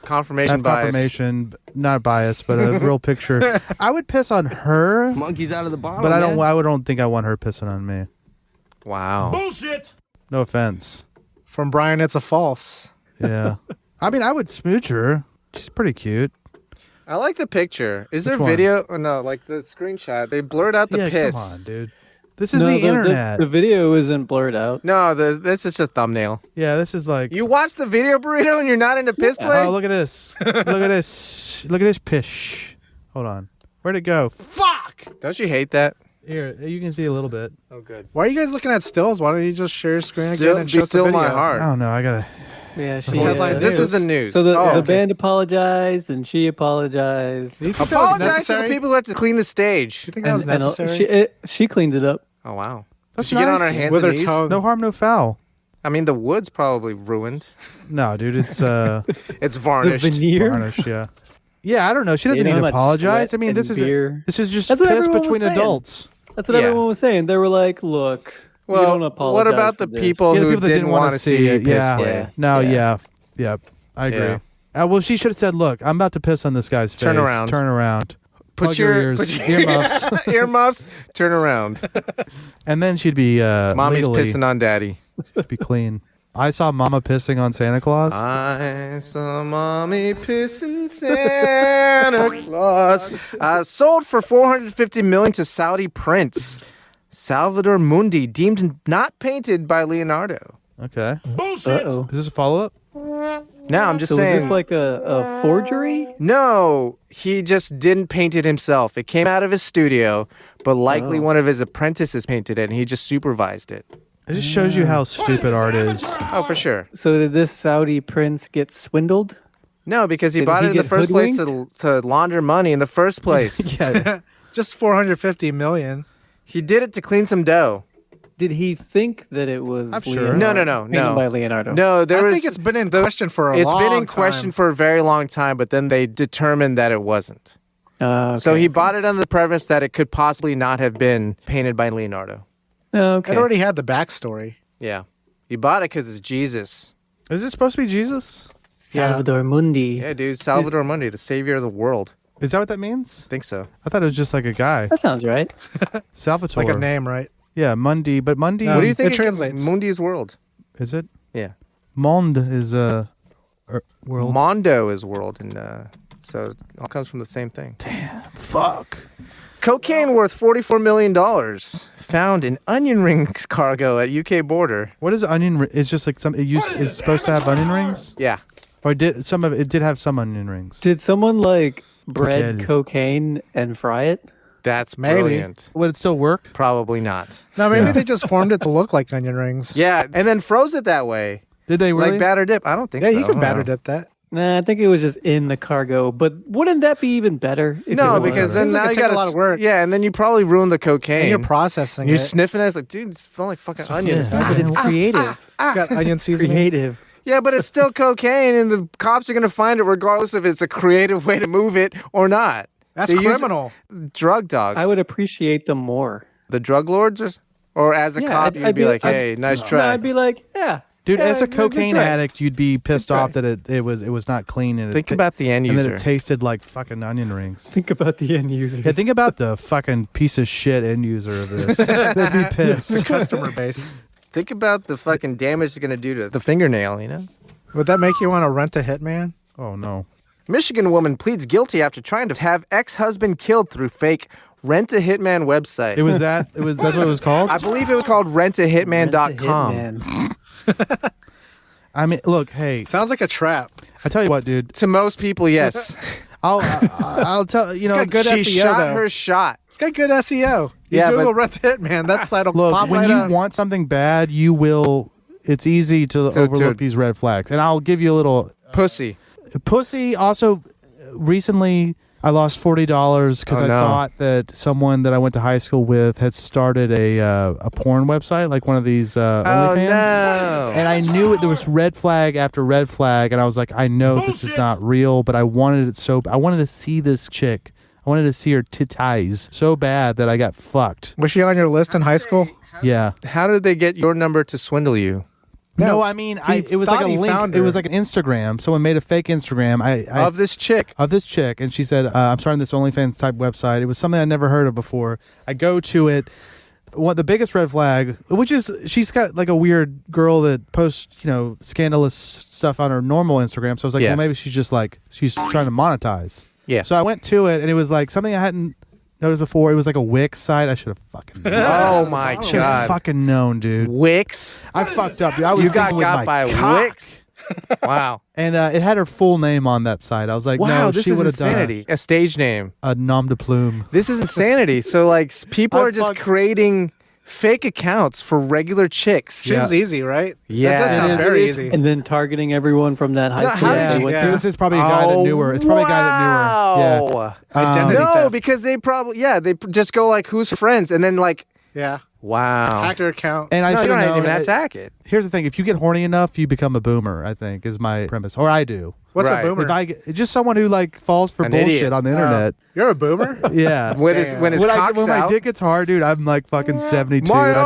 Speaker 1: Confirmation bias.
Speaker 5: confirmation, not bias, but a real picture. I would piss on her,
Speaker 2: Monkey's out of the bottle.
Speaker 5: but I don't.
Speaker 2: man.
Speaker 5: I don't think I want her pissing on me.
Speaker 1: Wow.
Speaker 7: Bullshit.
Speaker 5: No offense.
Speaker 6: From Brian, it's a false.
Speaker 5: Yeah. I mean, I would smooch her. She's pretty cute.
Speaker 1: I like the picture. Is there
Speaker 5: Which one?
Speaker 1: video? Oh, no, like the screenshot. They blurred out the
Speaker 5: Yeah,
Speaker 1: piss.
Speaker 5: come on, dude. This is the internet.
Speaker 4: The video isn't blurred out.
Speaker 1: No, this is just thumbnail.
Speaker 5: Yeah, this is like.
Speaker 1: You watch the video, Burrito, and you're not into piss play?
Speaker 5: Oh, look at this. Look at this. Look at this pish. Hold on. Where'd it go? Fuck!
Speaker 1: Don't you hate that?
Speaker 5: Here, you can see a little bit.
Speaker 1: Oh, good.
Speaker 6: Why are you guys looking at stills? Why don't you just share your screen
Speaker 1: Still,
Speaker 6: again and
Speaker 1: be
Speaker 6: show us the
Speaker 1: still
Speaker 6: video?
Speaker 1: my
Speaker 5: I
Speaker 1: heart.
Speaker 5: don't know. I gotta.
Speaker 4: Yeah, she
Speaker 6: headlines
Speaker 1: This
Speaker 6: news.
Speaker 1: is the news.
Speaker 4: So the
Speaker 1: okay.
Speaker 4: band apologized and she apologized.
Speaker 6: Do you think that was
Speaker 1: Apologize to the
Speaker 6: necessary?
Speaker 1: people who have to clean the stage.
Speaker 6: Do you think that was
Speaker 4: And
Speaker 6: necessary?
Speaker 4: she cleaned it up.
Speaker 1: Oh, wow.
Speaker 5: That's
Speaker 1: Did she get on her
Speaker 5: nice.
Speaker 1: hands
Speaker 6: With
Speaker 1: and
Speaker 6: her
Speaker 1: knees?
Speaker 6: tongue.
Speaker 5: No harm, no foul.
Speaker 1: I mean, the wood's probably ruined.
Speaker 5: No, dude, it's
Speaker 1: It's
Speaker 4: The
Speaker 1: varnished.
Speaker 4: veneer.
Speaker 5: varnish. Yeah. Yeah, I don't know. She doesn't
Speaker 4: You know
Speaker 5: need
Speaker 4: how
Speaker 5: to
Speaker 4: much
Speaker 5: apologize.
Speaker 4: sweat
Speaker 5: I mean,
Speaker 4: and
Speaker 5: this is
Speaker 4: beer.
Speaker 5: just
Speaker 4: That's what
Speaker 5: piss
Speaker 4: everyone was
Speaker 5: between
Speaker 4: saying.
Speaker 5: adults.
Speaker 4: That's what
Speaker 1: Yeah.
Speaker 4: everyone was saying. They were like, look, we
Speaker 1: Well,
Speaker 4: don't apologize
Speaker 1: what about
Speaker 4: for
Speaker 1: the
Speaker 4: this.
Speaker 1: people
Speaker 5: Yeah, the
Speaker 1: who
Speaker 5: people that
Speaker 1: didn't want to see
Speaker 5: it.
Speaker 1: piss
Speaker 5: Yeah.
Speaker 1: play?
Speaker 4: Yeah.
Speaker 5: No,
Speaker 4: Yeah.
Speaker 5: yeah. I agree.
Speaker 1: Yeah.
Speaker 5: Well, she should have said, "Look, I'm about to piss on this guy's face.
Speaker 1: Turn around.
Speaker 5: Turn around.
Speaker 1: Put
Speaker 5: Plug
Speaker 1: your
Speaker 5: ears, earmuffs,
Speaker 1: earmuffs, turn around.
Speaker 5: and then she'd be
Speaker 1: Mommy's
Speaker 5: legally
Speaker 1: pissing on daddy.
Speaker 5: be clean." I saw Mama pissing on Santa Claus.
Speaker 1: I saw mommy pissing Santa Claus. Sold for $450 million to Saudi prince Salvador Mundi, deemed not painted by Leonardo.
Speaker 5: Okay.
Speaker 7: Bullshit.
Speaker 4: Uh-oh.
Speaker 5: Is this a follow up?
Speaker 1: No, I'm just
Speaker 4: So
Speaker 1: saying.
Speaker 4: is this like a forgery?
Speaker 1: No, he just didn't paint it himself. It came out of his studio, but likely one of his apprentices painted it, and he just supervised it.
Speaker 5: It just shows you how stupid art is.
Speaker 1: Oh, for sure.
Speaker 4: So did this Saudi prince get swindled?
Speaker 1: No, because he
Speaker 4: Did
Speaker 1: bought
Speaker 4: he
Speaker 1: it in the
Speaker 4: get
Speaker 1: first place
Speaker 4: hoodwinked?
Speaker 1: to launder money in the first place.
Speaker 5: Yeah.
Speaker 6: Just 450 million.
Speaker 1: He did it to clean some dough.
Speaker 4: Did he think that it was
Speaker 5: I'm sure.
Speaker 4: Leonardo?
Speaker 1: No,
Speaker 4: Painted by Leonardo.
Speaker 1: No, there
Speaker 6: I
Speaker 1: was.
Speaker 6: think it's been in question for a long
Speaker 1: It's
Speaker 6: time.
Speaker 1: been in question for a very long time, but then they determined that it wasn't.
Speaker 4: Okay.
Speaker 1: So he bought it on the premise that it could possibly not have been painted by Leonardo.
Speaker 4: Okay.
Speaker 6: It already had the backstory.
Speaker 1: Yeah. He bought it because it's Jesus.
Speaker 5: Is it supposed to be Jesus?
Speaker 4: Salvador Mundi.
Speaker 1: Yeah, dude. Salvador Mundi, the savior of the world.
Speaker 5: Is that what that means?
Speaker 1: I think so.
Speaker 5: I thought it was just like a guy.
Speaker 4: That sounds right.
Speaker 5: Salvatore.
Speaker 6: Like a name, right?
Speaker 5: Yeah, Mundi. But Mundi.
Speaker 1: What do you think
Speaker 6: it translates?
Speaker 1: Mundi's world.
Speaker 5: Is it?
Speaker 1: Yeah.
Speaker 5: Monde is world.
Speaker 1: Mondo is world, and so it all comes from the same thing.
Speaker 5: Damn. Fuck.
Speaker 1: Cocaine worth $44 million found in onion rings cargo at UK border.
Speaker 5: What is onion? It's just like it's supposed to have onion rings.
Speaker 1: Yeah.
Speaker 5: Or it did have some onion rings.
Speaker 4: Did someone like bread
Speaker 5: Cocaine.
Speaker 4: cocaine and fry it?
Speaker 1: That's
Speaker 6: Maybe.
Speaker 1: brilliant.
Speaker 5: Would it still work?
Speaker 1: Probably not.
Speaker 6: No, maybe they just formed it to look like onion rings.
Speaker 1: Yeah, and then froze it that way.
Speaker 5: Did they really?
Speaker 1: Like batter dip? I don't think
Speaker 6: Yeah,
Speaker 1: so.
Speaker 6: you can
Speaker 1: I
Speaker 6: batter
Speaker 1: don't know.
Speaker 6: dip that.
Speaker 4: Nah, I think it was just in the cargo. But wouldn't that be even better? If
Speaker 1: No,
Speaker 4: it was?
Speaker 1: because then
Speaker 6: Seems like
Speaker 1: now
Speaker 6: it
Speaker 1: you
Speaker 6: take
Speaker 1: got
Speaker 6: a lot of work.
Speaker 1: Yeah, and then you probably ruin the cocaine.
Speaker 6: And you're processing
Speaker 1: You're
Speaker 6: it.
Speaker 1: sniffing it. It's like, dude, it's smelling like fucking onions.
Speaker 4: Yeah, but it's creative.
Speaker 6: It's got onion seasoning.
Speaker 4: Creative.
Speaker 1: Yeah, but it's still cocaine, and the cops are going to find it regardless if it's a creative way to move it or not.
Speaker 6: That's
Speaker 1: They use
Speaker 6: criminal.
Speaker 1: Drug dogs.
Speaker 4: I would appreciate them more.
Speaker 1: The drug lords? Or as a
Speaker 4: Yeah,
Speaker 1: cop,
Speaker 4: I'd
Speaker 1: you'd be
Speaker 4: be-
Speaker 1: like, hey, nice
Speaker 4: No,
Speaker 1: try.
Speaker 4: I'd be like, yeah.
Speaker 5: Dude,
Speaker 4: yeah,
Speaker 5: as a
Speaker 4: good
Speaker 5: cocaine
Speaker 4: try.
Speaker 5: addict, you'd be pissed
Speaker 4: Good
Speaker 5: off
Speaker 4: try.
Speaker 5: that it was not clean and
Speaker 1: Think about the end
Speaker 5: and
Speaker 1: user.
Speaker 5: then it tasted like fucking onion rings.
Speaker 4: Think about the end users.
Speaker 5: Yeah, think about the fucking piece of shit end user of this. They'd be pissed.
Speaker 6: Customer base.
Speaker 1: Think about the fucking damage it's going to do to the fingernail, you know?
Speaker 6: Would that make you want to rent a hitman?
Speaker 5: Oh no.
Speaker 1: Michigan woman pleads guilty after trying to have ex-husband killed through fake rent-a-hitman website.
Speaker 5: That's what it was called?
Speaker 1: I believe it was called rentahitman.com.
Speaker 4: Hitman.
Speaker 5: I mean, look, hey,
Speaker 6: Sounds like a trap.
Speaker 5: I tell you what, dude.
Speaker 1: To most people, yes.
Speaker 5: I'll tell you know.
Speaker 6: got good
Speaker 1: she
Speaker 6: SEO
Speaker 1: shot
Speaker 6: though.
Speaker 1: her shot.
Speaker 6: It's got good SEO. You
Speaker 1: Yeah,
Speaker 6: Google
Speaker 1: but-
Speaker 6: rent a hitman. That site will
Speaker 5: Look,
Speaker 6: pop
Speaker 5: when
Speaker 6: right
Speaker 5: you
Speaker 6: up.
Speaker 5: want something bad, you will. It's easy to overlook these red flags, and I'll give you a little
Speaker 1: Pussy.
Speaker 5: pussy. Also, recently I lost $40 because
Speaker 1: Oh,
Speaker 5: I
Speaker 1: no.
Speaker 5: thought that someone that I went to high school with had started a porn website, like one of these OnlyFans.
Speaker 1: no.
Speaker 5: And I knew it. There was red flag after red flag, and I was like, I know this is not real, but I wanted it so. I wanted to see this chick. I wanted to see her titties so bad that I got fucked.
Speaker 6: Was she on your list in high school?
Speaker 5: Yeah.
Speaker 1: How did they get your number to swindle you?
Speaker 5: No, I mean, it was like
Speaker 6: thought
Speaker 5: a
Speaker 6: he
Speaker 5: link.
Speaker 6: found
Speaker 5: It was
Speaker 6: her.
Speaker 5: like an Instagram. Someone made a fake Instagram.
Speaker 1: Of this chick.
Speaker 5: Of this chick, and she said, "I'm starting this OnlyFans type website." It was something I'd never heard of before. I go to it. What the biggest red flag, which is she's got like a weird girl that posts, scandalous stuff on her normal Instagram. So I was like,
Speaker 1: Yeah.
Speaker 5: well, maybe she's trying to monetize.
Speaker 1: Yeah.
Speaker 5: So I went to it, and it was like something I hadn't noticed before. It was like a Wix site. I should have fucking known.
Speaker 1: Oh my
Speaker 5: Should have
Speaker 1: god.
Speaker 5: fucking known, dude.
Speaker 1: Wix.
Speaker 5: I fucked up, dude. I was
Speaker 1: You got
Speaker 5: thinking with
Speaker 1: got
Speaker 5: my
Speaker 1: by
Speaker 5: cock.
Speaker 1: Wix. Wow.
Speaker 5: And it had her full name on that site. I was like,
Speaker 1: Wow,
Speaker 5: no,
Speaker 1: this
Speaker 5: she
Speaker 1: is
Speaker 5: would have done
Speaker 1: insanity. A stage name.
Speaker 5: a nom de plume.
Speaker 1: This is insanity. So like people
Speaker 5: I
Speaker 1: are just
Speaker 5: fucked-
Speaker 1: creating fake accounts for regular chicks.
Speaker 6: Seems easy, right?
Speaker 1: Yeah.
Speaker 6: That does sound
Speaker 5: It is-
Speaker 6: very
Speaker 5: it's-
Speaker 6: easy.
Speaker 4: And then targeting everyone from that high
Speaker 1: No,
Speaker 4: school.
Speaker 1: how
Speaker 4: that
Speaker 1: did
Speaker 4: they
Speaker 1: you-
Speaker 4: went
Speaker 6: yeah.
Speaker 4: to.
Speaker 5: This is probably a guy that knew her. It's probably a guy that knew her.
Speaker 1: Wow.
Speaker 6: Identity
Speaker 1: No,
Speaker 6: theft.
Speaker 1: because they probably they just go like who's friends and then like
Speaker 6: Yeah.
Speaker 1: wow.
Speaker 6: Hack their account.
Speaker 5: And I
Speaker 1: No, you
Speaker 5: should
Speaker 1: don't
Speaker 5: know.
Speaker 1: even have to hack it.
Speaker 5: Here's the thing: if you get horny enough, you become a boomer. I think is my premise, or I do.
Speaker 6: What's
Speaker 1: Right.
Speaker 6: a boomer?
Speaker 5: If I get, just someone who like falls for
Speaker 1: An
Speaker 5: bullshit
Speaker 1: idiot.
Speaker 5: on the internet.
Speaker 6: You're a boomer?
Speaker 5: Yeah.
Speaker 1: When his
Speaker 6: Damn.
Speaker 1: when his
Speaker 5: When
Speaker 1: cock's
Speaker 5: my
Speaker 1: out.
Speaker 5: dick gets hard, dude, I'm like fucking 72.
Speaker 1: My-
Speaker 5: and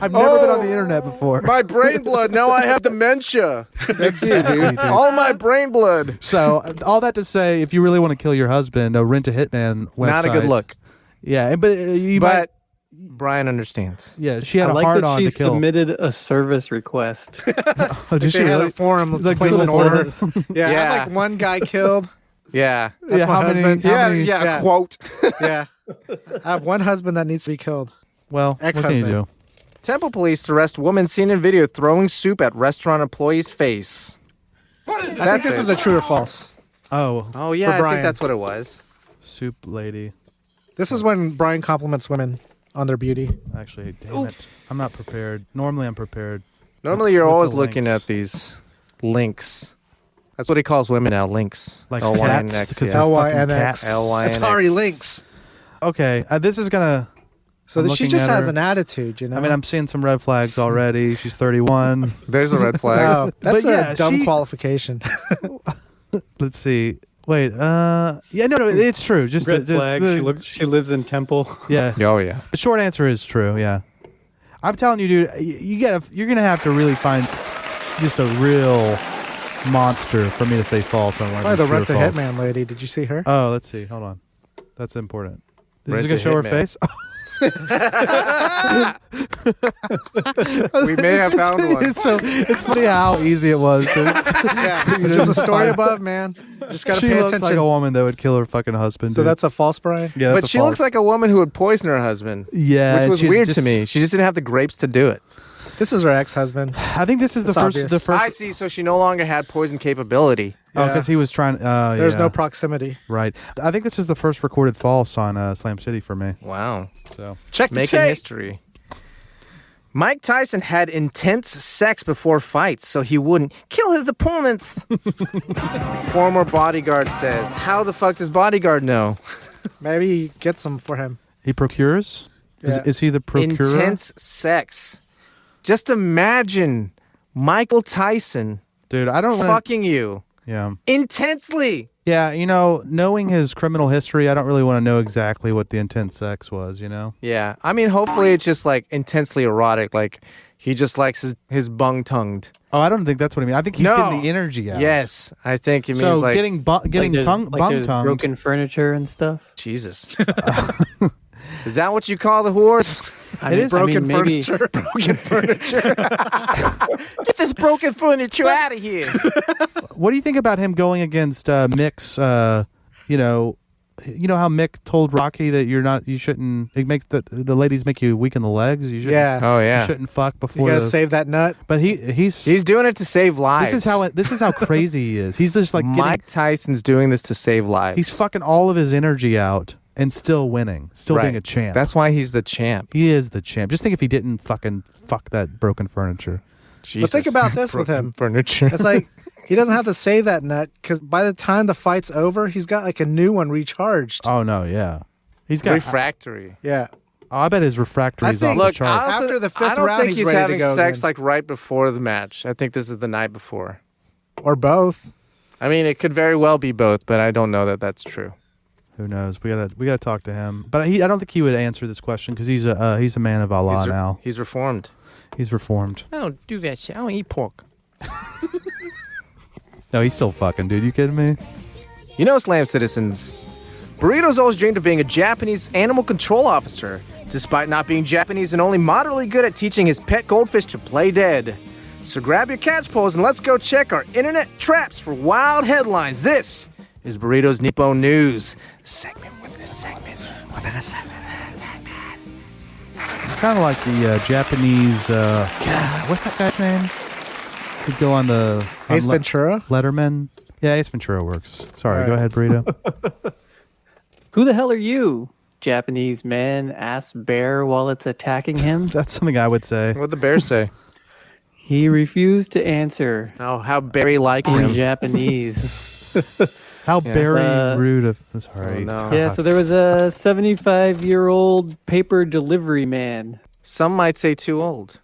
Speaker 5: I've never been on the
Speaker 1: oh.
Speaker 5: internet before.
Speaker 1: My brain blood. Now I have dementia. That's it, dude. All my brain blood.
Speaker 5: So all that to say, if you really want to kill your husband, rent a hitman website.
Speaker 1: Not a good look.
Speaker 5: Yeah, but you might.
Speaker 1: But Brian understands.
Speaker 5: Yeah, she had
Speaker 4: I
Speaker 5: a
Speaker 4: like
Speaker 5: hard
Speaker 4: that
Speaker 5: on
Speaker 4: she
Speaker 5: to kill.
Speaker 4: submitted a service request.
Speaker 5: Oh,
Speaker 6: If
Speaker 5: did she
Speaker 6: they had
Speaker 5: really?
Speaker 6: a forum to
Speaker 5: Like
Speaker 6: place
Speaker 5: the
Speaker 6: an
Speaker 5: little
Speaker 6: order.
Speaker 5: forum.
Speaker 6: Yeah, I
Speaker 1: Yeah.
Speaker 6: have like one guy killed.
Speaker 1: Yeah.
Speaker 6: That's my husband.
Speaker 5: How many?
Speaker 6: Yeah.
Speaker 1: Quote.
Speaker 6: Yeah. I have one husband that needs to be killed.
Speaker 5: Well, what can you
Speaker 6: Ex-husband.
Speaker 5: do?
Speaker 1: Temple police arrest woman seen in video throwing soup at restaurant employee's face.
Speaker 6: I think
Speaker 1: That's
Speaker 6: this
Speaker 1: it.
Speaker 6: is a true or false.
Speaker 5: Oh,
Speaker 1: Oh yeah, I
Speaker 6: Brian.
Speaker 1: think that's what it was.
Speaker 5: soup lady.
Speaker 6: This is when Brian compliments women on their beauty.
Speaker 5: Actually, damn it. I'm not prepared. Normally, I'm prepared.
Speaker 1: Normally, you're
Speaker 5: With the
Speaker 1: always looking
Speaker 5: links.
Speaker 1: at these links. That's what he calls women now, links.
Speaker 5: Like
Speaker 1: L-Y-N-X,
Speaker 5: cats, because
Speaker 1: yeah.
Speaker 5: they're
Speaker 6: LYNX.
Speaker 5: cats.
Speaker 1: LYNX.
Speaker 6: Atari Lynx.
Speaker 5: Okay, this is gonna.
Speaker 6: So
Speaker 5: I'm
Speaker 6: she
Speaker 5: looking
Speaker 6: just
Speaker 5: at
Speaker 6: has
Speaker 5: her.
Speaker 6: an attitude, you know?
Speaker 5: I mean, I'm seeing some red flags already. She's 31.
Speaker 1: There's a red flag.
Speaker 6: Oh, that's
Speaker 5: But yeah,
Speaker 6: a dumb
Speaker 5: she-
Speaker 6: qualification.
Speaker 5: Let's see. Wait. Yeah. No. It's true. Just
Speaker 4: Red
Speaker 5: the-
Speaker 4: flag.
Speaker 5: the-
Speaker 4: She lives in Temple.
Speaker 5: Yeah.
Speaker 1: Oh yeah.
Speaker 5: The short answer is true. Yeah. I'm telling you, dude. You're gonna have to really find just a real monster for me to say false. On
Speaker 6: Probably the Rent to Hitman lady. Did you see her?
Speaker 5: Oh, let's see. Hold on. That's important. Is
Speaker 1: Rent
Speaker 5: it going to
Speaker 1: to
Speaker 5: show her
Speaker 1: Hitman.
Speaker 5: face?
Speaker 1: We may have found one.
Speaker 5: It's funny how easy it was.
Speaker 6: It's just a story above, man. Just got to
Speaker 5: She
Speaker 6: pay
Speaker 5: looks
Speaker 6: attention.
Speaker 5: like a woman that would kill her fucking husband.
Speaker 6: So
Speaker 5: dude.
Speaker 6: that's a false, Brian?
Speaker 5: yeah. That's
Speaker 1: But
Speaker 5: a
Speaker 1: she
Speaker 5: false.
Speaker 1: looks like a woman who would poison her husband.
Speaker 5: Yeah,
Speaker 1: Which was
Speaker 5: she
Speaker 1: weird
Speaker 5: just-
Speaker 1: to me. She just didn't have the grapes to do it.
Speaker 6: This is her ex-husband.
Speaker 5: I think this is the
Speaker 6: It's
Speaker 5: first.
Speaker 6: obvious.
Speaker 5: The first.
Speaker 1: I see. So she no longer had poison capability.
Speaker 5: Oh,
Speaker 6: Yeah.
Speaker 5: because he was trying.
Speaker 6: There's
Speaker 5: yeah.
Speaker 6: no proximity.
Speaker 5: Right. I think this is the first recorded false on Slam City for me.
Speaker 1: Wow.
Speaker 5: So
Speaker 6: Check the
Speaker 1: Making
Speaker 6: tape.
Speaker 1: history. Mike Tyson had intense sex before fights so he wouldn't kill his opponents. Former bodyguard says. How the fuck does bodyguard know?
Speaker 6: Maybe get some for him.
Speaker 5: he procures.
Speaker 6: Yeah.
Speaker 5: Is he the procurer?
Speaker 1: Intense sex. Just imagine Michael Tyson
Speaker 5: Dude, I don't want
Speaker 1: fucking you
Speaker 5: Yeah.
Speaker 1: intensely.
Speaker 5: Yeah, knowing his criminal history, I don't really want to know exactly what the intense sex was,
Speaker 1: Yeah. I mean, hopefully it's just like intensely erotic. Like he just likes his bung-tongued.
Speaker 5: Oh, I don't think that's what I mean. I think he's
Speaker 1: No.
Speaker 5: getting the energy out.
Speaker 1: Yes. I think it means
Speaker 5: So
Speaker 1: like
Speaker 5: getting
Speaker 4: There's-
Speaker 5: bung
Speaker 4: there's
Speaker 5: tongued.
Speaker 4: broken furniture and stuff.
Speaker 1: Jesus. Is that what you call the whores?
Speaker 5: It is
Speaker 6: Broken
Speaker 4: maybe-
Speaker 6: furniture.
Speaker 1: Broken furniture. Get this broken furniture out of here.
Speaker 5: What do you think about him going against Mick's? You know how Mick told Rocky that you shouldn't. It makes the ladies make you weaken the legs. You shouldn't,
Speaker 6: Yeah.
Speaker 1: Oh
Speaker 5: you
Speaker 1: yeah.
Speaker 5: shouldn't fuck
Speaker 6: You
Speaker 5: before.
Speaker 6: gotta save that nut.
Speaker 5: But he's
Speaker 1: He's doing it to save lives.
Speaker 5: this is how crazy he is. He's just like
Speaker 1: Mike Tyson's doing this to save lives.
Speaker 5: he's fucking all of his energy out and still winning, still being a champ.
Speaker 1: That's why he's the champ.
Speaker 5: he is the champ. Just think if he didn't fucking fuck that broken furniture.
Speaker 1: Jesus.
Speaker 6: But think about this with him.
Speaker 1: Furniture.
Speaker 6: It's like he doesn't have to save that nut because by the time the fight's over, he's got like a new one recharged.
Speaker 5: Oh no, yeah, he's got.
Speaker 1: refractory.
Speaker 6: Yeah.
Speaker 5: I bet his refractory is
Speaker 6: I
Speaker 5: off
Speaker 6: think-
Speaker 5: the
Speaker 1: Look,
Speaker 5: charts.
Speaker 6: After the fifth
Speaker 1: I don't
Speaker 6: round,
Speaker 1: think
Speaker 6: he's
Speaker 1: he's
Speaker 6: ready to
Speaker 1: having
Speaker 6: go
Speaker 1: sex
Speaker 6: again.
Speaker 1: like right before the match. I think this is the night before.
Speaker 6: Or both.
Speaker 1: I mean, it could very well be both, but I don't know that that's true.
Speaker 5: Who knows? We gotta talk to him. But I don't think he would answer this question because he's a man of Allah now.
Speaker 1: He's reformed.
Speaker 5: He's reformed.
Speaker 1: I don't do that shit. I don't eat pork.
Speaker 5: No, he's still fucking, dude. You kidding me?
Speaker 1: You know, Slam citizens, Burrito's always dreamed of being a Japanese animal control officer, despite not being Japanese and only moderately good at teaching his pet goldfish to play dead. So grab your catch poles and let's go check our internet traps for wild headlines. This is Burrito's Nippon News segment within a segment within a segment.
Speaker 5: It's kind of like the Japanese. God, what's that guy's name? He'd go on the
Speaker 6: Ace Ventura?
Speaker 5: Letterman. Yeah, Ace Ventura works. Sorry,
Speaker 6: All
Speaker 5: go
Speaker 6: right.
Speaker 5: ahead, Burrito.
Speaker 4: Who the hell are you? Japanese man asks bear while it's attacking him.
Speaker 5: That's something I would say.
Speaker 1: What'd the bear say?
Speaker 4: He refused to answer
Speaker 1: Oh, how Barry like
Speaker 4: in
Speaker 1: him.
Speaker 4: Japanese.
Speaker 5: How very
Speaker 4: Uh,
Speaker 5: rude of. Sorry.
Speaker 1: Oh, no.
Speaker 4: Yeah, so there was a 75-year-old paper delivery man
Speaker 1: Some might say too old.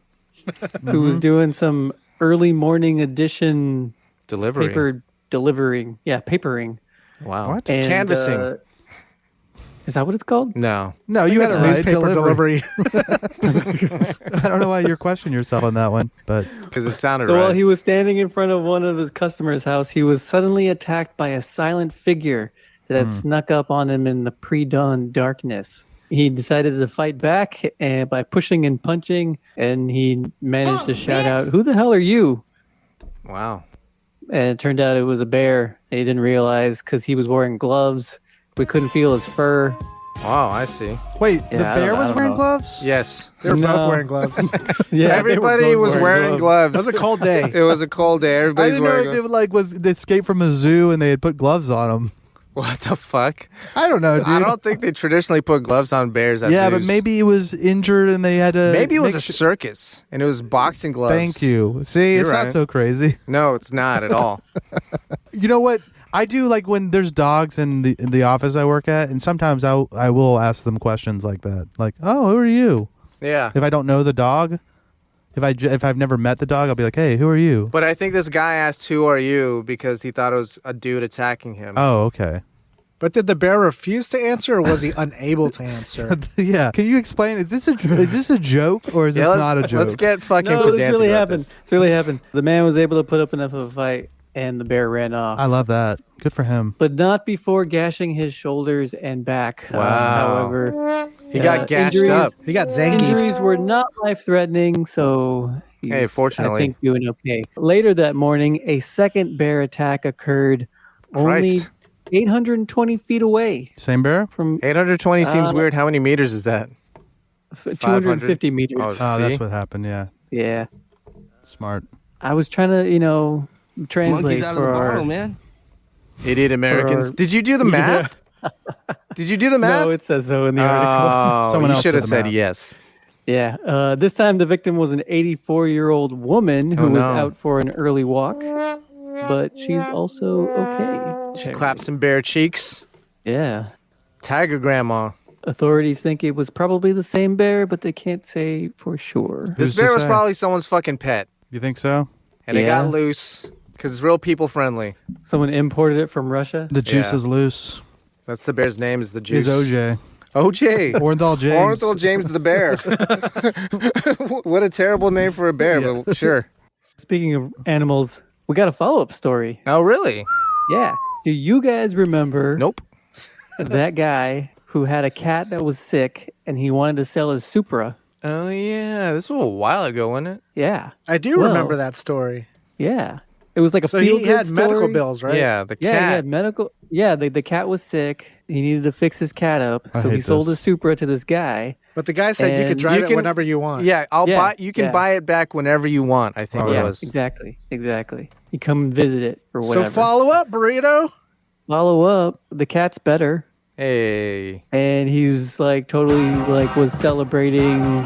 Speaker 4: who was doing some early morning edition
Speaker 1: Delivery.
Speaker 4: paper delivering. Yeah, papering.
Speaker 1: Wow.
Speaker 5: What?
Speaker 4: And,
Speaker 1: Canvassing.
Speaker 4: Is that what it's called?
Speaker 1: No.
Speaker 5: No, you had
Speaker 6: That's
Speaker 5: it right.
Speaker 6: newspaper delivery.
Speaker 5: I don't know why you're questioning yourself on that one, but
Speaker 1: Because it sounded
Speaker 4: So
Speaker 1: right.
Speaker 4: while he was standing in front of one of his customers' house, he was suddenly attacked by a silent figure that had snuck up on him in the pre-dawn darkness. He decided to fight back by pushing and punching, and he managed to shout out, "Who the hell are you?"
Speaker 1: Wow.
Speaker 4: And it turned out it was a bear. He didn't realize because he was wearing gloves. We couldn't feel his fur.
Speaker 1: Wow, I see.
Speaker 5: wait, the
Speaker 4: Yeah, I
Speaker 5: bear
Speaker 4: don't- I
Speaker 5: was
Speaker 4: don't
Speaker 5: wearing
Speaker 4: know.
Speaker 5: gloves?
Speaker 1: Yes.
Speaker 6: They were both
Speaker 4: No.
Speaker 6: wearing gloves.
Speaker 4: Yeah,
Speaker 1: Everybody was wearing gloves.
Speaker 6: It was a cold day.
Speaker 1: It was a cold day.
Speaker 5: I
Speaker 1: Everybody's
Speaker 5: didn't know
Speaker 1: wearing
Speaker 5: if
Speaker 1: gloves.
Speaker 5: it like was they escaped from a zoo and they had put gloves on them.
Speaker 1: What the fuck?
Speaker 5: I don't know, dude.
Speaker 1: I don't think they traditionally put gloves on bears at
Speaker 5: yeah, but
Speaker 1: zoos.
Speaker 5: maybe he was injured and they had to.
Speaker 1: Maybe it was a
Speaker 5: make
Speaker 1: circus and it was boxing gloves.
Speaker 5: Thank you. See, it's
Speaker 1: You're
Speaker 5: not
Speaker 1: right.
Speaker 5: so crazy.
Speaker 1: No, it's not at all.
Speaker 5: You know what? I do like when there's dogs in the office I work at, and sometimes I will ask them questions like that, like, "Oh, who are you?"
Speaker 1: Yeah.
Speaker 5: If I don't know the dog, if I've never met the dog, I'll be like, "Hey, who are you?"
Speaker 1: But I think this guy asked, "Who are you?" because he thought it was a dude attacking him.
Speaker 5: Oh, okay.
Speaker 6: But did the bear refuse to answer or was he unable to answer?
Speaker 5: Yeah. Can you explain? Is this a joke or is this
Speaker 1: let's,
Speaker 5: not a joke?
Speaker 1: Let's get fucking
Speaker 4: No, this
Speaker 1: pedantic
Speaker 4: really
Speaker 1: about
Speaker 4: happened.
Speaker 1: this.
Speaker 4: This really happened. The man was able to put up enough of a fight and the bear ran off.
Speaker 5: I love that. Good for him.
Speaker 4: But not before gashing his shoulders and back.
Speaker 1: Wow.
Speaker 4: However,
Speaker 1: He got gashed up.
Speaker 6: He got
Speaker 4: injuries
Speaker 6: Zangiefed.
Speaker 4: were not life-threatening, so
Speaker 1: Hey,
Speaker 4: he's,
Speaker 1: fortunately.
Speaker 4: I think, doing okay. Later that morning, a second bear attack occurred only
Speaker 1: Christ.
Speaker 4: 820 feet away
Speaker 5: Same bear?
Speaker 4: from
Speaker 1: 820 seems weird. How many meters is that?
Speaker 4: 250 meters.
Speaker 1: Oh,
Speaker 5: Oh,
Speaker 1: See?
Speaker 5: that's what happened. Yeah.
Speaker 4: Yeah.
Speaker 5: Smart.
Speaker 4: I was trying to, translate
Speaker 2: Monkeys out of
Speaker 4: for
Speaker 2: the
Speaker 4: our...
Speaker 2: bottle, man.
Speaker 1: Idiot Americans.
Speaker 4: our-
Speaker 1: Did you do the math? Did you do the math?
Speaker 4: No, it says so in the article.
Speaker 1: Oh,
Speaker 5: Someone
Speaker 1: you
Speaker 5: else
Speaker 1: should
Speaker 5: did
Speaker 1: have
Speaker 5: the
Speaker 1: said
Speaker 5: math.
Speaker 1: yes.
Speaker 4: Yeah. This time the victim was an 84-year-old woman who
Speaker 1: Oh,
Speaker 4: was
Speaker 1: no.
Speaker 4: out for an early walk, but she's also okay.
Speaker 1: She clapped some bare cheeks.
Speaker 4: Yeah.
Speaker 1: Tiger grandma.
Speaker 4: Authorities think it was probably the same bear, but they can't say for sure.
Speaker 1: This
Speaker 5: Who's to
Speaker 1: bear was
Speaker 5: say?
Speaker 1: probably someone's fucking pet.
Speaker 5: You think so?
Speaker 1: And it
Speaker 4: Yeah.
Speaker 1: got loose because it's real people friendly.
Speaker 4: Someone imported it from Russia.
Speaker 5: The juice
Speaker 1: Yeah.
Speaker 5: is loose.
Speaker 1: That's the bear's name is the juice.
Speaker 5: Is OJ.
Speaker 1: OJ.
Speaker 5: Orenthal James.
Speaker 1: Orenthal James the bear. What a terrible name for a bear, but sure.
Speaker 4: Speaking of animals, we got a follow-up story.
Speaker 1: Oh, really?
Speaker 4: Yeah. Do you guys remember
Speaker 1: Nope.
Speaker 4: that guy who had a cat that was sick and he wanted to sell his Supra?
Speaker 1: Oh, yeah. This was a while ago, wasn't it?
Speaker 4: Yeah.
Speaker 6: I do
Speaker 4: Well,
Speaker 6: remember that story.
Speaker 4: Yeah. It was like a
Speaker 6: So he
Speaker 4: feel-good
Speaker 6: had medical
Speaker 4: story.
Speaker 6: bills, right?
Speaker 1: Yeah, the
Speaker 4: Yeah, he
Speaker 1: cat.
Speaker 4: had medical. Yeah, the cat was sick. He needed to fix his cat up,
Speaker 5: I
Speaker 4: so he
Speaker 5: hate
Speaker 4: sold
Speaker 5: this.
Speaker 4: his Supra to this guy.
Speaker 6: But the guy said you
Speaker 4: And
Speaker 6: could drive
Speaker 1: you
Speaker 6: it
Speaker 1: can-
Speaker 6: whenever you want.
Speaker 1: Yeah,
Speaker 4: Yeah,
Speaker 1: buy. You can
Speaker 4: yeah.
Speaker 1: buy it back whenever you want. I think it
Speaker 4: Yeah,
Speaker 1: was.
Speaker 4: exactly. You come and visit it or
Speaker 6: So
Speaker 4: whatever.
Speaker 6: follow up, Burrito.
Speaker 4: Follow up. The cat's better,
Speaker 1: Hey,
Speaker 4: and he's like totally like was celebrating.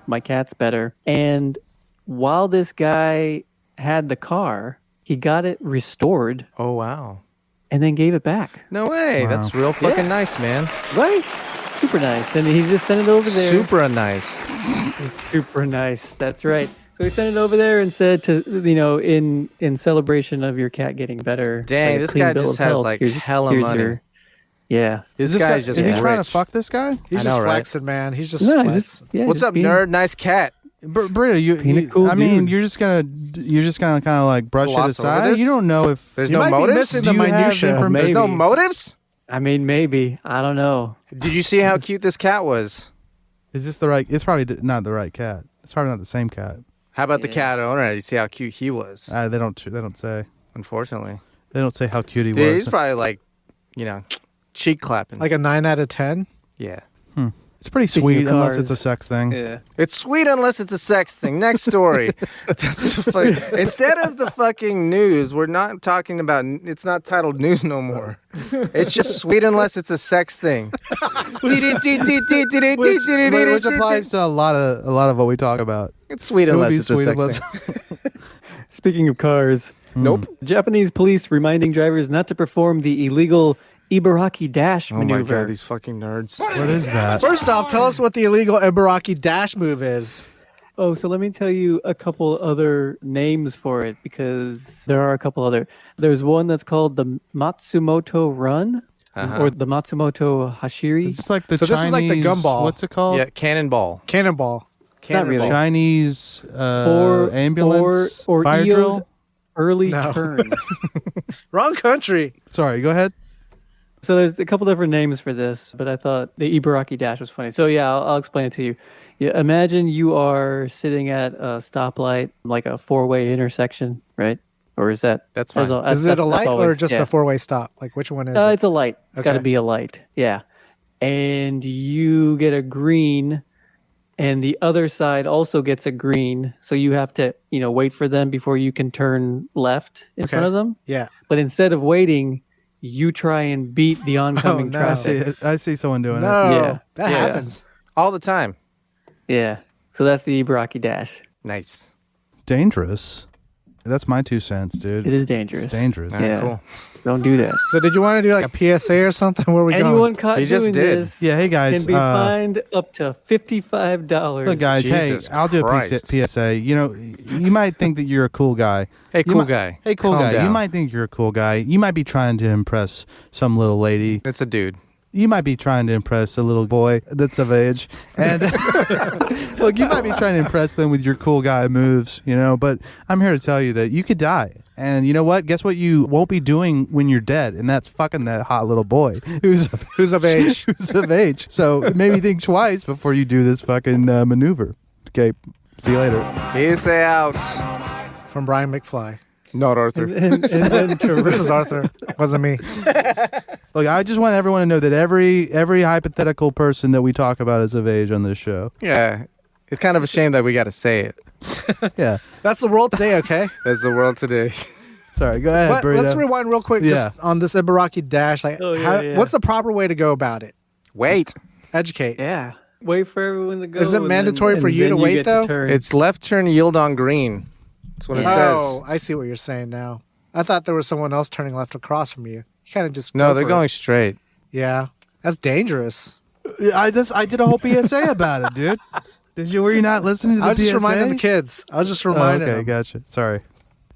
Speaker 4: My cat's better. And while this guy had the car, he got it restored
Speaker 1: oh wow,
Speaker 4: and then gave it back.
Speaker 1: no way.
Speaker 5: Wow.
Speaker 1: That's real fucking
Speaker 4: Yeah.
Speaker 1: nice, man.
Speaker 4: Right? Super nice. And he just sent it over there.
Speaker 1: Super nice.
Speaker 4: It's super nice. That's right. So he sent it over there and said to in celebration of your cat getting better.
Speaker 1: Dang,
Speaker 4: like a
Speaker 1: this
Speaker 4: clean
Speaker 1: guy
Speaker 4: bill
Speaker 1: just
Speaker 4: of
Speaker 1: has,
Speaker 4: health.
Speaker 1: like,
Speaker 4: Here's-
Speaker 1: hella
Speaker 4: here's
Speaker 1: money.
Speaker 4: Yeah.
Speaker 1: This
Speaker 5: Is
Speaker 1: guy's just
Speaker 5: is he
Speaker 1: rich.
Speaker 5: trying to fuck this guy?
Speaker 6: He's
Speaker 1: I
Speaker 6: just
Speaker 1: know, right?
Speaker 6: flexing, man. He's just
Speaker 4: No,
Speaker 6: flexing.
Speaker 1: What's
Speaker 4: just
Speaker 1: up,
Speaker 4: being-
Speaker 1: nerd? Nice cat.
Speaker 5: Burrito,
Speaker 4: Being a cool
Speaker 5: I mean,
Speaker 4: dude.
Speaker 5: you're just gonna kind of like brush it
Speaker 1: Gloss over
Speaker 5: aside.
Speaker 1: this?
Speaker 5: You don't know if
Speaker 1: There's
Speaker 6: You
Speaker 1: no
Speaker 6: might be
Speaker 1: motives.
Speaker 6: missing
Speaker 5: Do
Speaker 6: the
Speaker 5: you have
Speaker 6: minutia.
Speaker 5: inform-
Speaker 1: There's no
Speaker 4: Maybe.
Speaker 1: motives.
Speaker 4: I mean, maybe. I don't know.
Speaker 1: Did you see how cute this cat was?
Speaker 5: Is this the right? It's probably not the right cat. It's probably not the same cat.
Speaker 1: How about the cat owner? You see how cute he was?
Speaker 5: They don't say.
Speaker 1: Unfortunately,
Speaker 5: They don't say how cute he
Speaker 1: dude,
Speaker 5: was.
Speaker 1: he's probably like, cheek clapping.
Speaker 6: Like a 9 out of 10.
Speaker 1: yeah.
Speaker 5: It's pretty
Speaker 4: Speaking
Speaker 5: sweet
Speaker 4: of
Speaker 5: unless
Speaker 4: cars.
Speaker 5: it's a sex thing.
Speaker 4: Yeah.
Speaker 1: It's sweet unless it's a sex thing. Next story. That's instead of the fucking news, we're not talking about. It's not titled news no more. It's just sweet unless it's a sex thing.
Speaker 5: Which applies to a lot of what we talk about.
Speaker 1: It's sweet
Speaker 5: It would
Speaker 1: unless
Speaker 5: be
Speaker 1: it's a
Speaker 5: sweet
Speaker 1: sex
Speaker 5: unless-
Speaker 1: thing.
Speaker 4: Speaking of cars,
Speaker 1: Nope.
Speaker 4: Japanese police reminding drivers not to perform the illegal Ibaraki dash
Speaker 1: Oh my
Speaker 4: maneuver.
Speaker 1: god, these fucking nerds.
Speaker 5: What is that?
Speaker 6: First off, tell us what the illegal Ibaraki dash move is.
Speaker 4: Oh, so let me tell you a couple other names for it because there are a couple other. There's one that's called the Matsumoto Run or the Matsumoto Hashiri.
Speaker 5: It's just like the
Speaker 6: So this is
Speaker 5: Chinese.
Speaker 6: like the gumball.
Speaker 5: What's it called?
Speaker 1: Yeah, cannonball.
Speaker 6: Cannonball.
Speaker 4: really.
Speaker 5: Chinese
Speaker 4: or
Speaker 5: ambulance
Speaker 4: or
Speaker 5: fire
Speaker 4: EO's
Speaker 5: drill.
Speaker 4: early
Speaker 6: No.
Speaker 4: turn.
Speaker 6: Wrong country.
Speaker 5: Sorry, go ahead.
Speaker 4: So there's a couple different names for this, but I thought the Ibaraki dash was funny. So yeah, I'll explain it to you. Yeah, imagine you are sitting at a stoplight, like a four-way intersection, right? Or is that?
Speaker 1: That's fine.
Speaker 6: Is it a light or
Speaker 4: always-
Speaker 6: just
Speaker 4: yeah.
Speaker 6: a 4-way stop? Like, which one is it?
Speaker 4: It's a light. It's got to
Speaker 6: Okay.
Speaker 4: be a light. Yeah. And you get a green, and the other side also gets a green. So you have to, wait for them before you can turn left in front of them.
Speaker 6: Yeah.
Speaker 4: But instead of waiting, you try and beat the oncoming
Speaker 6: no.
Speaker 4: traffic.
Speaker 5: I see someone doing it.
Speaker 6: No.
Speaker 4: Yeah.
Speaker 6: That
Speaker 1: Yeah.
Speaker 6: happens.
Speaker 1: All the time.
Speaker 4: Yeah. So that's the Ibaraki dash.
Speaker 1: Nice.
Speaker 5: Dangerous. That's my 2 cents, dude.
Speaker 4: It is dangerous.
Speaker 5: It's dangerous.
Speaker 1: All right,
Speaker 4: Yeah.
Speaker 1: cool.
Speaker 4: Don't do that.
Speaker 6: So did you want to do like a PSA or something? Where we
Speaker 4: Anyone
Speaker 6: going?
Speaker 4: caught
Speaker 1: He just
Speaker 4: doing
Speaker 1: did.
Speaker 4: this
Speaker 5: Yeah, hey guys.
Speaker 4: can be fined up to $55.
Speaker 5: Look, guys.
Speaker 1: Jesus
Speaker 5: hey, I'll do a
Speaker 1: Christ.
Speaker 5: PSA. You might think that you're a cool guy.
Speaker 1: Hey,
Speaker 5: You
Speaker 1: cool
Speaker 5: might-
Speaker 1: guy.
Speaker 5: Hey, cool
Speaker 1: Calm
Speaker 5: guy. You
Speaker 1: down.
Speaker 5: might think you're a cool guy. You might be trying to impress some little lady.
Speaker 1: It's a dude.
Speaker 5: You might be trying to impress a little boy that's of age. And look, you might be trying to impress them with your cool guy moves, but I'm here to tell you that you could die. And you know what? Guess what you won't be doing when you're dead? And that's fucking that hot little boy who's
Speaker 6: of age.
Speaker 5: who's of age. So it made me think twice before you do this fucking maneuver. Okay, see you later.
Speaker 1: Peace out.
Speaker 6: From Brian McFly.
Speaker 1: Not Arthur.
Speaker 4: And then
Speaker 6: This is Arthur. Wasn't me.
Speaker 5: Look, I just want everyone to know that every hypothetical person that we talk about is of age on this show.
Speaker 1: Yeah. It's kind of a shame that we got to say it.
Speaker 5: Yeah.
Speaker 6: That's the world today, okay?
Speaker 1: That's the world today.
Speaker 5: Sorry, go ahead,
Speaker 6: But
Speaker 5: Burrito.
Speaker 6: let's rewind real quick just on this Ibaraki dash. Like, what's the proper way to go about it?
Speaker 1: Wait.
Speaker 6: Educate.
Speaker 4: yeah. Wait for everyone to go.
Speaker 6: Is it
Speaker 4: and
Speaker 6: mandatory
Speaker 4: then-
Speaker 6: for
Speaker 4: and
Speaker 6: you
Speaker 4: then
Speaker 6: to wait,
Speaker 4: get
Speaker 6: though?
Speaker 4: turn.
Speaker 1: It's left turn yield on green. That's what it
Speaker 6: Oh,
Speaker 1: says.
Speaker 6: I see what you're saying now. I thought there was someone else turning left across from you. You kind of just
Speaker 1: No,
Speaker 6: go
Speaker 1: they're
Speaker 6: for
Speaker 1: going
Speaker 6: it.
Speaker 1: straight.
Speaker 6: Yeah, that's dangerous.
Speaker 5: I did a whole PSA about it, dude. Were you not listening to the
Speaker 6: I was just
Speaker 5: PSA?
Speaker 6: reminding the kids. I was just
Speaker 5: Oh,
Speaker 6: reminding
Speaker 5: okay,
Speaker 6: them.
Speaker 5: gotcha. Sorry.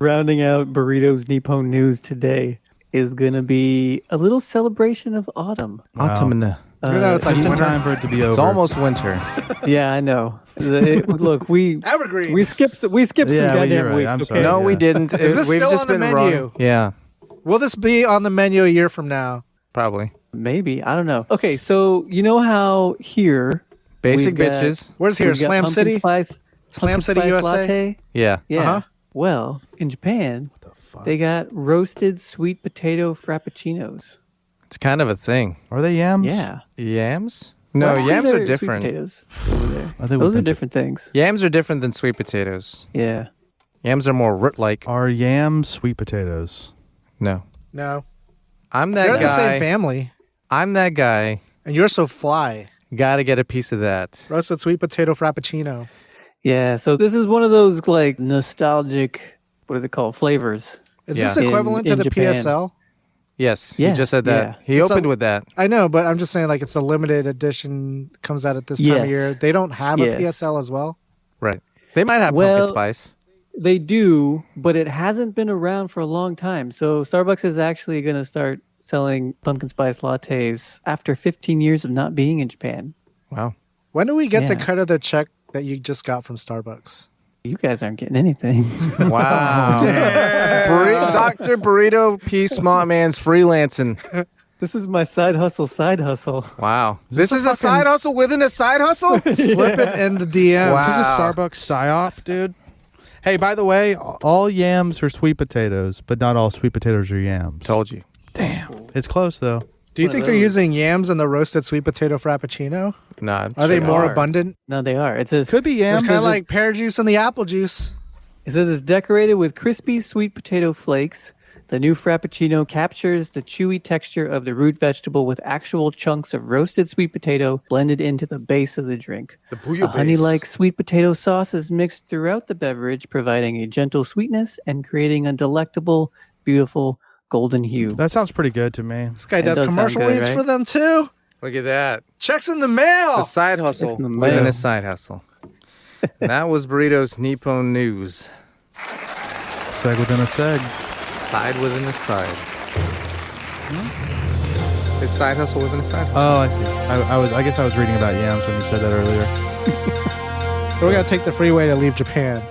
Speaker 4: Rounding out Burrito's Nippon news today is going to be a little celebration of autumn.
Speaker 1: Autumn.
Speaker 6: You know, it's like
Speaker 5: Just in
Speaker 6: winter.
Speaker 5: time for it to be over.
Speaker 1: It's almost winter.
Speaker 4: Yeah, I know. Look, we
Speaker 6: Evergreen.
Speaker 4: skipped some
Speaker 5: Yeah, well,
Speaker 4: goddamn
Speaker 5: you're right.
Speaker 4: weeks.
Speaker 5: I'm
Speaker 4: Okay.
Speaker 5: sorry.
Speaker 1: No,
Speaker 5: Yeah.
Speaker 1: we didn't.
Speaker 6: Is this
Speaker 1: We've
Speaker 6: still
Speaker 1: just
Speaker 6: on the
Speaker 1: been
Speaker 6: menu?
Speaker 1: wrong. Yeah,
Speaker 6: Will this be on the menu a year from now?
Speaker 1: probably.
Speaker 4: Maybe, I don't know. Okay, so you know how here
Speaker 1: Basic
Speaker 4: we've got-
Speaker 1: bitches.
Speaker 6: Where's here?
Speaker 4: we've got
Speaker 6: Slam
Speaker 4: pumpkin
Speaker 6: City?
Speaker 4: Spice,
Speaker 6: Slam
Speaker 4: pumpkin
Speaker 6: City,
Speaker 4: spice
Speaker 6: USA?
Speaker 4: latte.
Speaker 1: Yeah.
Speaker 4: Yeah.
Speaker 6: Uh-huh.
Speaker 4: Well, in Japan, they got roasted sweet potato frappuccinos.
Speaker 1: It's kind of a thing.
Speaker 5: Are they yams?
Speaker 4: Yeah.
Speaker 1: Yams? No,
Speaker 4: Well,
Speaker 1: yams
Speaker 4: they're
Speaker 1: are
Speaker 4: sweet
Speaker 1: different.
Speaker 4: potatoes over there.
Speaker 5: I think
Speaker 4: Those are
Speaker 5: we've been-
Speaker 4: different things.
Speaker 1: Yams are different than sweet potatoes.
Speaker 4: Yeah.
Speaker 1: Yams are more root-like.
Speaker 5: Are yams sweet potatoes?
Speaker 1: No.
Speaker 6: No.
Speaker 1: I'm
Speaker 6: They're
Speaker 1: that
Speaker 6: the same
Speaker 1: guy.
Speaker 6: family.
Speaker 1: I'm that guy.
Speaker 6: And you're so fly.
Speaker 1: Gotta get a piece of that.
Speaker 6: Roasted sweet potato frappuccino.
Speaker 4: Yeah. So this is one of those like nostalgic, what are they called? Flavors.
Speaker 6: Is
Speaker 1: Yeah.
Speaker 6: this equivalent to
Speaker 4: In
Speaker 6: the
Speaker 4: Japan.
Speaker 6: PSL?
Speaker 1: Yes,
Speaker 4: Yeah,
Speaker 1: he just said that.
Speaker 4: yeah.
Speaker 1: He
Speaker 6: It's
Speaker 1: opened
Speaker 6: a-
Speaker 1: with that.
Speaker 6: I know, but I'm just saying like it's a limited edition, comes out at this time of
Speaker 4: Yes.
Speaker 6: year. They don't have a
Speaker 4: Yes.
Speaker 6: PSL as well?
Speaker 1: Right. They might have
Speaker 4: Well-
Speaker 1: pumpkin spice.
Speaker 4: They do, but it hasn't been around for a long time. So Starbucks is actually going to start selling pumpkin spice lattes after 15 years of not being in Japan.
Speaker 1: Wow.
Speaker 6: When do we get the
Speaker 4: Yeah.
Speaker 6: cut of the check that you just got from Starbucks?
Speaker 4: You guys aren't getting anything.
Speaker 1: Wow. Dr. Burrito P. Smartman's freelancing.
Speaker 4: This is my side hustle.
Speaker 1: Wow. This
Speaker 5: this
Speaker 1: is
Speaker 5: a
Speaker 1: a side hustle within a side hustle?
Speaker 6: Slip it in the DMs.
Speaker 1: Wow.
Speaker 5: This is a Starbucks psyop, dude. Hey, by the way, all yams are sweet potatoes, but not all sweet potatoes are yams.
Speaker 1: Told you.
Speaker 5: It's close though.
Speaker 6: Do you
Speaker 4: One
Speaker 6: think
Speaker 4: of
Speaker 6: they're
Speaker 4: those.
Speaker 6: using yams in the roasted sweet potato frappuccino?
Speaker 1: Nah,
Speaker 6: Are they more
Speaker 1: are.
Speaker 6: abundant?
Speaker 4: No, they are. It says
Speaker 5: Could be yams.
Speaker 6: It's kind of like pear juice and the apple juice.
Speaker 4: it says it's decorated with crispy sweet potato flakes. The new frappuccino captures the chewy texture of the root vegetable with actual chunks of roasted sweet potato blended into the base of the drink.
Speaker 1: The
Speaker 4: A
Speaker 1: bouillabaisse.
Speaker 4: honey-like sweet potato sauce is mixed throughout the beverage, providing a gentle sweetness and creating a delectable, beautiful golden hue.
Speaker 5: That sounds pretty good to me.
Speaker 6: This guy
Speaker 4: It
Speaker 6: does
Speaker 4: does sound
Speaker 6: commercial
Speaker 4: good,
Speaker 6: reads
Speaker 4: right?
Speaker 6: for them too.
Speaker 1: Look at that.
Speaker 6: Checks in the mail.
Speaker 1: A side hustle
Speaker 4: It's in the
Speaker 1: within
Speaker 4: mail.
Speaker 1: a side hustle. That was Burrito's Nippon News.
Speaker 5: Seg within a seg.
Speaker 1: Side within a side. Is side hustle within a side hustle?
Speaker 5: Oh, I see. I guess I was reading about yams when you said that earlier.
Speaker 6: So we're gonna take the freeway to leave Japan.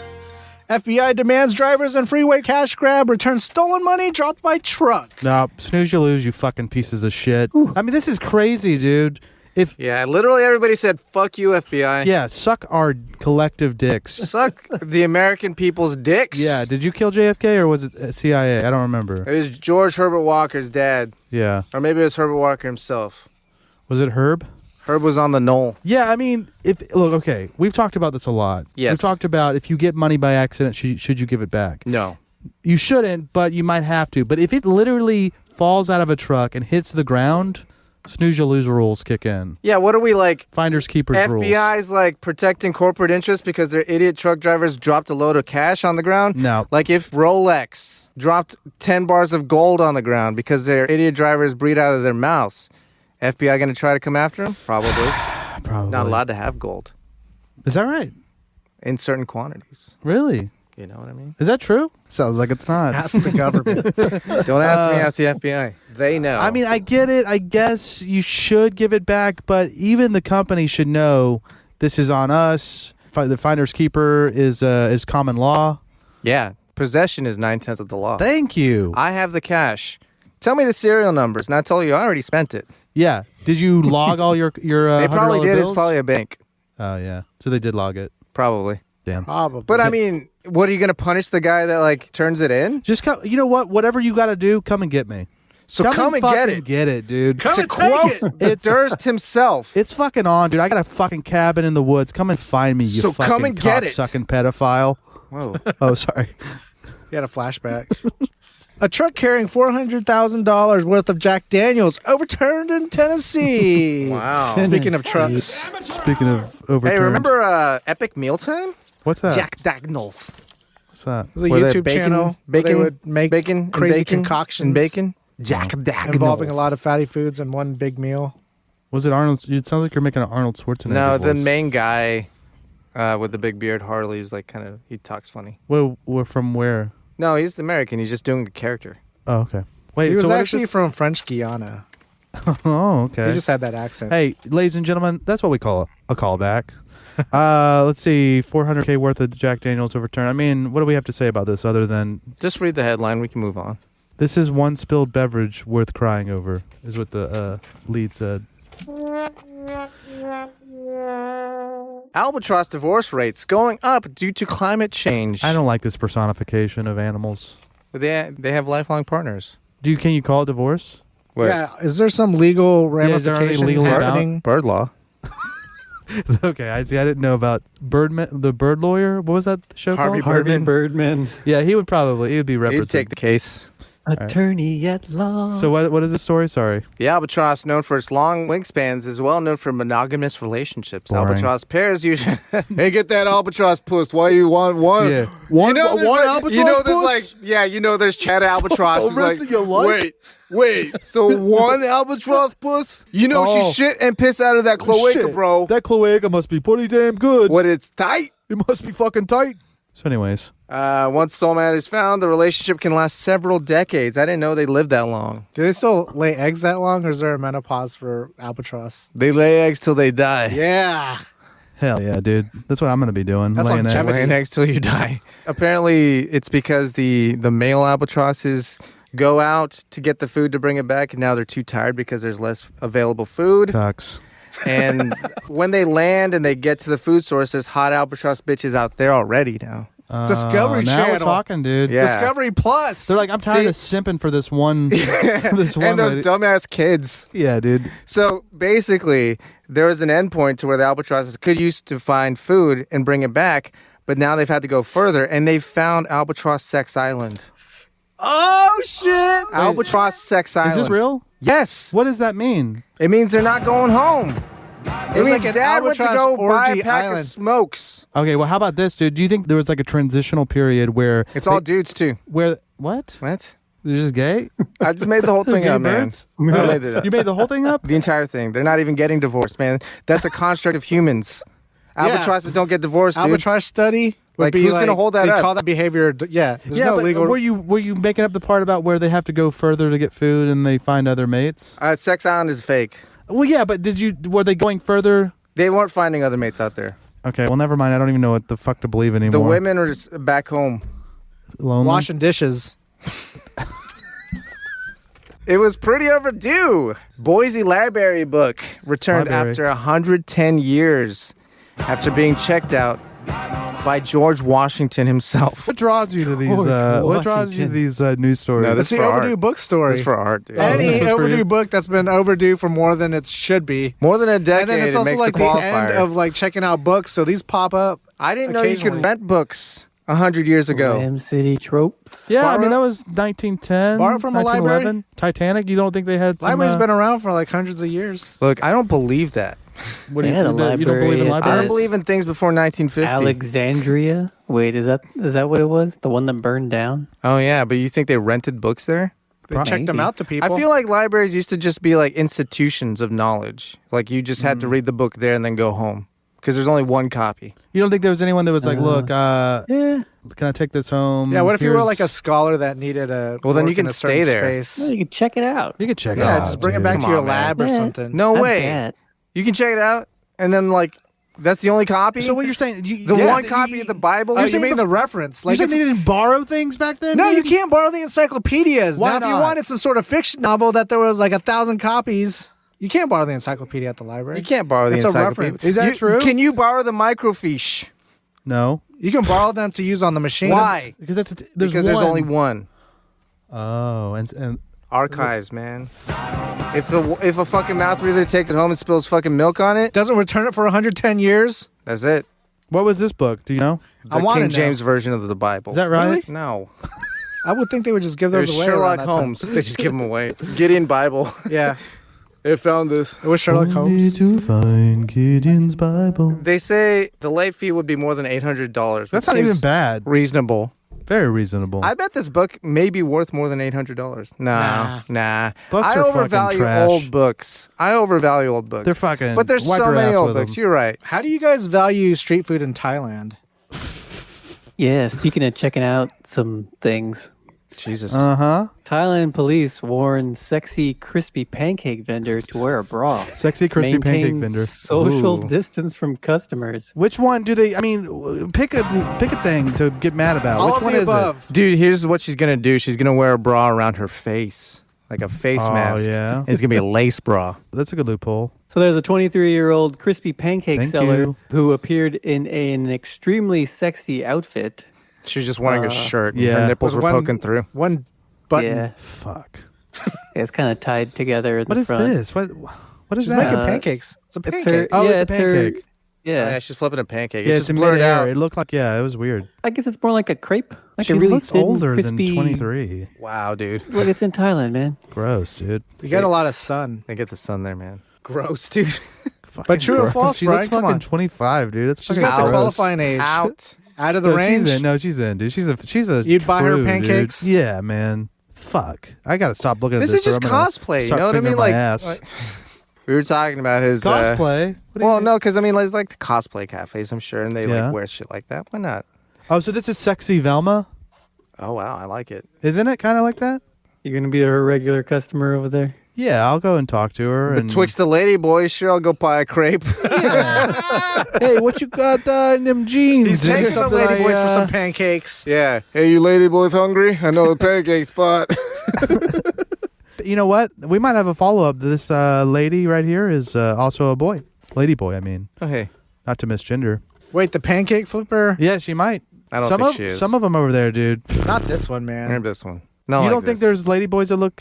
Speaker 6: FBI demands drivers and freeway cash grab return stolen money dropped by truck.
Speaker 5: No, snooze you lose, you fucking pieces of shit. I mean, this is crazy, dude. If
Speaker 1: Yeah, literally everybody said, fuck you, FBI.
Speaker 5: yeah, suck our collective dicks.
Speaker 1: Suck the American people's dicks.
Speaker 5: Yeah, did you kill JFK or was it CIA? I don't remember.
Speaker 1: It was George Herbert Walker's dad.
Speaker 5: Yeah.
Speaker 1: Or maybe it was Herbert Walker himself.
Speaker 5: Was it Herb?
Speaker 1: Herb was on the knoll.
Speaker 5: Yeah, I mean, okay, we've talked about this a lot.
Speaker 1: Yes.
Speaker 5: We've talked about if you get money by accident, should you give it back?
Speaker 1: No.
Speaker 5: You shouldn't, but you might have to. But if it literally falls out of a truck and hits the ground, snooze you lose rules kick in.
Speaker 1: Yeah, what are we like?
Speaker 5: Finders keepers rules.
Speaker 1: FBI's like protecting corporate interests because their idiot truck drivers dropped a load of cash on the ground?
Speaker 5: No.
Speaker 1: Like if Rolex dropped 10 bars of gold on the ground because their idiot drivers breathe out of their mouths, FBI going to try to come after them? Probably.
Speaker 5: Probably.
Speaker 1: Not allowed to have gold
Speaker 5: Is that right?
Speaker 1: in certain quantities.
Speaker 5: Really?
Speaker 1: You know what I mean?
Speaker 5: Is that true? Sounds like it's not.
Speaker 6: Ask the government.
Speaker 1: Don't ask me, ask the FBI. They know.
Speaker 5: I mean, I get it. I guess you should give it back, but even the company should know this is on us. The finder's keeper is common law.
Speaker 1: yeah. Possession is 9/10 of the law.
Speaker 5: Thank you.
Speaker 1: I have the cash. Tell me the serial numbers, and I told you I already spent it.
Speaker 5: Yeah. Did you log all your
Speaker 1: They probably
Speaker 5: $100
Speaker 1: did.
Speaker 5: bills?
Speaker 1: It's probably a bank.
Speaker 5: Oh yeah. So they did log it.
Speaker 1: Probably.
Speaker 5: Damn.
Speaker 6: Probably.
Speaker 1: But I mean, what are you going to punish the guy that like turns it in?
Speaker 5: Just come. You know what? Whatever you got to do, come and get me.
Speaker 1: So come and get
Speaker 5: fucking
Speaker 1: it.
Speaker 5: Get it, dude.
Speaker 6: Come
Speaker 1: To
Speaker 6: and take
Speaker 1: quote
Speaker 6: it.
Speaker 1: the Durst himself.
Speaker 5: It's fucking on, dude. I got a fucking cabin in the woods. Come and find me, you
Speaker 1: So
Speaker 5: fucking
Speaker 1: come and get it.
Speaker 5: cocksucking pedophile.
Speaker 1: Whoa.
Speaker 5: Oh, sorry.
Speaker 6: You had a flashback. A truck carrying $400,000 worth of Jack Daniels overturned in Tennessee.
Speaker 1: Wow.
Speaker 6: Speaking of trucks,
Speaker 5: Speaking of overturned.
Speaker 1: Hey, remember Epic Mealtime?
Speaker 5: What's that?
Speaker 1: Jack Daniels.
Speaker 5: What's that?
Speaker 6: it was a
Speaker 1: Were they
Speaker 6: YouTube
Speaker 1: bacon-
Speaker 6: channel where they
Speaker 1: bacon-
Speaker 6: would make
Speaker 1: bacon,
Speaker 6: crazy
Speaker 1: and bacon,
Speaker 6: concoctions
Speaker 1: and bacon. Jack Daniels.
Speaker 6: involving a lot of fatty foods in one big meal.
Speaker 5: Was it Arnold? It sounds like you're making an Arnold Schwarzenegger.
Speaker 1: No, the
Speaker 5: voice.
Speaker 1: main guy with the big beard, Harley, is like kind of, he talks funny.
Speaker 5: Well, we're from where?
Speaker 1: No, he's American. He's just doing a character.
Speaker 5: Oh, okay. Wait,
Speaker 6: He was
Speaker 5: so what is
Speaker 6: actually
Speaker 5: this?
Speaker 6: from French Guiana.
Speaker 5: Oh, okay.
Speaker 6: He just had that accent.
Speaker 5: Hey, ladies and gentlemen, that's what we call a callback. Let's see, 400K worth of Jack Daniels overturned. I mean, what do we have to say about this other than
Speaker 1: Just read the headline. We can move on.
Speaker 5: this is one spilled beverage worth crying over, is what the lead said.
Speaker 1: Albatross divorce rates going up due to climate change.
Speaker 5: I don't like this personification of animals.
Speaker 1: But they have lifelong partners.
Speaker 5: Can you call it divorce?
Speaker 1: What?
Speaker 6: Yeah, is there some legal
Speaker 5: is there anything
Speaker 6: ramification
Speaker 5: legal about-
Speaker 6: happening?
Speaker 1: Bird law.
Speaker 5: Okay, I see. I didn't know about the bird lawyer. What was that show
Speaker 1: Harvey
Speaker 5: called?
Speaker 4: Harvey
Speaker 1: Birdman.
Speaker 4: Birdman,
Speaker 5: Yeah, he would be
Speaker 1: He'd
Speaker 5: represented.
Speaker 1: take the case.
Speaker 4: attorney at law.
Speaker 5: So what is the story? Sorry.
Speaker 1: The albatross, known for its long wingspans, is well known for monogamous relationships.
Speaker 5: Boring.
Speaker 1: Albatross pairs usually. Hey, get that albatross puss. Why you want one?
Speaker 5: Yeah. One
Speaker 1: there's
Speaker 5: albatross
Speaker 1: You know, there's
Speaker 5: puss?
Speaker 1: there's Chad albatross.
Speaker 5: The
Speaker 1: who's
Speaker 5: rest
Speaker 1: like,
Speaker 5: of your life?
Speaker 1: wait. So one albatross puss? You know she shit and piss out of that cloaca,
Speaker 5: Shit,
Speaker 1: bro.
Speaker 5: That cloaca must be pretty damn good.
Speaker 1: What, it's tight?
Speaker 5: It must be fucking tight. So anyways,
Speaker 1: Once soulmate is found, the relationship can last several decades. I didn't know they lived that long.
Speaker 6: Do they still lay eggs that long, or is there a menopause for albatross?
Speaker 1: They lay eggs till they die.
Speaker 6: Yeah.
Speaker 5: hell yeah, dude. That's what I'm going to be doing.
Speaker 6: That's
Speaker 5: laying
Speaker 6: longevity.
Speaker 5: eggs.
Speaker 1: Laying eggs till you die. Apparently, it's because the male albatrosses go out to get the food to bring it back, and now they're too tired because there's less available food.
Speaker 5: Cucks.
Speaker 1: And when they land and they get to the food source, there's hot albatross bitches out there already now.
Speaker 6: It's Discovery
Speaker 5: now
Speaker 6: Channel.
Speaker 5: we're talking, dude.
Speaker 1: Yeah.
Speaker 6: Discovery Plus.
Speaker 5: They're like, I'm tired of simping for this one. this one
Speaker 1: And those
Speaker 5: lady.
Speaker 1: dumbass kids.
Speaker 5: Yeah, dude.
Speaker 1: So basically, there was an endpoint to where the albatrosses could use to find food and bring it back, but now they've had to go further, and they've found Albatross Sex Island.
Speaker 6: Oh shit!
Speaker 1: Albatross Sex Island.
Speaker 5: Is this real?
Speaker 1: Yes.
Speaker 5: What does that mean?
Speaker 1: It means they're not going home. It means
Speaker 6: like an
Speaker 1: Dad went to
Speaker 6: albatross
Speaker 1: go buy a
Speaker 6: orgy
Speaker 1: pack
Speaker 6: island.
Speaker 1: of smokes.
Speaker 5: Okay, well, how about this, dude? Do you think there was like a transitional period where
Speaker 1: It's all dudes too.
Speaker 5: where what?
Speaker 1: What?
Speaker 5: They're just gay?
Speaker 1: I just made the whole thing
Speaker 5: Gay
Speaker 1: up, man.
Speaker 5: birds?
Speaker 1: I made it up.
Speaker 5: You made the whole thing up?
Speaker 1: The entire thing. They're not even getting divorced, man. That's a construct of humans. Albatrosses don't get divorced, dude.
Speaker 6: Albatross study would
Speaker 1: Like,
Speaker 6: be
Speaker 1: who's gonna hold that
Speaker 6: they
Speaker 1: up?
Speaker 6: call that behavior. Yeah, there's
Speaker 5: Yeah,
Speaker 6: no
Speaker 5: but
Speaker 6: legal.
Speaker 5: were you making up the part about where they have to go further to get food and they find other mates?
Speaker 1: Sex Island is fake.
Speaker 5: Well, yeah, but were they going further?
Speaker 1: They weren't finding other mates out there.
Speaker 5: Okay, well, never mind. I don't even know what the fuck to believe anymore.
Speaker 1: The women are just back home.
Speaker 5: Lonely?
Speaker 6: washing dishes?
Speaker 1: It was pretty overdue. Boise Library book returned
Speaker 5: Library.
Speaker 1: after 110 years after being checked out by George Washington himself.
Speaker 5: What draws you to these? What draws you to these news stories?
Speaker 1: No,
Speaker 6: That's
Speaker 1: this
Speaker 6: the
Speaker 1: for
Speaker 6: overdue
Speaker 1: art.
Speaker 6: book story.
Speaker 1: It's for art, dude.
Speaker 6: Any
Speaker 5: this was for
Speaker 6: overdue
Speaker 5: you?
Speaker 6: book that's been overdue for more than it should be.
Speaker 1: More than a decade,
Speaker 6: And then it's
Speaker 1: it
Speaker 6: also
Speaker 1: makes
Speaker 6: like
Speaker 1: the
Speaker 6: the
Speaker 1: qualifier.
Speaker 6: end of like checking out books. So these pop up.
Speaker 1: I didn't know you could
Speaker 6: occasionally.
Speaker 1: rent books 100 years ago.
Speaker 4: Ram City tropes.
Speaker 5: yeah, I
Speaker 6: borrow-
Speaker 5: mean that was 1910,
Speaker 6: borrow from a library?
Speaker 5: 1911. Titanic. You don't think they had? Some,
Speaker 6: Library's been around for like hundreds of years.
Speaker 1: Look, I don't believe that.
Speaker 5: What do
Speaker 4: They had a
Speaker 5: you don't believe
Speaker 4: library
Speaker 5: in
Speaker 4: at
Speaker 1: I
Speaker 5: libraries?
Speaker 1: don't believe in things before 1950.
Speaker 4: Alexandria. Wait, is that what it was? The one that burned down?
Speaker 1: Oh, yeah, but you think they rented books there?
Speaker 6: They checked them
Speaker 4: Maybe.
Speaker 6: out to people.
Speaker 1: I feel like libraries used to just be like institutions of knowledge. Like you just had to read the book there and then go home because there's only one copy.
Speaker 5: You don't think there was anyone that was like, look,
Speaker 4: Yeah.
Speaker 5: can I take this home?
Speaker 6: yeah. What if you were
Speaker 5: Here's-
Speaker 6: like a scholar that needed a?
Speaker 1: Well, then
Speaker 6: work
Speaker 1: you can
Speaker 6: in a
Speaker 1: stay
Speaker 6: certain
Speaker 1: there.
Speaker 6: Space?
Speaker 4: Well, you can check it out.
Speaker 5: You could check it
Speaker 6: Yeah,
Speaker 5: out.
Speaker 6: just bring it
Speaker 5: dude.
Speaker 6: back
Speaker 1: Come
Speaker 6: to your
Speaker 1: on, man.
Speaker 6: lab or
Speaker 4: Yeah.
Speaker 6: something.
Speaker 1: No
Speaker 4: I
Speaker 1: way.
Speaker 4: bet.
Speaker 1: You can check it out and then like That's the only copy?
Speaker 5: So what you're saying?
Speaker 1: The one copy of the Bible?
Speaker 6: Oh, you mean the reference?
Speaker 5: Like you said they didn't borrow things back then?
Speaker 6: No,
Speaker 5: dude?
Speaker 6: you can't borrow the encyclopedias.
Speaker 5: Why
Speaker 6: Now, if you
Speaker 5: not?
Speaker 6: wanted some sort of fiction novel that there was like 1,000 copies, you can't borrow the encyclopedia at the library.
Speaker 1: You can't borrow the
Speaker 6: It's a
Speaker 1: encyclopedia.
Speaker 6: reference.
Speaker 5: Is that true?
Speaker 1: Can you borrow the microfiche?
Speaker 5: No.
Speaker 6: You can borrow them to use on the machine.
Speaker 1: Why?
Speaker 5: Because
Speaker 1: Because there's only one.
Speaker 5: Oh, and
Speaker 1: Archives, man. If a fucking mouth breather takes it home and spills fucking milk on it,
Speaker 6: Doesn't return it for 110 years.
Speaker 1: that's it.
Speaker 5: what was this book? Do you know?
Speaker 1: The King James version of the Bible.
Speaker 5: Is that right?
Speaker 6: Really?
Speaker 1: No.
Speaker 6: I would think they would just give those
Speaker 1: There's
Speaker 6: away.
Speaker 1: Sherlock
Speaker 6: around that time.
Speaker 1: Holmes. They just give them away. Gideon Bible.
Speaker 6: Yeah,
Speaker 1: They found this.
Speaker 6: it was Sherlock Holmes.
Speaker 5: to find Gideon's Bible.
Speaker 1: They say the late fee would be more than $800.
Speaker 5: That's not even bad.
Speaker 1: Reasonable.
Speaker 5: Very reasonable.
Speaker 1: I bet this book may be worth more than $800. Nah.
Speaker 5: Books
Speaker 1: I
Speaker 5: are fucking
Speaker 1: overvalue
Speaker 5: trash.
Speaker 1: old books.
Speaker 5: They're fucking.
Speaker 1: But there's
Speaker 5: wipe
Speaker 1: so
Speaker 5: your
Speaker 1: many
Speaker 5: ass
Speaker 1: old
Speaker 5: with
Speaker 1: books.
Speaker 5: them.
Speaker 1: You're right.
Speaker 6: How do you guys value street food in Thailand?
Speaker 4: Yeah, speaking of checking out some things,
Speaker 1: Jesus.
Speaker 5: Uh-huh.
Speaker 4: Thailand police warn sexy crispy pancake vendor to wear a bra.
Speaker 5: Sexy crispy
Speaker 4: Maintain
Speaker 5: pancake vendor.
Speaker 4: social
Speaker 1: Ooh.
Speaker 4: distance from customers.
Speaker 5: Which one do they? I mean, pick a thing to get mad about.
Speaker 6: All
Speaker 5: Which
Speaker 6: of
Speaker 5: one
Speaker 6: the
Speaker 5: is
Speaker 6: above.
Speaker 1: Dude, here's what she's going to do. She's going to wear a bra around her face. Like a face
Speaker 5: Oh,
Speaker 1: mask.
Speaker 5: yeah?
Speaker 1: It's going to be a lace bra.
Speaker 5: it? That's a good loophole.
Speaker 4: So there's a 23-year-old crispy pancake
Speaker 5: Thank
Speaker 4: seller
Speaker 5: you.
Speaker 4: who appeared in an extremely sexy outfit.
Speaker 1: She was just wearing a shirt. And
Speaker 5: yeah.
Speaker 1: Her nipples
Speaker 6: With
Speaker 1: were
Speaker 6: one-
Speaker 1: poking through.
Speaker 6: One button.
Speaker 4: Yeah,
Speaker 5: Fuck.
Speaker 4: it's kind of tied together in
Speaker 5: What
Speaker 4: the
Speaker 5: is
Speaker 4: front.
Speaker 5: this? What is
Speaker 6: She's
Speaker 5: that?
Speaker 6: making pancakes. It's a
Speaker 4: It's
Speaker 6: pancake.
Speaker 4: her,
Speaker 5: Oh,
Speaker 4: yeah,
Speaker 5: it's a
Speaker 4: her-
Speaker 5: pancake.
Speaker 1: Oh, yeah,
Speaker 4: yeah,
Speaker 1: she's flipping a pancake.
Speaker 5: Yeah,
Speaker 1: It's
Speaker 5: it's
Speaker 1: just
Speaker 5: in
Speaker 1: blurred
Speaker 5: midair.
Speaker 1: out.
Speaker 5: It looked like, yeah, it was weird.
Speaker 4: I guess it's more like a crepe, like
Speaker 5: She
Speaker 4: a really
Speaker 5: looks
Speaker 4: thin,
Speaker 5: older
Speaker 4: crispy.
Speaker 5: than 23.
Speaker 1: Wow, dude.
Speaker 4: Look, it's in Thailand, man.
Speaker 5: Gross, dude.
Speaker 6: You get a lot of sun.
Speaker 1: They get the sun there, man. Gross, dude.
Speaker 6: But true or
Speaker 5: Gross.
Speaker 6: false,
Speaker 5: She
Speaker 6: Brian?
Speaker 5: looks
Speaker 6: Come
Speaker 5: fucking
Speaker 6: on.
Speaker 5: 25, dude. That's
Speaker 6: She's
Speaker 5: fucking
Speaker 6: got the
Speaker 5: gross.
Speaker 6: qualifying age.
Speaker 1: Out.
Speaker 6: Out of the
Speaker 5: No,
Speaker 6: range.
Speaker 5: She's in. No, she's in, dude. She's a.
Speaker 6: You'd buy her
Speaker 5: true, dude.
Speaker 6: pancakes?
Speaker 5: Yeah, man. Fuck. I gotta stop looking at
Speaker 1: This
Speaker 5: this.
Speaker 1: is just
Speaker 5: or I'm gonna
Speaker 1: cosplay. You
Speaker 5: start
Speaker 1: know what I
Speaker 5: fingering
Speaker 1: mean?
Speaker 5: my
Speaker 1: Like,
Speaker 5: ass.
Speaker 1: we were talking about his
Speaker 5: cosplay. What do you
Speaker 1: Well,
Speaker 5: mean?
Speaker 1: no, because I mean, there's like the cosplay cafes, I'm sure, and they
Speaker 5: Yeah.
Speaker 1: like wear shit like that. Why not?
Speaker 5: Oh, so this is sexy Velma,
Speaker 1: Oh wow, I like it.
Speaker 5: isn't it? Kind of like that.
Speaker 4: You're gonna be her regular customer over there.
Speaker 5: Yeah, I'll go and talk to her. And
Speaker 1: Betwixt the lady boys, sure, I'll go buy a crepe.
Speaker 5: hey, what you got in them jeans?
Speaker 6: He's
Speaker 5: Is it
Speaker 6: taking the
Speaker 5: something
Speaker 6: lady
Speaker 5: I,
Speaker 6: boys for some pancakes.
Speaker 1: Yeah. Hey, you lady boys hungry? I know the pancake spot.
Speaker 5: You know what? We might have a follow up. This lady right here is also a boy, lady boy. I mean,
Speaker 1: Oh, hey.
Speaker 5: not to misgender.
Speaker 6: Wait, the pancake flipper?
Speaker 5: Yeah, she might.
Speaker 1: I don't
Speaker 5: some
Speaker 1: think
Speaker 5: of,
Speaker 1: she is.
Speaker 5: Some of them over there, dude.
Speaker 6: Not this one,
Speaker 1: Maybe
Speaker 6: man.
Speaker 1: this one. No,
Speaker 5: You
Speaker 1: like
Speaker 5: don't think
Speaker 1: this.
Speaker 5: there's lady boys that look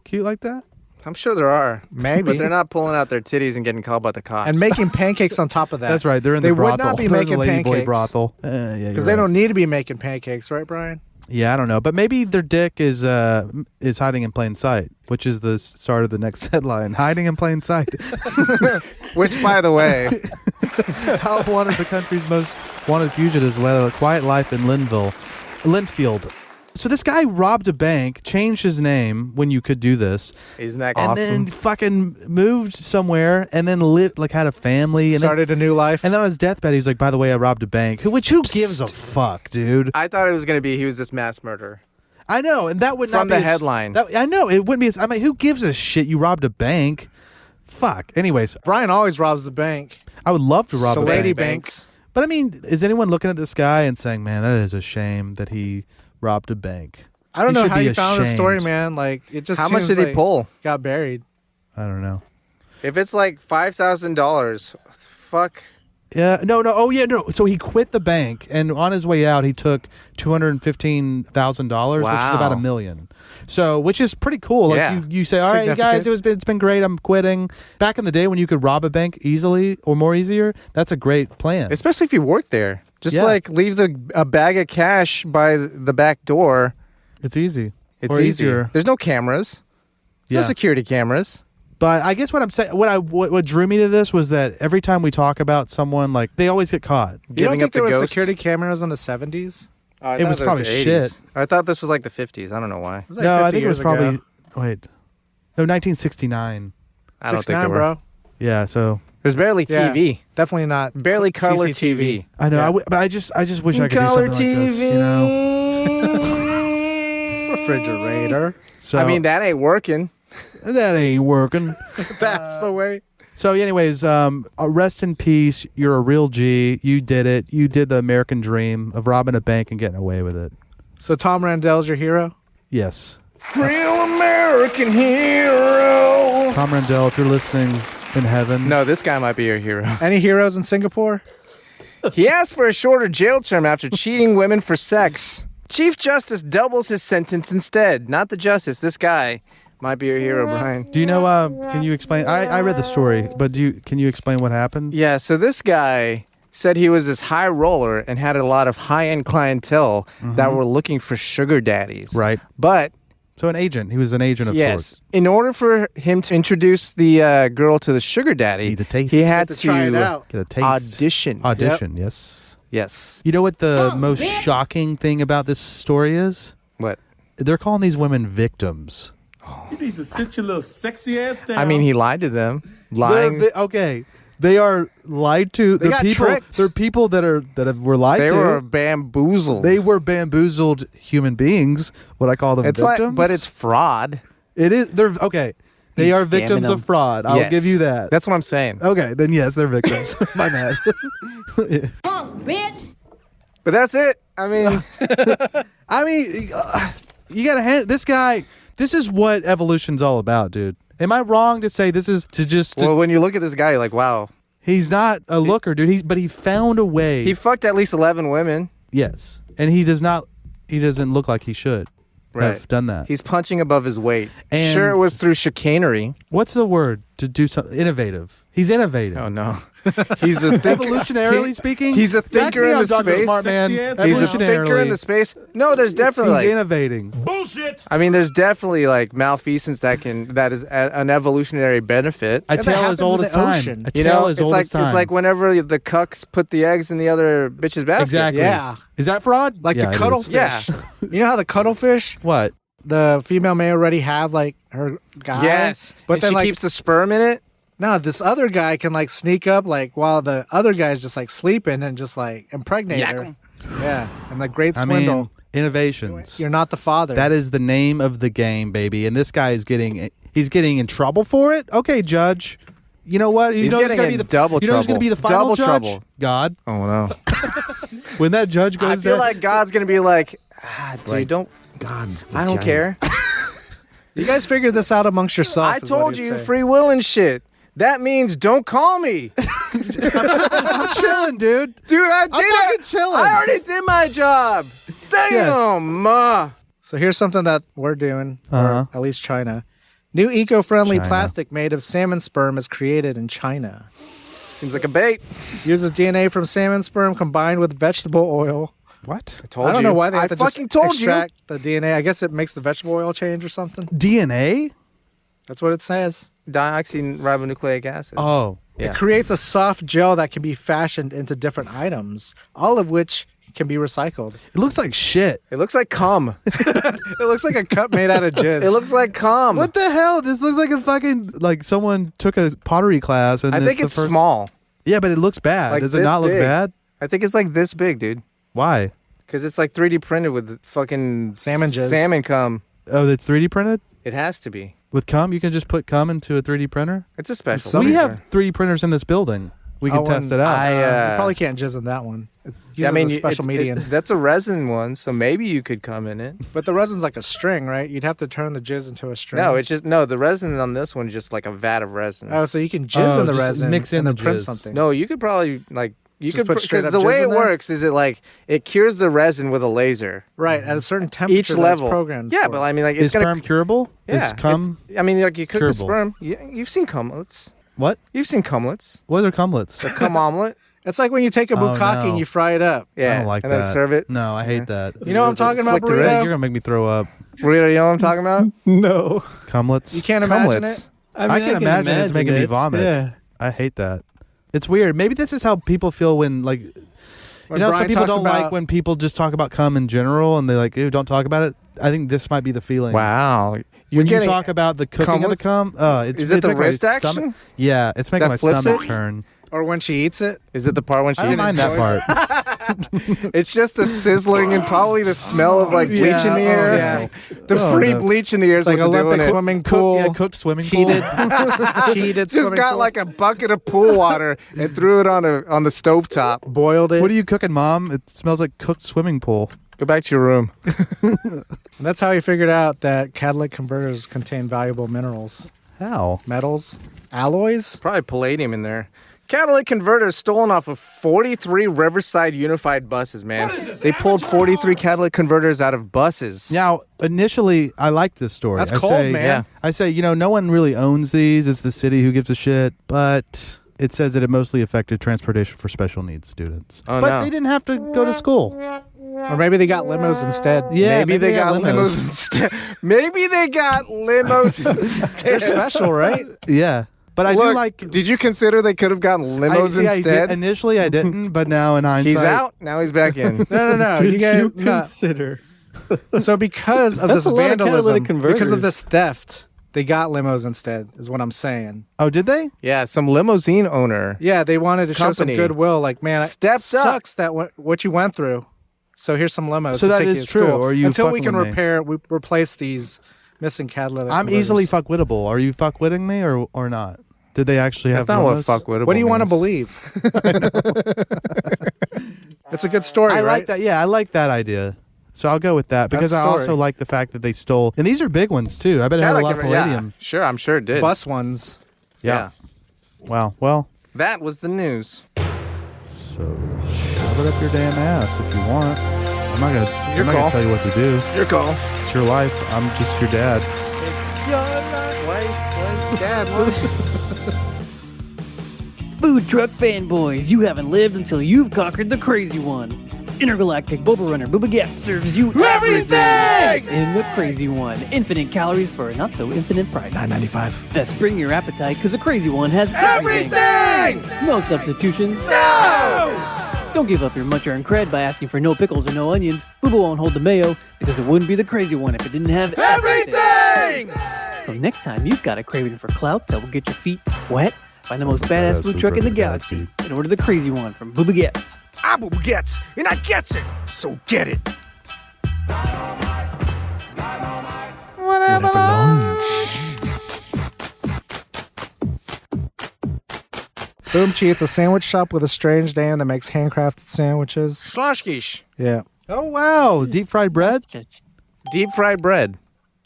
Speaker 5: cute like that?
Speaker 1: I'm sure there are.
Speaker 6: Maybe.
Speaker 1: But they're not pulling out their titties and getting called by the cops.
Speaker 6: And making pancakes on top of that.
Speaker 5: That's right. They're in
Speaker 6: They
Speaker 5: the
Speaker 6: would
Speaker 5: brothel.
Speaker 6: not be
Speaker 5: They're in the
Speaker 6: making
Speaker 5: lady boy
Speaker 6: pancakes.
Speaker 5: brothel. Yeah,
Speaker 6: Because they don't need to be making pancakes, right, Brian?
Speaker 5: Yeah, I don't know, but maybe their dick is hiding in plain sight, which is the start of the next headline: hiding in plain sight.
Speaker 1: Which, by the way,
Speaker 5: How one of the country's most wanted fugitives led a quiet life in Linfield. So this guy robbed a bank, changed his name when you could do this,
Speaker 1: isn't that
Speaker 5: and
Speaker 1: awesome?
Speaker 5: then fucking moved somewhere, and then lived like had a family, and
Speaker 6: Started a new life.
Speaker 5: then on his deathbed he was like, "By the way, I robbed a bank." Who gives a fuck, dude?
Speaker 1: I thought it was going to be he was this mass murderer.
Speaker 5: I know, and that would not
Speaker 1: From
Speaker 5: be
Speaker 1: the
Speaker 5: a-
Speaker 1: headline.
Speaker 5: I know it wouldn't be. I mean, who gives a shit? You robbed a bank. Fuck. Anyways,
Speaker 6: Brian always robs the bank.
Speaker 5: I would love to rob
Speaker 6: So
Speaker 5: a
Speaker 6: lady
Speaker 5: bank.
Speaker 6: banks.
Speaker 5: But I mean, is anyone looking at this guy and saying, "Man, that is a shame that he robbed a bank"?
Speaker 6: I don't
Speaker 5: He
Speaker 6: know
Speaker 5: should
Speaker 6: how
Speaker 5: be
Speaker 6: you found the story,
Speaker 5: ashamed.
Speaker 6: man. Like, it just
Speaker 1: How much
Speaker 6: seems
Speaker 1: did he
Speaker 6: like
Speaker 1: pull?
Speaker 6: Got buried.
Speaker 5: I don't know.
Speaker 1: If it's like $5,000, fuck.
Speaker 5: Yeah, no. Oh, yeah, no. So he quit the bank, and on his way out, he took $215,000, which is about
Speaker 1: Wow.
Speaker 5: $1 million. So, which is pretty cool. Like
Speaker 1: Yeah.
Speaker 5: you say, all right, you guys,
Speaker 6: Significant.
Speaker 5: it's been great. I'm quitting. Back in the day when you could rob a bank easily or more easier, that's a great plan.
Speaker 1: Especially if you work there. Just
Speaker 5: Yeah.
Speaker 1: like leave a bag of cash by the back door.
Speaker 5: It's easy.
Speaker 1: It's
Speaker 5: Or
Speaker 1: easier.
Speaker 5: easier.
Speaker 1: There's no cameras.
Speaker 5: Yeah.
Speaker 1: No security cameras.
Speaker 5: But I guess what I'm saying, what drew me to this was that every time we talk about someone, like they always get caught.
Speaker 6: You don't
Speaker 1: Giving
Speaker 6: think
Speaker 1: up the
Speaker 6: there was
Speaker 1: ghost.
Speaker 6: security cameras in the 70s?
Speaker 1: Oh, I
Speaker 5: It
Speaker 1: thought
Speaker 5: was probably
Speaker 1: 80s.
Speaker 5: shit.
Speaker 1: I thought this was like the 50s. I don't know why.
Speaker 6: It was like
Speaker 5: No,
Speaker 6: 50
Speaker 5: I think it was
Speaker 6: years
Speaker 5: probably
Speaker 6: ago.
Speaker 5: no 1969.
Speaker 1: I don't think
Speaker 6: 69,
Speaker 1: there were.
Speaker 6: bro.
Speaker 5: Yeah, so
Speaker 1: There's barely
Speaker 6: Yeah.
Speaker 1: TV.
Speaker 6: Definitely not.
Speaker 1: Barely color
Speaker 6: CCTV.
Speaker 1: TV.
Speaker 5: I know.
Speaker 6: Yeah.
Speaker 5: But I just wish I could
Speaker 1: Color
Speaker 5: do something like this. You know?
Speaker 6: Refrigerator.
Speaker 5: So
Speaker 1: I mean, that ain't working.
Speaker 5: that ain't working.
Speaker 6: That's the way.
Speaker 5: So, anyways, rest in peace. You're a real G. You did it. You did the American dream of robbing a bank and getting away with it.
Speaker 6: So Tom Randell's your hero?
Speaker 5: Yes.
Speaker 1: Real American hero.
Speaker 5: Tom Randell, if you're listening in heaven.
Speaker 1: No, this guy might be your hero.
Speaker 6: Any heroes in Singapore?
Speaker 1: He asked for a shorter jail term after cheating women for sex. Chief Justice doubles his sentence instead. Not the justice. This guy might be your hero, Brian.
Speaker 5: Do you know, can you explain? I read the story, but can you explain what happened?
Speaker 1: Yeah, so this guy said he was this high roller and had a lot of high-end clientele that were looking for sugar daddies.
Speaker 5: Right.
Speaker 1: But...
Speaker 5: So an agent. He was an agent of sorts.
Speaker 1: In order for him to introduce the girl to the sugar daddy,
Speaker 5: Need to taste.
Speaker 1: he had
Speaker 6: to try it out.
Speaker 5: Get a taste.
Speaker 1: audition.
Speaker 5: Audition, yes.
Speaker 1: Yes.
Speaker 5: You know what the most shocking thing about this story is?
Speaker 1: What?
Speaker 5: They're calling these women victims.
Speaker 7: You need to sit your little sexy ass down.
Speaker 1: I mean, he lied to them. Lying.
Speaker 5: Okay. They are lied to.
Speaker 6: They
Speaker 5: They're
Speaker 6: got
Speaker 5: people.
Speaker 6: tricked.
Speaker 5: They're people that were lied
Speaker 1: They
Speaker 5: to.
Speaker 1: were bamboozled.
Speaker 5: They were bamboozled human beings. What I call them
Speaker 1: It's
Speaker 5: victims.
Speaker 1: like, but it's fraud.
Speaker 5: It is. They're okay. They are victims of fraud. I'll
Speaker 1: Yes.
Speaker 5: give you that.
Speaker 1: That's what I'm saying.
Speaker 5: Okay, then yes, they're victims. My bad.
Speaker 1: But that's it. I mean,
Speaker 5: You gotta hand this guy. This is what evolution's all about, dude. Am I wrong to say this is to just?
Speaker 1: well, when you look at this guy, you're like, wow.
Speaker 5: He's not a looker, dude. But he found a way.
Speaker 1: He fucked at least 11 women.
Speaker 5: Yes, and he does not. He doesn't look like he should have done that.
Speaker 1: He's punching above his weight.
Speaker 5: And-
Speaker 1: Sure, it was through chicanery.
Speaker 5: What's the word to do something innovative? He's innovative.
Speaker 1: Oh, no. He's a thinker.
Speaker 5: Evolutionarily speaking,
Speaker 1: He's a thinker in the
Speaker 5: Dr.
Speaker 1: space.
Speaker 5: Smart man.
Speaker 7: Sexy ass
Speaker 1: He's a
Speaker 5: Evolutionarily,
Speaker 1: thinker in the space. No, there's definitely
Speaker 5: he's
Speaker 1: like,
Speaker 5: innovating.
Speaker 7: bullshit.
Speaker 1: I mean, there's definitely like malfeasance that is an evolutionary benefit.
Speaker 5: A
Speaker 6: that
Speaker 5: tale
Speaker 6: happens
Speaker 5: as old
Speaker 6: in
Speaker 5: as
Speaker 6: the
Speaker 5: time.
Speaker 6: ocean.
Speaker 5: A
Speaker 1: You
Speaker 5: tale
Speaker 1: know,
Speaker 5: as
Speaker 1: it's
Speaker 5: old
Speaker 1: like
Speaker 5: as time.
Speaker 1: it's like whenever the cucks put the eggs in the other bitch's basket.
Speaker 5: exactly.
Speaker 6: Yeah.
Speaker 5: Is that fraud?
Speaker 6: Like
Speaker 5: Yeah,
Speaker 6: the
Speaker 5: it
Speaker 6: cuttlefish.
Speaker 5: is.
Speaker 1: Yeah.
Speaker 6: You know how the cuttlefish,
Speaker 5: What?
Speaker 6: the female may already have like her guy.
Speaker 1: Yes,
Speaker 6: But
Speaker 1: and
Speaker 6: then
Speaker 1: she
Speaker 6: like
Speaker 1: keeps the sperm in it.
Speaker 6: no, this other guy can like sneak up like while the other guy's just like sleeping and just like impregnate
Speaker 1: Yak
Speaker 6: her.
Speaker 1: 'em.
Speaker 6: Yeah. And the great
Speaker 5: I
Speaker 6: swindle.
Speaker 5: mean, innovations.
Speaker 6: You're not the father.
Speaker 5: That is the name of the game, baby. And this guy is getting in trouble for it. Okay, judge. You know what? You
Speaker 1: He's
Speaker 5: know who's
Speaker 1: getting
Speaker 5: gonna
Speaker 1: in
Speaker 5: be the
Speaker 1: double
Speaker 5: You know who's going to be the
Speaker 1: trouble.
Speaker 5: final
Speaker 1: Double
Speaker 5: judge?
Speaker 1: trouble.
Speaker 5: God.
Speaker 1: Oh no!
Speaker 5: When that judge goes
Speaker 1: I feel
Speaker 5: there,
Speaker 1: like God's gonna be like, dude,
Speaker 2: like
Speaker 1: don't.
Speaker 2: God's
Speaker 1: I don't
Speaker 2: vagina.
Speaker 1: care.
Speaker 6: you guys figured this out amongst yourself.
Speaker 1: I
Speaker 6: is what
Speaker 1: told
Speaker 6: he'd
Speaker 1: you
Speaker 6: say.
Speaker 1: free will and shit. That means don't call me,
Speaker 5: I'm chilling, dude.
Speaker 1: dude. I did
Speaker 5: I'm
Speaker 1: it.
Speaker 5: fucking chilling.
Speaker 1: I already did my job. Damn.
Speaker 6: So here's something that we're doing,
Speaker 5: Uh-huh.
Speaker 6: or at least China. New eco-friendly
Speaker 5: China.
Speaker 6: plastic made of salmon sperm is created in China.
Speaker 1: Seems like a bait.
Speaker 6: Uses DNA from salmon sperm combined with vegetable oil.
Speaker 5: What?
Speaker 1: I told
Speaker 6: I don't
Speaker 1: you.
Speaker 6: know why they have
Speaker 1: I
Speaker 6: to just
Speaker 1: fucking told you.
Speaker 6: extract the DNA. I guess it makes the vegetable oil change or something.
Speaker 5: DNA?
Speaker 6: That's what it says.
Speaker 1: Deoxyribonucleic acid.
Speaker 5: Oh.
Speaker 1: Yeah.
Speaker 6: It creates a soft gel that can be fashioned into different items, all of which can be recycled.
Speaker 5: It looks like shit.
Speaker 1: It looks like cum.
Speaker 6: It looks like a cup made out of jizz.
Speaker 1: It looks like cum.
Speaker 5: What the hell? This looks like a fucking like someone took a pottery class and
Speaker 1: I think
Speaker 5: the
Speaker 1: it's
Speaker 5: first...
Speaker 1: small.
Speaker 5: Yeah, but it looks bad.
Speaker 1: Like
Speaker 5: Does it
Speaker 1: this
Speaker 5: not look
Speaker 1: big.
Speaker 5: bad?
Speaker 1: I think it's like this big, dude.
Speaker 5: Why?
Speaker 1: Because it's like 3D printed with fucking
Speaker 6: Salmon jizz.
Speaker 1: Salmon cum.
Speaker 5: Oh, it's 3D printed?
Speaker 1: It has to be.
Speaker 5: With cum? You can just put cum into a 3D printer?
Speaker 1: It's a special.
Speaker 6: Some-
Speaker 5: We
Speaker 6: Something
Speaker 5: have 3D printers in this building. We can
Speaker 6: Oh,
Speaker 5: test
Speaker 6: and
Speaker 5: it out.
Speaker 6: you probably can't jizz in that one. It
Speaker 1: Yeah,
Speaker 6: uses a
Speaker 1: you-
Speaker 6: special medium.
Speaker 1: that's a resin one, so maybe you could come in it.
Speaker 6: But the resin's like a string, right? You'd have to turn the jizz into a string.
Speaker 1: No, it's just the resin on this one is just like a vat of resin.
Speaker 6: Oh, so you can jizz
Speaker 5: Oh,
Speaker 6: in the
Speaker 5: just
Speaker 6: resin,
Speaker 5: mix in
Speaker 6: and then
Speaker 5: the
Speaker 6: print
Speaker 5: jizz.
Speaker 6: something.
Speaker 1: No, you could probably like you
Speaker 6: Just
Speaker 1: could
Speaker 6: put straight
Speaker 1: because
Speaker 6: up
Speaker 1: the way
Speaker 6: jizz
Speaker 1: it
Speaker 6: in there?
Speaker 1: works is it cures the resin with a laser.
Speaker 6: Right, at a certain temperature
Speaker 1: Each
Speaker 6: that
Speaker 1: level.
Speaker 6: it's programmed
Speaker 1: Yeah,
Speaker 6: for.
Speaker 1: but I mean like it's
Speaker 5: Is
Speaker 1: gonna
Speaker 5: sperm curable?
Speaker 1: yeah,
Speaker 5: Is cum?
Speaker 1: I mean like you cook
Speaker 5: curable?
Speaker 1: the sperm. You've seen cumlets.
Speaker 5: What?
Speaker 1: You've seen cumlets.
Speaker 5: What are cumlets?
Speaker 1: The cum omelet.
Speaker 6: It's like when you take a
Speaker 5: Oh,
Speaker 6: bukkake
Speaker 5: no.
Speaker 6: and you fry it up.
Speaker 1: Yeah,
Speaker 5: I don't like
Speaker 1: and
Speaker 5: that.
Speaker 1: then serve it.
Speaker 5: No, I hate that.
Speaker 6: You know what I'm talking about,
Speaker 1: Flick the
Speaker 6: burrito?
Speaker 1: wrist.
Speaker 5: You're going to make me throw up.
Speaker 1: Burrito, you know what I'm talking about?
Speaker 4: No.
Speaker 5: Cumlets?
Speaker 6: You can't imagine
Speaker 1: Cumlets.
Speaker 6: it.
Speaker 5: I can imagine it's making me
Speaker 4: it.
Speaker 5: vomit.
Speaker 4: Yeah.
Speaker 5: I hate that. It's weird. Maybe this is how people feel when, like,
Speaker 6: When
Speaker 5: some
Speaker 6: Brian
Speaker 5: people
Speaker 6: talks
Speaker 5: don't
Speaker 6: about-
Speaker 5: like when people just talk about cum in general and they like, ew, don't talk about it. I think this might be the feeling.
Speaker 1: Wow.
Speaker 5: When you talk about the cooking of the
Speaker 1: cumlets?
Speaker 5: cum, it's
Speaker 1: Is it
Speaker 5: it's
Speaker 1: the
Speaker 5: making my
Speaker 1: wrist
Speaker 5: stomach-
Speaker 1: action?
Speaker 5: Yeah, it's making
Speaker 1: That
Speaker 5: my
Speaker 1: flips
Speaker 5: stomach
Speaker 1: it?
Speaker 5: turn.
Speaker 6: Or when she eats it.
Speaker 1: Is it the part when she
Speaker 5: I don't mind that
Speaker 1: enjoys it?
Speaker 5: part.
Speaker 1: It's just the sizzling and probably the smell of like bleach in the air.
Speaker 6: yeah.
Speaker 1: The free bleach in the air is
Speaker 6: It's like
Speaker 1: what's doing
Speaker 6: Olympic
Speaker 1: it.
Speaker 6: swimming pool.
Speaker 5: Cooked swimming pool.
Speaker 6: Heated
Speaker 1: Just
Speaker 6: swimming
Speaker 1: got
Speaker 6: pool.
Speaker 1: like a bucket of pool water and threw it on the stovetop.
Speaker 6: boiled it.
Speaker 5: What are you cooking, Mom? It smells like cooked swimming pool.
Speaker 1: Go back to your room.
Speaker 6: And that's how he figured out that catalytic converters contain valuable minerals,
Speaker 5: How?
Speaker 6: metals, alloys.
Speaker 1: Probably palladium in there. Catalytic converters stolen off of 43 Riverside Unified buses, man. They pulled 43 catalytic converters out of buses.
Speaker 5: Now, initially, I liked this story.
Speaker 6: That's
Speaker 5: I
Speaker 6: cold,
Speaker 5: say,
Speaker 6: man.
Speaker 1: Yeah.
Speaker 5: I say, no one really owns these. It's the city who gives a shit. But it says that it mostly affected transportation for special needs students.
Speaker 1: Oh,
Speaker 5: but
Speaker 1: no.
Speaker 5: they didn't have to go to school.
Speaker 6: Or maybe they got limos instead.
Speaker 5: Yeah,
Speaker 1: maybe they got limos instead. Maybe they got limos
Speaker 6: They're
Speaker 1: instead.
Speaker 6: special, right?
Speaker 5: Yeah. But I
Speaker 1: Look,
Speaker 5: do like...
Speaker 1: did you consider they could have gotten limos
Speaker 5: I
Speaker 1: instead?
Speaker 5: did. Initially, I didn't, but now in hindsight...
Speaker 1: He's out. Now he's back in.
Speaker 6: No.
Speaker 4: Did
Speaker 6: You guys,
Speaker 4: you
Speaker 6: no.
Speaker 4: consider?
Speaker 6: So because of
Speaker 4: That's
Speaker 6: this
Speaker 4: a lot of
Speaker 6: vandalism,
Speaker 4: catalytic
Speaker 6: because of
Speaker 4: converters.
Speaker 6: this theft, they got limos instead, is what I'm saying.
Speaker 5: Oh, did they?
Speaker 1: Yeah, some limousine owner.
Speaker 6: Yeah, they wanted to show some
Speaker 1: Company.
Speaker 6: goodwill. Like, man, it
Speaker 1: Stepped up.
Speaker 6: sucks that what you went through. So here's some limos.
Speaker 5: So
Speaker 6: to
Speaker 5: that
Speaker 6: take
Speaker 5: is
Speaker 6: you to
Speaker 5: true,
Speaker 6: school.
Speaker 5: or you
Speaker 6: until we
Speaker 5: fucking
Speaker 6: can
Speaker 5: with me.
Speaker 6: replace these missing catalytic.
Speaker 5: I'm
Speaker 6: converters.
Speaker 5: easily fuck-wittable. Are you fuck-witting me or not? Did they actually
Speaker 1: That's
Speaker 5: have
Speaker 1: not what
Speaker 5: limos?
Speaker 1: fuckwittable
Speaker 6: What do you want to
Speaker 1: means.
Speaker 6: believe? It's a good story,
Speaker 5: I
Speaker 6: right?
Speaker 5: like that. Yeah, I like that idea. So I'll go with that because
Speaker 6: That's
Speaker 5: I
Speaker 6: story.
Speaker 5: also like the fact that they stole. And these are big ones too. I bet it had a lot of palladium.
Speaker 1: Yeah, sure, I'm sure it did.
Speaker 6: Bus ones.
Speaker 1: Yeah.
Speaker 5: Wow. Well,
Speaker 1: That was the news.
Speaker 5: so shove it up your damn ass if you want. I'm not
Speaker 1: Your
Speaker 5: gonna
Speaker 1: call.
Speaker 5: tell you what to do.
Speaker 1: Your call.
Speaker 5: It's your life. I'm just your dad.
Speaker 1: It's your life. Why, Dad,
Speaker 9: Food truck fanboys, you haven't lived until you've conquered the crazy one. Intergalactic Boba Runner Booba Gap serves you
Speaker 1: Everything!
Speaker 9: in the crazy one. Infinite calories for a not so infinite price.
Speaker 8: $9.95.
Speaker 9: Best bring your appetite because the crazy one has
Speaker 1: Everything!
Speaker 9: No substitutions.
Speaker 1: No!
Speaker 9: Don't give up your much earned cred by asking for no pickles or no onions. Booba won't hold the mayo because it wouldn't be the crazy one if it didn't have
Speaker 1: Everything!
Speaker 9: So next time you've got a craving for clout that will get your feet wet, find the most badass food truck in the galaxy and order the crazy one from Booba Gets.
Speaker 1: Abu gets, and I gets it, so get it.
Speaker 8: Whatever lunch.
Speaker 6: Boomchi, it's a sandwich shop with a strange name that makes handcrafted sandwiches.
Speaker 1: Schloshkish.
Speaker 6: Yeah.
Speaker 5: Oh wow! Deep fried bread?
Speaker 1: Deep fried bread.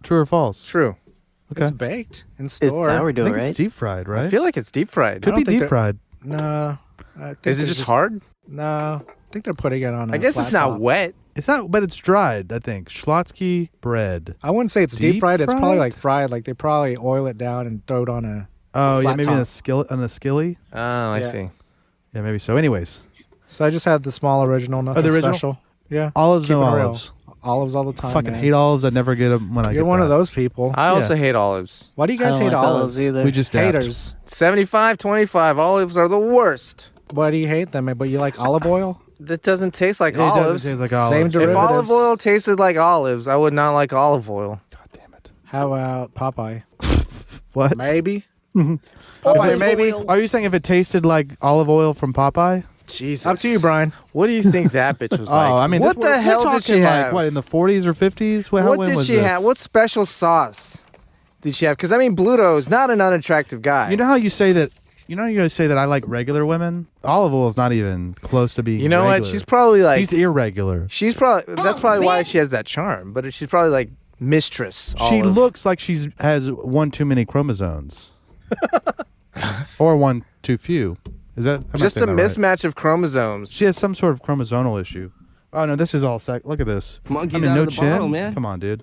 Speaker 5: True or false?
Speaker 1: True.
Speaker 6: It's baked in
Speaker 9: It's
Speaker 6: store.
Speaker 5: I
Speaker 9: sourdough,
Speaker 5: think
Speaker 9: right?
Speaker 5: it's deep fried,
Speaker 1: I
Speaker 5: right?
Speaker 1: feel like it's deep fried.
Speaker 5: Could
Speaker 6: don't
Speaker 5: be
Speaker 6: think
Speaker 5: deep
Speaker 6: they're-
Speaker 5: fried.
Speaker 6: No. I think
Speaker 1: Is it
Speaker 6: they're
Speaker 1: just hard?
Speaker 6: No. I think they're putting it on a
Speaker 1: I guess
Speaker 6: flat
Speaker 1: it's not
Speaker 6: top.
Speaker 1: wet.
Speaker 5: It's not, but it's dried. I think Schlotsky bread.
Speaker 6: I wouldn't say it's deep
Speaker 5: Deep
Speaker 6: fried. It's probably
Speaker 5: fried?
Speaker 6: like fried. Like they probably oil it down and throw it on a.
Speaker 5: Oh yeah,
Speaker 6: flat
Speaker 5: maybe
Speaker 6: top.
Speaker 5: on a skillet skilly.
Speaker 1: Oh, I
Speaker 6: Yeah.
Speaker 1: see.
Speaker 5: Yeah, maybe so. Anyways,
Speaker 6: So I just had the small original, nothing
Speaker 5: the original?
Speaker 6: special. Yeah.
Speaker 5: olives, no
Speaker 6: Keeping it real.
Speaker 5: olives.
Speaker 6: Olives all the time.
Speaker 5: Fucking
Speaker 6: man.
Speaker 5: hate olives. I never get them when I
Speaker 6: You're
Speaker 5: get
Speaker 6: one of
Speaker 5: that.
Speaker 6: those people.
Speaker 1: I also hate olives.
Speaker 6: Why do you
Speaker 9: I
Speaker 6: guys
Speaker 9: don't
Speaker 6: hate
Speaker 9: like
Speaker 6: olives?
Speaker 9: either.
Speaker 5: We just dapped.
Speaker 6: Haters.
Speaker 1: 75-25. Olives are the worst.
Speaker 6: Why do you hate them? But you like olive oil?
Speaker 1: That doesn't taste like
Speaker 5: It doesn't
Speaker 1: olives.
Speaker 5: taste like
Speaker 6: Same
Speaker 5: olives.
Speaker 6: derivative.
Speaker 1: If olive oil tasted like olives, I would not like olive oil.
Speaker 5: God damn it.
Speaker 6: How about Popeye?
Speaker 5: What?
Speaker 6: Maybe. Popeye, maybe.
Speaker 5: Are you saying if it tasted like olive oil from Popeye?
Speaker 1: Jesus.
Speaker 6: Up to you, Brian.
Speaker 1: What do you think that bitch was like?
Speaker 5: Oh, I mean,
Speaker 1: what the hell did she have?
Speaker 5: Like, what, in the 40s or 50s?
Speaker 1: What
Speaker 5: when
Speaker 1: did
Speaker 5: was
Speaker 1: she
Speaker 5: this?
Speaker 1: have? What special sauce did she have? Because I mean, Bluto's not an unattractive guy.
Speaker 5: You know how you say that? You know, you guys say that I like regular women. Olive oil is not even close to being.
Speaker 1: You know what?
Speaker 5: regular.
Speaker 1: She's probably like.
Speaker 5: She's irregular.
Speaker 1: She's probably. That's probably why she has that charm. But she's probably like mistress.
Speaker 5: She
Speaker 1: Olive.
Speaker 5: looks like she's has one too many chromosomes, or one too few. Is that I'm not
Speaker 1: just a
Speaker 5: saying that right.
Speaker 1: mismatch of chromosomes.
Speaker 5: She has some sort of chromosomal issue. Oh no, this is all Look at this.
Speaker 2: Monkeys
Speaker 5: I mean,
Speaker 2: out
Speaker 5: no
Speaker 2: of the
Speaker 5: chin.
Speaker 2: bottle, man.
Speaker 5: Come on, dude.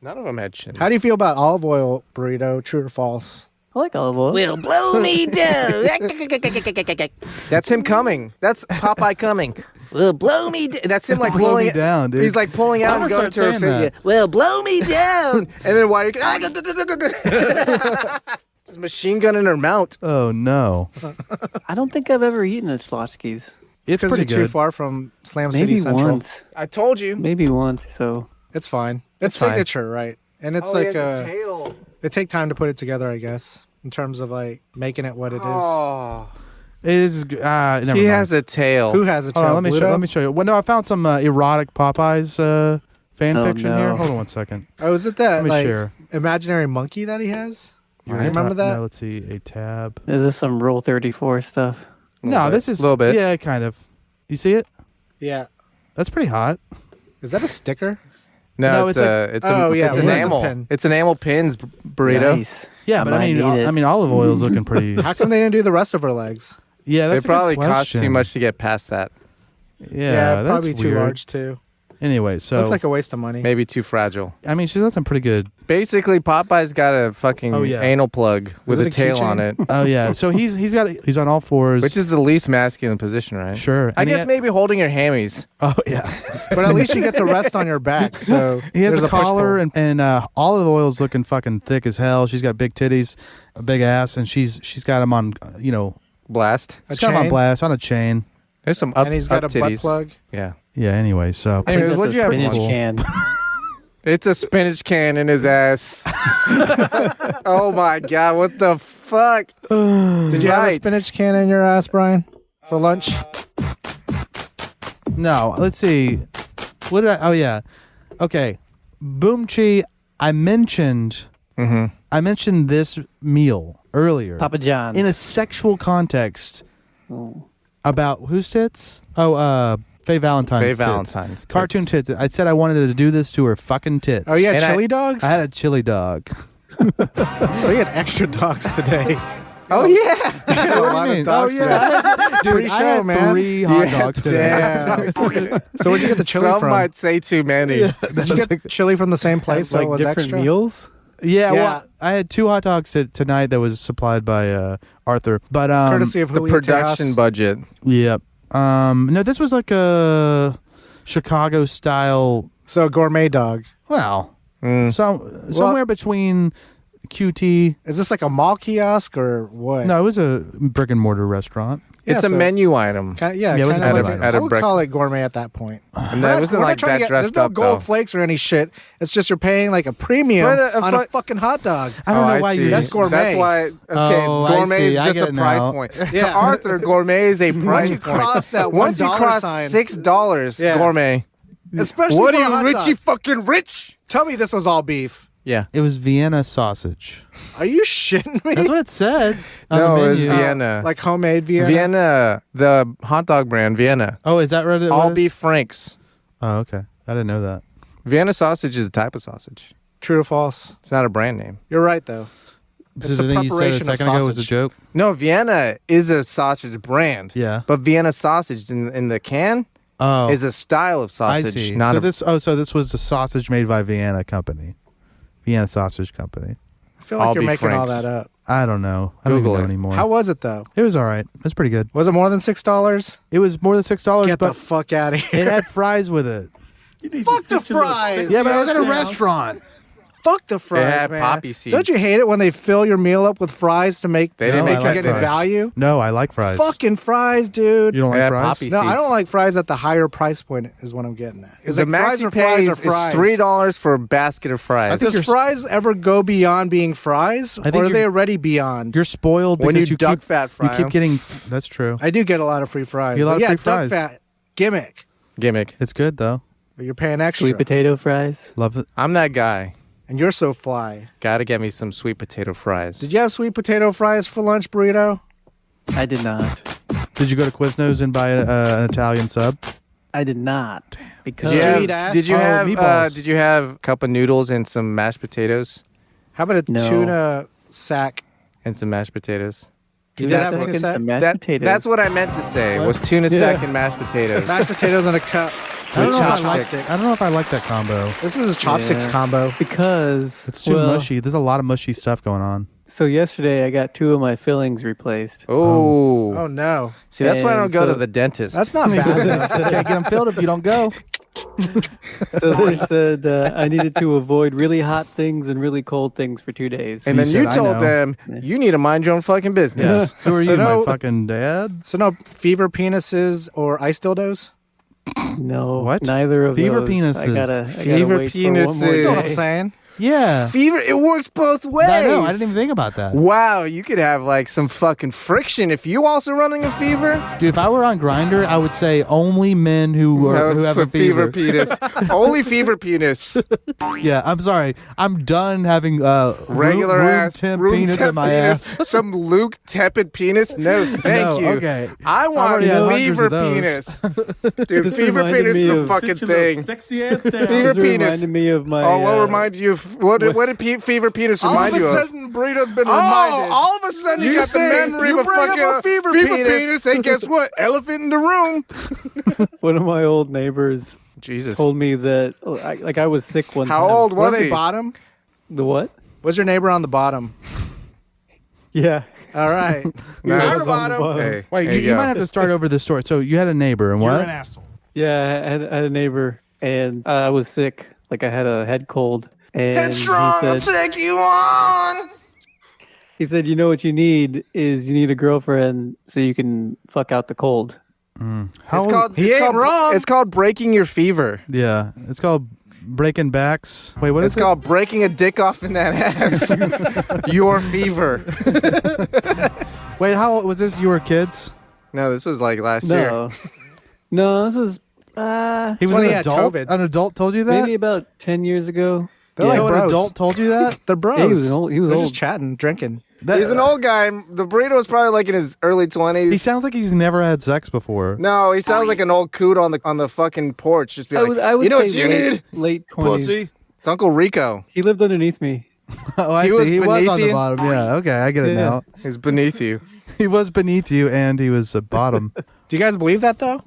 Speaker 1: None of them had chin.
Speaker 6: How do you feel about olive oil burrito? True or false?
Speaker 9: I like olive oil.
Speaker 10: Will blow me down.
Speaker 1: That's him coming. That's Popeye coming.
Speaker 10: Will blow me down.
Speaker 1: That's him like
Speaker 5: Blow
Speaker 1: pulling
Speaker 5: me down, dude.
Speaker 1: He's like pulling out
Speaker 5: I'm
Speaker 1: and
Speaker 5: gonna
Speaker 1: going to
Speaker 5: start
Speaker 1: her
Speaker 5: saying
Speaker 1: figure.
Speaker 5: that.
Speaker 10: Will blow me down.
Speaker 1: And then while you just machine gun in her mouth.
Speaker 5: Oh no,
Speaker 9: I don't think I've ever eaten at Slotsky's.
Speaker 5: it's
Speaker 6: Because
Speaker 5: pretty
Speaker 6: you're too
Speaker 5: good.
Speaker 6: far from Slam
Speaker 9: Maybe
Speaker 6: City Central.
Speaker 9: once.
Speaker 1: I told you.
Speaker 9: Maybe once. So
Speaker 6: It's fine. It's
Speaker 1: fine.
Speaker 6: signature, right? And it's
Speaker 1: Oh,
Speaker 6: like
Speaker 1: he has a tail.
Speaker 6: they take time to put it together, I guess, in terms of like making it what it is.
Speaker 1: Oh.
Speaker 5: It is. Never
Speaker 1: He
Speaker 5: mind.
Speaker 1: has a tail.
Speaker 6: Who has a tail?
Speaker 5: Hold on, let me show you. Well, no, I found some erotic Popeyes fan
Speaker 4: Oh,
Speaker 5: fiction
Speaker 4: no.
Speaker 5: here. Hold on one second.
Speaker 6: Oh, is it that
Speaker 5: Let me
Speaker 6: like
Speaker 5: share.
Speaker 6: imaginary monkey that he has? You
Speaker 5: Alright,
Speaker 6: remember that?
Speaker 5: No, let's see. A tab.
Speaker 4: Is this some Rule 34 stuff?
Speaker 5: No, this is
Speaker 1: a little bit.
Speaker 5: Yeah, kind of. You see it?
Speaker 6: Yeah.
Speaker 5: That's pretty hot.
Speaker 6: Is that a sticker?
Speaker 1: No,
Speaker 5: No,
Speaker 1: it's
Speaker 5: it's
Speaker 1: a
Speaker 6: oh, yeah,
Speaker 1: it's
Speaker 6: it is a
Speaker 1: enamel.
Speaker 6: pin.
Speaker 1: It's enamel pins, burrito.
Speaker 4: Nice.
Speaker 5: Yeah, but I
Speaker 4: might
Speaker 5: mean,
Speaker 4: need it.
Speaker 5: olive oil's looking pretty.
Speaker 6: How come they didn't do the rest of her legs?
Speaker 5: Yeah, that's
Speaker 1: It probably
Speaker 5: a good
Speaker 1: costs too
Speaker 5: question.
Speaker 1: much to get past that.
Speaker 5: Yeah, that's
Speaker 6: probably too
Speaker 5: weird.
Speaker 6: large too.
Speaker 5: Anyway, so
Speaker 6: Looks like a waste of money.
Speaker 1: Maybe too fragile.
Speaker 5: I mean, she's got some pretty good.
Speaker 1: Basically, Popeye's got a fucking
Speaker 5: Oh, yeah.
Speaker 1: anal plug with
Speaker 6: it
Speaker 1: a
Speaker 6: a
Speaker 1: tail
Speaker 6: keychain?
Speaker 1: on it,
Speaker 5: Oh yeah, so he's on all fours.
Speaker 1: which is the least masculine position, right?
Speaker 5: sure.
Speaker 1: I
Speaker 5: And he
Speaker 1: guess
Speaker 5: had-
Speaker 1: maybe holding your hammies.
Speaker 5: Oh yeah.
Speaker 6: But at least you get to rest on your back. So
Speaker 5: He has
Speaker 6: there's
Speaker 5: a collar
Speaker 6: push-pull.
Speaker 5: and olive oil's looking fucking thick as hell. She's got big titties, a big ass, and she's got him on
Speaker 1: Blast.
Speaker 6: A
Speaker 5: she's got him on
Speaker 6: chain?
Speaker 5: blast on a chain.
Speaker 1: There's some up,
Speaker 6: And he's got
Speaker 1: up
Speaker 6: a butt
Speaker 1: titties.
Speaker 6: plug.
Speaker 1: Yeah.
Speaker 5: Yeah. Anyway, so
Speaker 4: I think
Speaker 1: Anyways,
Speaker 4: that's
Speaker 1: what'd
Speaker 4: a
Speaker 1: you have for
Speaker 4: spinach
Speaker 1: lunch?
Speaker 4: can.
Speaker 1: It's a spinach can in his ass. Oh my god, what the fuck?
Speaker 6: Did you have a
Speaker 1: Right.
Speaker 6: spinach can in your ass, Brian, for lunch?
Speaker 5: no. Let's see. What did I? Oh yeah. Okay. Boomchi. I mentioned this meal earlier
Speaker 4: Papa John's.
Speaker 5: in a sexual context
Speaker 4: Oh.
Speaker 5: about whose tits? Oh, Faye Valentine's.
Speaker 1: Faye
Speaker 5: tits.
Speaker 1: Valentine's. tits.
Speaker 5: Cartoon tits. I said I wanted to do this to her fucking tits.
Speaker 6: Oh, yeah,
Speaker 1: And
Speaker 6: chili dogs?
Speaker 5: I had a chili dog.
Speaker 6: So you had extra dogs today.
Speaker 1: Oh yeah.
Speaker 5: What do you
Speaker 6: lot of
Speaker 5: mean?
Speaker 6: dogs
Speaker 5: Dude, I
Speaker 6: Pre-show,
Speaker 5: had
Speaker 6: man.
Speaker 5: 3 hot dogs today.
Speaker 6: Damn. So where'd you get the chili
Speaker 1: Some
Speaker 6: from?
Speaker 1: might say too many.
Speaker 6: Did you get chili from the same place so
Speaker 4: like
Speaker 6: it was
Speaker 4: different
Speaker 6: extra?
Speaker 4: meals?
Speaker 5: Yeah,
Speaker 6: Yeah.
Speaker 5: well, I had 2 hot dogs tonight that was supplied by Arthur. But
Speaker 6: Courtesy of
Speaker 1: The
Speaker 6: Julio
Speaker 1: production
Speaker 6: Tejas.
Speaker 1: budget.
Speaker 5: Yep. No, this was like a Chicago style.
Speaker 6: So a gourmet dog.
Speaker 5: Well,
Speaker 1: Mm.
Speaker 5: somewhere between QT.
Speaker 6: Is this like a mall kiosk or what?
Speaker 5: No, it was a brick and mortar restaurant.
Speaker 1: It's a
Speaker 6: so-
Speaker 1: menu item.
Speaker 6: Yeah,
Speaker 5: Yeah, it was
Speaker 6: kind
Speaker 5: a
Speaker 6: of
Speaker 5: menu
Speaker 6: like
Speaker 5: item.
Speaker 1: At
Speaker 6: I
Speaker 1: a
Speaker 6: would
Speaker 1: break-
Speaker 6: call it gourmet at that point.
Speaker 1: And that wasn't
Speaker 6: We're not
Speaker 1: like
Speaker 6: trying to
Speaker 1: that
Speaker 6: get-
Speaker 1: dressed
Speaker 6: There's no
Speaker 1: up
Speaker 6: gold
Speaker 1: though.
Speaker 6: flakes or any shit. It's just you're paying like a premium
Speaker 1: But
Speaker 6: on a fucking hot dog.
Speaker 5: I don't know
Speaker 1: I
Speaker 5: why
Speaker 1: see.
Speaker 5: you.
Speaker 6: That's gourmet.
Speaker 1: That's why. Okay,
Speaker 5: Oh, I
Speaker 1: gourmet
Speaker 5: see.
Speaker 1: is
Speaker 5: I
Speaker 1: just
Speaker 5: get
Speaker 1: a
Speaker 5: it
Speaker 1: price
Speaker 5: now.
Speaker 1: point.
Speaker 6: Yeah.
Speaker 1: To Arthur, gourmet is a price
Speaker 6: you
Speaker 1: point.
Speaker 6: cross that
Speaker 1: Once you
Speaker 6: $1
Speaker 1: cross
Speaker 6: sign.
Speaker 1: $6,
Speaker 6: Yeah.
Speaker 1: gourmet.
Speaker 6: Especially
Speaker 1: What
Speaker 6: for
Speaker 1: are
Speaker 6: a
Speaker 1: you,
Speaker 6: hot
Speaker 1: Richie?
Speaker 6: dog.
Speaker 1: Fucking rich?
Speaker 6: Tell me this was all beef.
Speaker 1: Yeah.
Speaker 5: It was Vienna sausage.
Speaker 6: Are you shitting me?
Speaker 5: That's what it said. On
Speaker 1: No,
Speaker 5: the
Speaker 1: it was
Speaker 5: menu.
Speaker 1: Vienna.
Speaker 6: Like homemade Vienna.
Speaker 1: Vienna, the hot dog brand, Vienna.
Speaker 5: Oh, is that right? it
Speaker 1: All
Speaker 5: was?
Speaker 1: beef Franks.
Speaker 5: Oh, okay. I didn't know that.
Speaker 1: Vienna sausage is a type of sausage.
Speaker 6: True or false?
Speaker 1: It's not a brand name.
Speaker 6: You're right though.
Speaker 5: So
Speaker 6: It's
Speaker 5: the
Speaker 6: a
Speaker 5: thing you said a
Speaker 6: preparation of
Speaker 5: second ago was a
Speaker 6: sausage.
Speaker 5: joke.
Speaker 1: No, Vienna is a sausage brand.
Speaker 5: Yeah.
Speaker 1: But Vienna sausage in the can
Speaker 5: Oh,
Speaker 1: is a style of
Speaker 5: I
Speaker 1: sausage.
Speaker 5: see.
Speaker 1: Not
Speaker 5: So this was the sausage made by Vienna Company, Vienna Sausage Company.
Speaker 6: I feel like
Speaker 1: All
Speaker 6: you're
Speaker 1: beef
Speaker 6: making all
Speaker 1: Franks.
Speaker 6: that up.
Speaker 5: I don't know. I don't
Speaker 1: Google
Speaker 5: even know
Speaker 1: it.
Speaker 5: anymore.
Speaker 6: How was it though?
Speaker 5: It was all right. It was pretty good.
Speaker 6: Was it more than $6?
Speaker 5: It was more than $6,
Speaker 6: Get the
Speaker 5: but
Speaker 6: fuck out of here.
Speaker 5: it had fries with it.
Speaker 7: You need
Speaker 6: Fuck
Speaker 7: to
Speaker 6: the
Speaker 7: sit your little
Speaker 6: fries.
Speaker 7: sexy
Speaker 5: Yeah, but I was
Speaker 7: ass
Speaker 5: at a
Speaker 7: down.
Speaker 5: restaurant.
Speaker 6: Fuck the fries,
Speaker 1: had
Speaker 6: man.
Speaker 1: poppy seeds.
Speaker 6: Don't you hate it when they fill your meal up with fries to make
Speaker 1: They didn't
Speaker 5: No,
Speaker 1: make
Speaker 5: I
Speaker 6: you
Speaker 5: like
Speaker 6: get
Speaker 5: fries.
Speaker 6: in value?
Speaker 5: No, I like fries.
Speaker 6: Fucking fries, dude.
Speaker 5: You don't
Speaker 1: They
Speaker 5: like
Speaker 1: had
Speaker 5: fries?
Speaker 1: poppy
Speaker 6: No, I
Speaker 1: seeds.
Speaker 6: don't like fries at the higher price point is what I'm getting at. Is
Speaker 1: The
Speaker 6: like fries
Speaker 1: maxi
Speaker 6: or fries
Speaker 1: pays
Speaker 6: or
Speaker 1: is
Speaker 6: fries?
Speaker 1: $3 for a basket of fries.
Speaker 5: think
Speaker 6: Does fries ever go beyond being fries?
Speaker 5: I think
Speaker 6: Or are
Speaker 5: you're-
Speaker 6: they already beyond?
Speaker 5: You're spoiled
Speaker 1: When
Speaker 5: because
Speaker 1: you duck
Speaker 5: keep,
Speaker 1: fat fry
Speaker 5: you keep
Speaker 1: 'em.
Speaker 5: getting. That's true.
Speaker 6: I do get a lot of free fries.
Speaker 5: You get a lot
Speaker 6: but
Speaker 5: of
Speaker 6: yeah,
Speaker 5: free fries.
Speaker 6: duck fat gimmick.
Speaker 1: Gimmick.
Speaker 5: It's good though.
Speaker 6: But you're paying extra.
Speaker 4: Sweet potato fries.
Speaker 5: Love it.
Speaker 1: I'm that guy.
Speaker 6: And you're so fly.
Speaker 1: Gotta get me some sweet potato fries.
Speaker 6: Did you have sweet potato fries for lunch, burrito?
Speaker 4: I did not.
Speaker 5: Did you go to Quiznos and buy an Italian sub?
Speaker 4: I did not. Because
Speaker 1: Did you
Speaker 6: Did you
Speaker 1: have,
Speaker 6: eat ass?
Speaker 1: did you
Speaker 5: Oh,
Speaker 1: have
Speaker 5: meatballs.
Speaker 1: did you have a cup of noodles and some mashed potatoes?
Speaker 6: How about a
Speaker 4: No.
Speaker 6: tuna sack?
Speaker 1: And some mashed potatoes.
Speaker 6: You
Speaker 4: tuna
Speaker 6: did have
Speaker 4: sack
Speaker 6: tuna
Speaker 4: and
Speaker 6: sack?
Speaker 4: some mashed potatoes.
Speaker 1: That's what I meant to say. Was tuna sack and mashed potatoes.
Speaker 6: Mashed potatoes in a cup.
Speaker 5: I don't,
Speaker 1: With
Speaker 5: know if I, like,
Speaker 1: chopsticks.
Speaker 5: I don't know if I like that combo.
Speaker 6: This is a chopsticks
Speaker 4: Yeah.
Speaker 6: combo.
Speaker 4: because
Speaker 5: It's too
Speaker 4: well,
Speaker 5: mushy. There's a lot of mushy stuff going on.
Speaker 4: So yesterday I got 2 of my fillings replaced.
Speaker 1: Oh.
Speaker 6: Oh no,
Speaker 1: See, that's why I don't
Speaker 4: And
Speaker 1: go to
Speaker 4: so-
Speaker 1: the dentist.
Speaker 6: that's not bad.
Speaker 5: Can't get them filled if you don't go.
Speaker 4: So they said I needed to avoid really hot things and really cold things for 2 days.
Speaker 1: and
Speaker 5: You
Speaker 1: then you
Speaker 5: said, "I
Speaker 1: told
Speaker 5: know."
Speaker 1: them you need to mind your own fucking business.
Speaker 5: Who are
Speaker 6: So
Speaker 5: you,
Speaker 6: no-
Speaker 5: my fucking dad?
Speaker 6: So no fever penises or ice dildos.
Speaker 4: No,
Speaker 5: What?
Speaker 4: neither of
Speaker 5: Fever
Speaker 4: those.
Speaker 5: penises.
Speaker 4: I gotta
Speaker 1: Fever
Speaker 4: wait for one more
Speaker 1: penises.
Speaker 6: You know what I'm
Speaker 4: day.
Speaker 6: saying?
Speaker 5: Yeah.
Speaker 1: Fever. It works both ways.
Speaker 5: I know. I didn't even think about that.
Speaker 1: Wow, you could have like some fucking friction if you also running a fever.
Speaker 5: Dude, if I were on Grindr, I would say only men who have a fever.
Speaker 1: penis. Only fever penis.
Speaker 5: Yeah, I'm sorry. I'm done having
Speaker 1: Regular
Speaker 5: room
Speaker 1: ass
Speaker 5: temp
Speaker 1: room
Speaker 5: penis
Speaker 1: temp
Speaker 5: in my
Speaker 1: penis.
Speaker 5: ass.
Speaker 1: Some Luke tepid penis. No, thank
Speaker 5: No,
Speaker 1: you.
Speaker 5: okay.
Speaker 1: I want
Speaker 5: already had hundreds
Speaker 1: fever
Speaker 5: of those.
Speaker 1: penis. Dude,
Speaker 4: This
Speaker 1: fever
Speaker 4: reminded
Speaker 1: penis
Speaker 4: me
Speaker 1: is a
Speaker 4: of-
Speaker 1: fucking
Speaker 7: Sit your little
Speaker 1: thing.
Speaker 7: sexy ass down.
Speaker 1: Fever
Speaker 4: This
Speaker 1: penis.
Speaker 4: reminded me of my.
Speaker 1: Oh, what reminds you of what did fever penis
Speaker 6: All
Speaker 1: remind
Speaker 6: of a
Speaker 1: you of?
Speaker 6: sudden, Burrito's been
Speaker 1: Oh,
Speaker 6: reminded.
Speaker 1: all of a sudden you
Speaker 6: You
Speaker 1: got the
Speaker 6: say-
Speaker 1: memory
Speaker 6: you
Speaker 1: of a
Speaker 6: bring up
Speaker 1: fucking
Speaker 6: a fever penis.
Speaker 1: Hey, guess what? Elephant in the room.
Speaker 4: One of my old neighbors
Speaker 1: Jesus.
Speaker 4: told me that I was sick one time.
Speaker 1: How old
Speaker 6: Was
Speaker 1: was
Speaker 6: he
Speaker 1: he?
Speaker 6: bottom?
Speaker 4: The what?
Speaker 6: Was your neighbor on the bottom?
Speaker 4: Yeah.
Speaker 6: All right.
Speaker 1: Nice.
Speaker 6: You're on the bottom.
Speaker 1: Hey,
Speaker 5: Wait,
Speaker 1: there
Speaker 5: you
Speaker 1: go.
Speaker 5: might have to start over the story. So you had a neighbor and
Speaker 7: You're
Speaker 5: what?
Speaker 7: an asshole.
Speaker 4: Yeah, I had a neighbor, and I was sick. Like I had a head cold, and
Speaker 1: Headstrong, I'll
Speaker 4: he said,
Speaker 1: take you on.
Speaker 4: you know what you need is you need a girlfriend so you can fuck out the cold.
Speaker 5: How
Speaker 1: It's
Speaker 5: old-
Speaker 1: called.
Speaker 6: He
Speaker 1: it's
Speaker 6: ain't
Speaker 1: called,
Speaker 6: wrong.
Speaker 1: It's called breaking your fever.
Speaker 5: Yeah, it's called breaking backs. Wait, what is
Speaker 1: It's called breaking a dick off in that ass. Your fever.
Speaker 5: Wait, how old was this? You were kids?
Speaker 1: No, this was like last year.
Speaker 4: No, this was
Speaker 5: He was
Speaker 6: when
Speaker 5: an
Speaker 6: he had
Speaker 5: adult.
Speaker 6: COVID.
Speaker 5: An adult told you that?
Speaker 4: maybe about 10 years ago.
Speaker 6: They're
Speaker 5: So
Speaker 6: like
Speaker 5: an
Speaker 6: bros.
Speaker 5: adult told you that?
Speaker 6: They're bros.
Speaker 4: Yeah, he was old- he was
Speaker 6: They're
Speaker 4: old.
Speaker 6: just chatting, drinking.
Speaker 1: He's an old guy. And the burrito was probably like in his early 20s.
Speaker 5: He sounds like he's never had sex before.
Speaker 1: No, he sounds like an old coot on the fucking porch. Just be
Speaker 4: I
Speaker 1: like,
Speaker 4: would
Speaker 1: you know what
Speaker 4: say
Speaker 1: you need?
Speaker 4: late 20s.
Speaker 5: Pussy.
Speaker 1: It's Uncle Rico.
Speaker 4: He lived underneath me.
Speaker 5: Oh, I
Speaker 1: He
Speaker 5: see.
Speaker 1: was
Speaker 5: He was
Speaker 1: beneath
Speaker 5: on the
Speaker 1: you?
Speaker 5: bottom. Yeah, okay, I get it
Speaker 4: Yeah.
Speaker 5: now.
Speaker 1: He's beneath you.
Speaker 5: He was beneath you, and he was a bottom.
Speaker 6: Do you guys believe that though?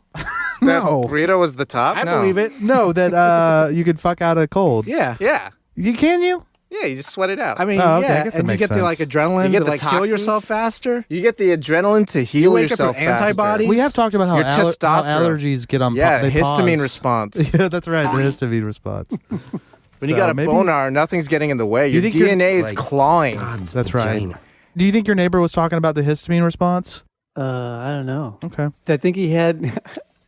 Speaker 5: No,
Speaker 1: Burrito was the top?
Speaker 6: I
Speaker 1: No.
Speaker 6: believe it.
Speaker 5: no, that you could fuck out a cold.
Speaker 6: Yeah.
Speaker 1: Yeah.
Speaker 5: You can you?
Speaker 1: Yeah, you just sweat it out.
Speaker 6: I mean,
Speaker 5: Oh, okay, I
Speaker 6: yeah,
Speaker 5: guess that
Speaker 6: and you
Speaker 5: makes
Speaker 6: get the like
Speaker 5: sense.
Speaker 6: adrenaline
Speaker 1: You get
Speaker 6: to
Speaker 1: the
Speaker 6: like heal
Speaker 1: toxins?
Speaker 6: yourself faster.
Speaker 1: you get the adrenaline to heal
Speaker 6: wake up
Speaker 1: yourself
Speaker 6: with antibodies?
Speaker 5: We have talked about how,
Speaker 1: Your
Speaker 5: how
Speaker 1: testosterone.
Speaker 5: allergies get on.
Speaker 1: Yeah,
Speaker 5: they
Speaker 1: histamine
Speaker 5: pause.
Speaker 1: response.
Speaker 5: Yeah, that's right. The histamine response.
Speaker 1: When you
Speaker 5: So
Speaker 1: got a
Speaker 5: maybe-
Speaker 1: boner, nothing's getting in the way. Your
Speaker 5: think you're-
Speaker 1: DNA is
Speaker 2: like-
Speaker 1: clawing.
Speaker 2: God's
Speaker 5: That's right.
Speaker 2: vagina.
Speaker 5: Do you think your neighbor was talking about the histamine response?
Speaker 4: I don't know.
Speaker 5: Okay.
Speaker 4: I think he had.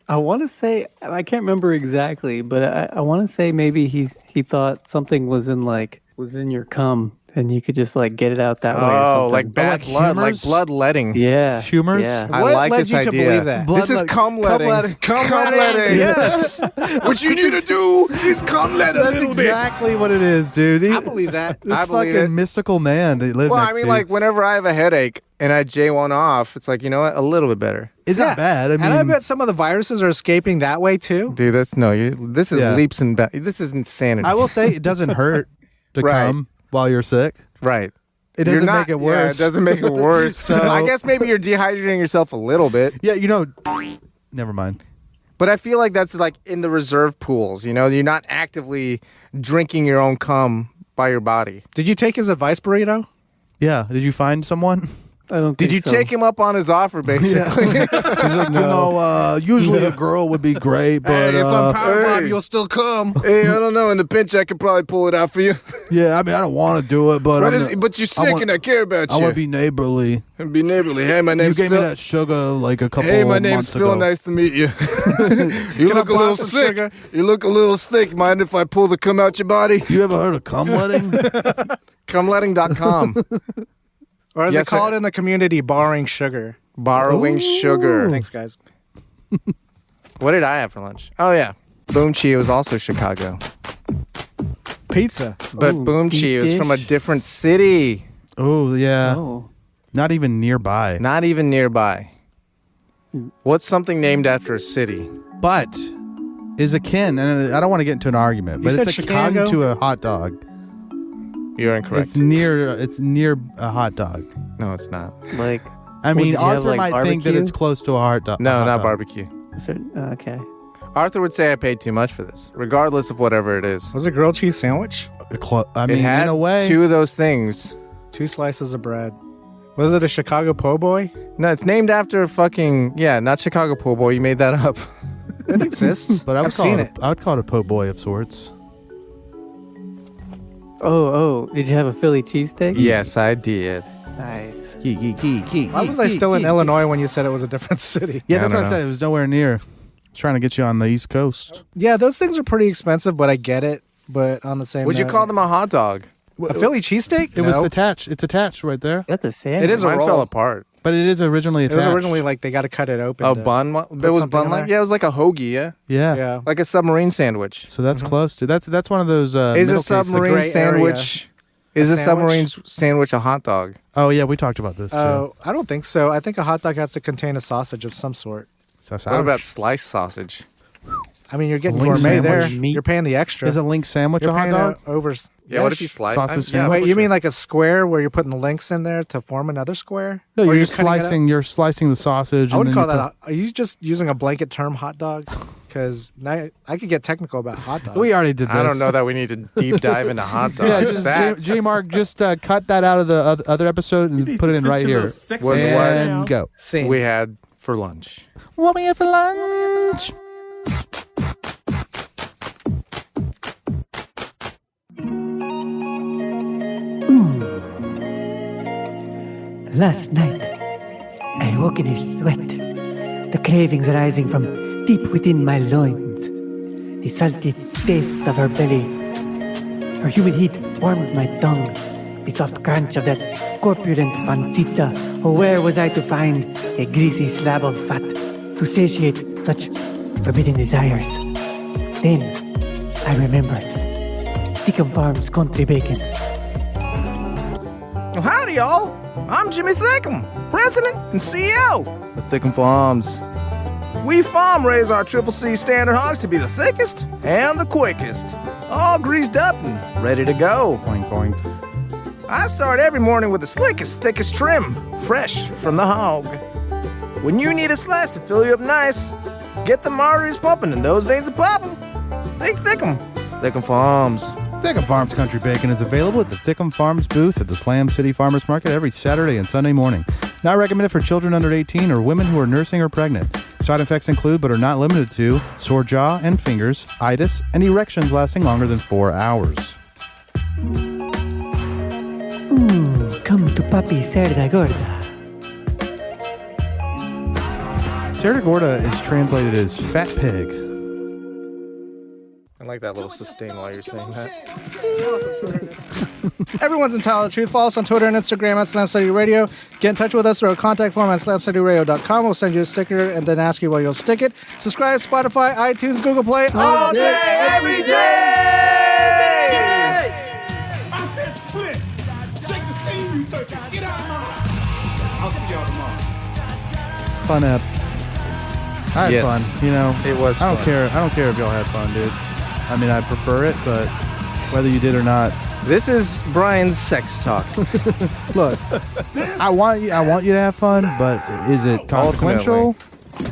Speaker 4: I want to say I can't remember exactly, but I want to say maybe he thought something was in your cum, and you could just like get it out that way. Or
Speaker 1: Oh,
Speaker 4: something.
Speaker 1: like bad
Speaker 5: like
Speaker 1: blood, like
Speaker 5: humors?
Speaker 1: bloodletting.
Speaker 4: Yeah,
Speaker 5: Humors?
Speaker 4: Yeah.
Speaker 1: I
Speaker 6: What
Speaker 1: like
Speaker 6: led
Speaker 1: this
Speaker 6: you to
Speaker 1: idea.
Speaker 6: believe that?
Speaker 1: This is cum letting.
Speaker 6: Cum
Speaker 1: letting.
Speaker 6: letting.
Speaker 1: Yes. What you need to do is cum let a
Speaker 5: That's
Speaker 1: little
Speaker 5: exactly what it is, dude.
Speaker 6: I believe that.
Speaker 5: This
Speaker 1: I believe
Speaker 5: fucking
Speaker 1: it.
Speaker 5: mystical man that lived
Speaker 1: Well,
Speaker 5: next
Speaker 1: I mean,
Speaker 5: to
Speaker 1: like whenever I have a headache and I J one off, it's like, you know what, a little bit better.
Speaker 5: it's not bad. I mean,
Speaker 6: and I bet some of the viruses are escaping that way too.
Speaker 1: Dude, that's no. This is
Speaker 5: Yeah.
Speaker 1: leaps and this is insanity.
Speaker 5: I will say it doesn't hurt to
Speaker 1: Right.
Speaker 5: come while you're sick.
Speaker 1: right.
Speaker 5: It
Speaker 1: You're
Speaker 5: doesn't
Speaker 1: not-
Speaker 5: make it worse.
Speaker 1: Yeah, it doesn't make it worse.
Speaker 5: So-
Speaker 1: I guess maybe you're dehydrating yourself a little bit,
Speaker 5: Yeah, you know. Never mind.
Speaker 1: but I feel like that's like in the reserve pools. You know, you're not actively drinking your own cum by your body.
Speaker 6: Did you take his advice, Burrito?
Speaker 5: Yeah. Did you find someone?
Speaker 4: I don't.
Speaker 1: Did you
Speaker 4: think so.
Speaker 1: take him up on his offer, basically?
Speaker 5: He's like, you know, usually a girl would be great, but
Speaker 1: Hey.
Speaker 6: you'll still come.
Speaker 1: Hey, I don't know. In the pinch, I could probably pull it out for you.
Speaker 5: yeah, I mean, I don't want to do it, but
Speaker 1: But you're sick, and I care about
Speaker 5: I
Speaker 1: you.
Speaker 5: want to be neighborly.
Speaker 1: And be neighborly. Hey, my
Speaker 5: You
Speaker 1: name's
Speaker 5: gave me
Speaker 1: Phil.
Speaker 5: that sugar like a couple.
Speaker 1: Hey, my name's
Speaker 5: months
Speaker 1: Phil.
Speaker 5: ago.
Speaker 1: Nice to meet you. You
Speaker 6: Can I
Speaker 1: look a
Speaker 6: borrow
Speaker 1: little
Speaker 6: some
Speaker 1: sick.
Speaker 6: sugar?
Speaker 1: You look a little sick. Mind if I pull the cum out your body?
Speaker 5: You ever heard of cum letting?
Speaker 1: Cumletting.com.
Speaker 6: Or as
Speaker 1: Yes,
Speaker 6: they call
Speaker 1: sir.
Speaker 6: it in the community, borrowing sugar.
Speaker 1: Borrowing sugar.
Speaker 6: Thanks, guys.
Speaker 1: What did I have for lunch? Oh, yeah. Boom Chi was also Chicago.
Speaker 6: Pizza.
Speaker 1: But
Speaker 4: Ooh,
Speaker 1: Boom Chi
Speaker 4: deep
Speaker 1: was from a
Speaker 4: dish.
Speaker 1: different city.
Speaker 5: Oh yeah,
Speaker 4: Oh,
Speaker 5: not even nearby.
Speaker 1: Not even nearby. What's something named after a city?
Speaker 5: But is akin, and I don't want to get into an argument,
Speaker 6: You
Speaker 5: but
Speaker 6: said
Speaker 5: it's akin
Speaker 6: Chicago?
Speaker 5: to a hot dog.
Speaker 1: You're incorrect.
Speaker 5: It's near a hot dog.
Speaker 1: No, it's not.
Speaker 4: like
Speaker 5: I mean,
Speaker 4: did you have,
Speaker 5: Arthur
Speaker 4: like,
Speaker 5: might think that
Speaker 4: barbecue?
Speaker 5: it's close to a hot dog.
Speaker 1: No, not barbecue.
Speaker 4: okay.
Speaker 1: Arthur would say I paid too much for this, regardless of whatever it is.
Speaker 6: Was it grilled cheese sandwich?
Speaker 5: I mean,
Speaker 1: it had
Speaker 5: in a way,
Speaker 1: two of those things.
Speaker 6: 2 slices of bread. Was it a Chicago po' boy?
Speaker 1: No, it's named after fucking not Chicago po' boy. You made that up.
Speaker 6: It exists.
Speaker 5: but I would
Speaker 6: I've
Speaker 5: call
Speaker 6: seen
Speaker 5: it. I would call it a po' boy of sorts.
Speaker 4: Oh, did you have a Philly cheesesteak?
Speaker 1: Yes, I did.
Speaker 4: Nice.
Speaker 6: Why was I still in Illinois when you said it was a different city?
Speaker 5: Yeah,
Speaker 1: I
Speaker 5: that's
Speaker 1: don't
Speaker 5: what I
Speaker 1: know.
Speaker 5: said. It was nowhere near. I was trying to get you on the East Coast.
Speaker 6: Yeah, those things are pretty expensive, but I get it. but on the same.
Speaker 1: Would you
Speaker 6: note-
Speaker 1: call them a hot dog?
Speaker 6: a Philly cheesesteak?
Speaker 5: It was attached. It's attached right there.
Speaker 4: That's a sandwich.
Speaker 6: It is a
Speaker 1: Mine
Speaker 6: roll.
Speaker 1: fell apart.
Speaker 5: But it is originally
Speaker 6: It
Speaker 5: attached.
Speaker 6: was originally like they got to cut it open.
Speaker 1: A
Speaker 6: to
Speaker 1: bun? It
Speaker 6: put
Speaker 1: was
Speaker 6: something
Speaker 1: bun
Speaker 6: in
Speaker 1: like?
Speaker 6: there.
Speaker 1: Yeah, it was like a hoagie, yeah?
Speaker 5: Yeah.
Speaker 6: Yeah.
Speaker 1: Like a submarine sandwich.
Speaker 5: So that's close to that's one of those.
Speaker 1: Is
Speaker 5: middle
Speaker 1: a
Speaker 5: cases.
Speaker 1: submarine
Speaker 6: gray
Speaker 1: sandwich... Is a submarine
Speaker 6: sandwich?
Speaker 1: sandwich a hot dog?
Speaker 5: Oh yeah, we talked about this too.
Speaker 6: Oh, I don't think so. I think a hot dog has to contain a sausage of some sort.
Speaker 1: What about sliced sausage?
Speaker 6: I mean, you're getting
Speaker 5: Link
Speaker 6: gourmet there.
Speaker 5: sandwich.
Speaker 4: Meat.
Speaker 6: You're paying the extra.
Speaker 5: Is a link sandwich
Speaker 6: You're
Speaker 5: a hot
Speaker 6: paying
Speaker 5: dog?
Speaker 6: over.
Speaker 1: Yeah, what if you slice?
Speaker 5: Sausage
Speaker 1: yeah,
Speaker 5: sandwich?
Speaker 6: Wait,
Speaker 1: for
Speaker 6: you
Speaker 1: sure.
Speaker 6: mean like a square where you're putting the links in there to form another square?
Speaker 5: No,
Speaker 6: Or
Speaker 5: you're just
Speaker 6: cutting it up?
Speaker 5: slicing. You're slicing the sausage.
Speaker 6: I
Speaker 5: and
Speaker 6: wouldn't
Speaker 5: then
Speaker 6: call
Speaker 5: you
Speaker 6: that. Are you just using a blanket term, hot dog? Because now I could get technical about hot dog.
Speaker 5: We already did this.
Speaker 1: I don't know that we need to deep dive into hot dogs.
Speaker 5: Yeah, just
Speaker 1: That's
Speaker 5: J Mark, just cut that out of the other episode and
Speaker 7: need
Speaker 5: put
Speaker 7: to
Speaker 5: it in
Speaker 7: sit
Speaker 5: right
Speaker 7: your
Speaker 5: here.
Speaker 7: little sexy
Speaker 1: Was
Speaker 7: ass
Speaker 1: what?
Speaker 7: down.
Speaker 5: And go.
Speaker 6: Scene.
Speaker 1: we had for lunch.
Speaker 5: What we have for lunch?
Speaker 9: Last night, I woke in a sweat, the cravings arising from deep within my loins, the salty taste of her belly. Her humid heat warmed my tongue, the soft crunch of that corpulent pancita. Oh, where was I to find a greasy slab of fat to satiate such forbidden desires? Then I remembered Thicccum Farmz Country Bacon.
Speaker 1: Well, howdy, y'all. I'm Jimmy Thicccum, President and CEO of Thicccum Farmz. We farm raise our Triple C standard hogs to be the thickest and the quickest, all greased up and ready to go.
Speaker 5: Boink, boink.
Speaker 1: I start every morning with the slickest, thickest trim, fresh from the hog. When you need a slice to fill you up nice, get the arteries pumping and those veins a popping. Think Thicccum, Thicccum Farmz.
Speaker 5: Thicccum Farmz Country Bacon is available at the Thicccum Farmz booth at the Slam City Farmers Market every Saturday and Sunday morning. Not recommended for children under 18 or women who are nursing or pregnant. Side effects include, but are not limited to, sore jaw and fingers, itis, and erections lasting longer than 4 hours.
Speaker 9: Come to Papi Cerda Gorda.
Speaker 5: Cerda Gorda is translated as fat pig.
Speaker 1: I like that little sustain while you're saying that.
Speaker 6: Everyone's entitled to truth. Follow us on Twitter and Instagram at Slam Study Radio. Get in touch with us through our contact form at slamstudyradio.com. We'll send you a sticker and then ask you where you'll stick it. Subscribe Spotify, iTunes, Google Play.
Speaker 1: All day, every day!
Speaker 7: I said split. Take the scene, you turkeys. Get out. I'll see y'all tomorrow.
Speaker 5: Fun app. I had
Speaker 1: Yes.
Speaker 5: fun, you know.
Speaker 1: It was
Speaker 5: I don't
Speaker 1: fun.
Speaker 5: care. I don't care if y'all had fun, dude. I mean, I prefer it, but whether you did or not,
Speaker 1: This is Brian's sex talk.
Speaker 5: look, I want you to have fun, but is it consequential?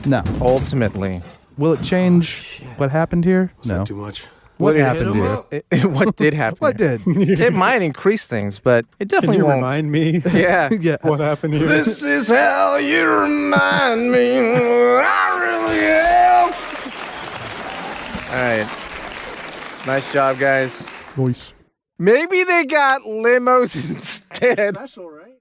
Speaker 5: No.
Speaker 1: Ultimately.
Speaker 5: Will it change what happened here? No.
Speaker 8: Too much.
Speaker 5: What
Speaker 1: Would it
Speaker 5: happened here?
Speaker 1: What did happen?
Speaker 5: What did?
Speaker 1: It might increase things, but it
Speaker 4: Can
Speaker 1: definitely
Speaker 4: you
Speaker 1: won't.
Speaker 4: remind me
Speaker 1: Yeah.
Speaker 5: Yeah.
Speaker 4: what happened here?
Speaker 1: This is how you remind me I really am. All right. Nice job, guys.
Speaker 5: Voice.
Speaker 1: Maybe they got limos instead.
Speaker 6: Special, right?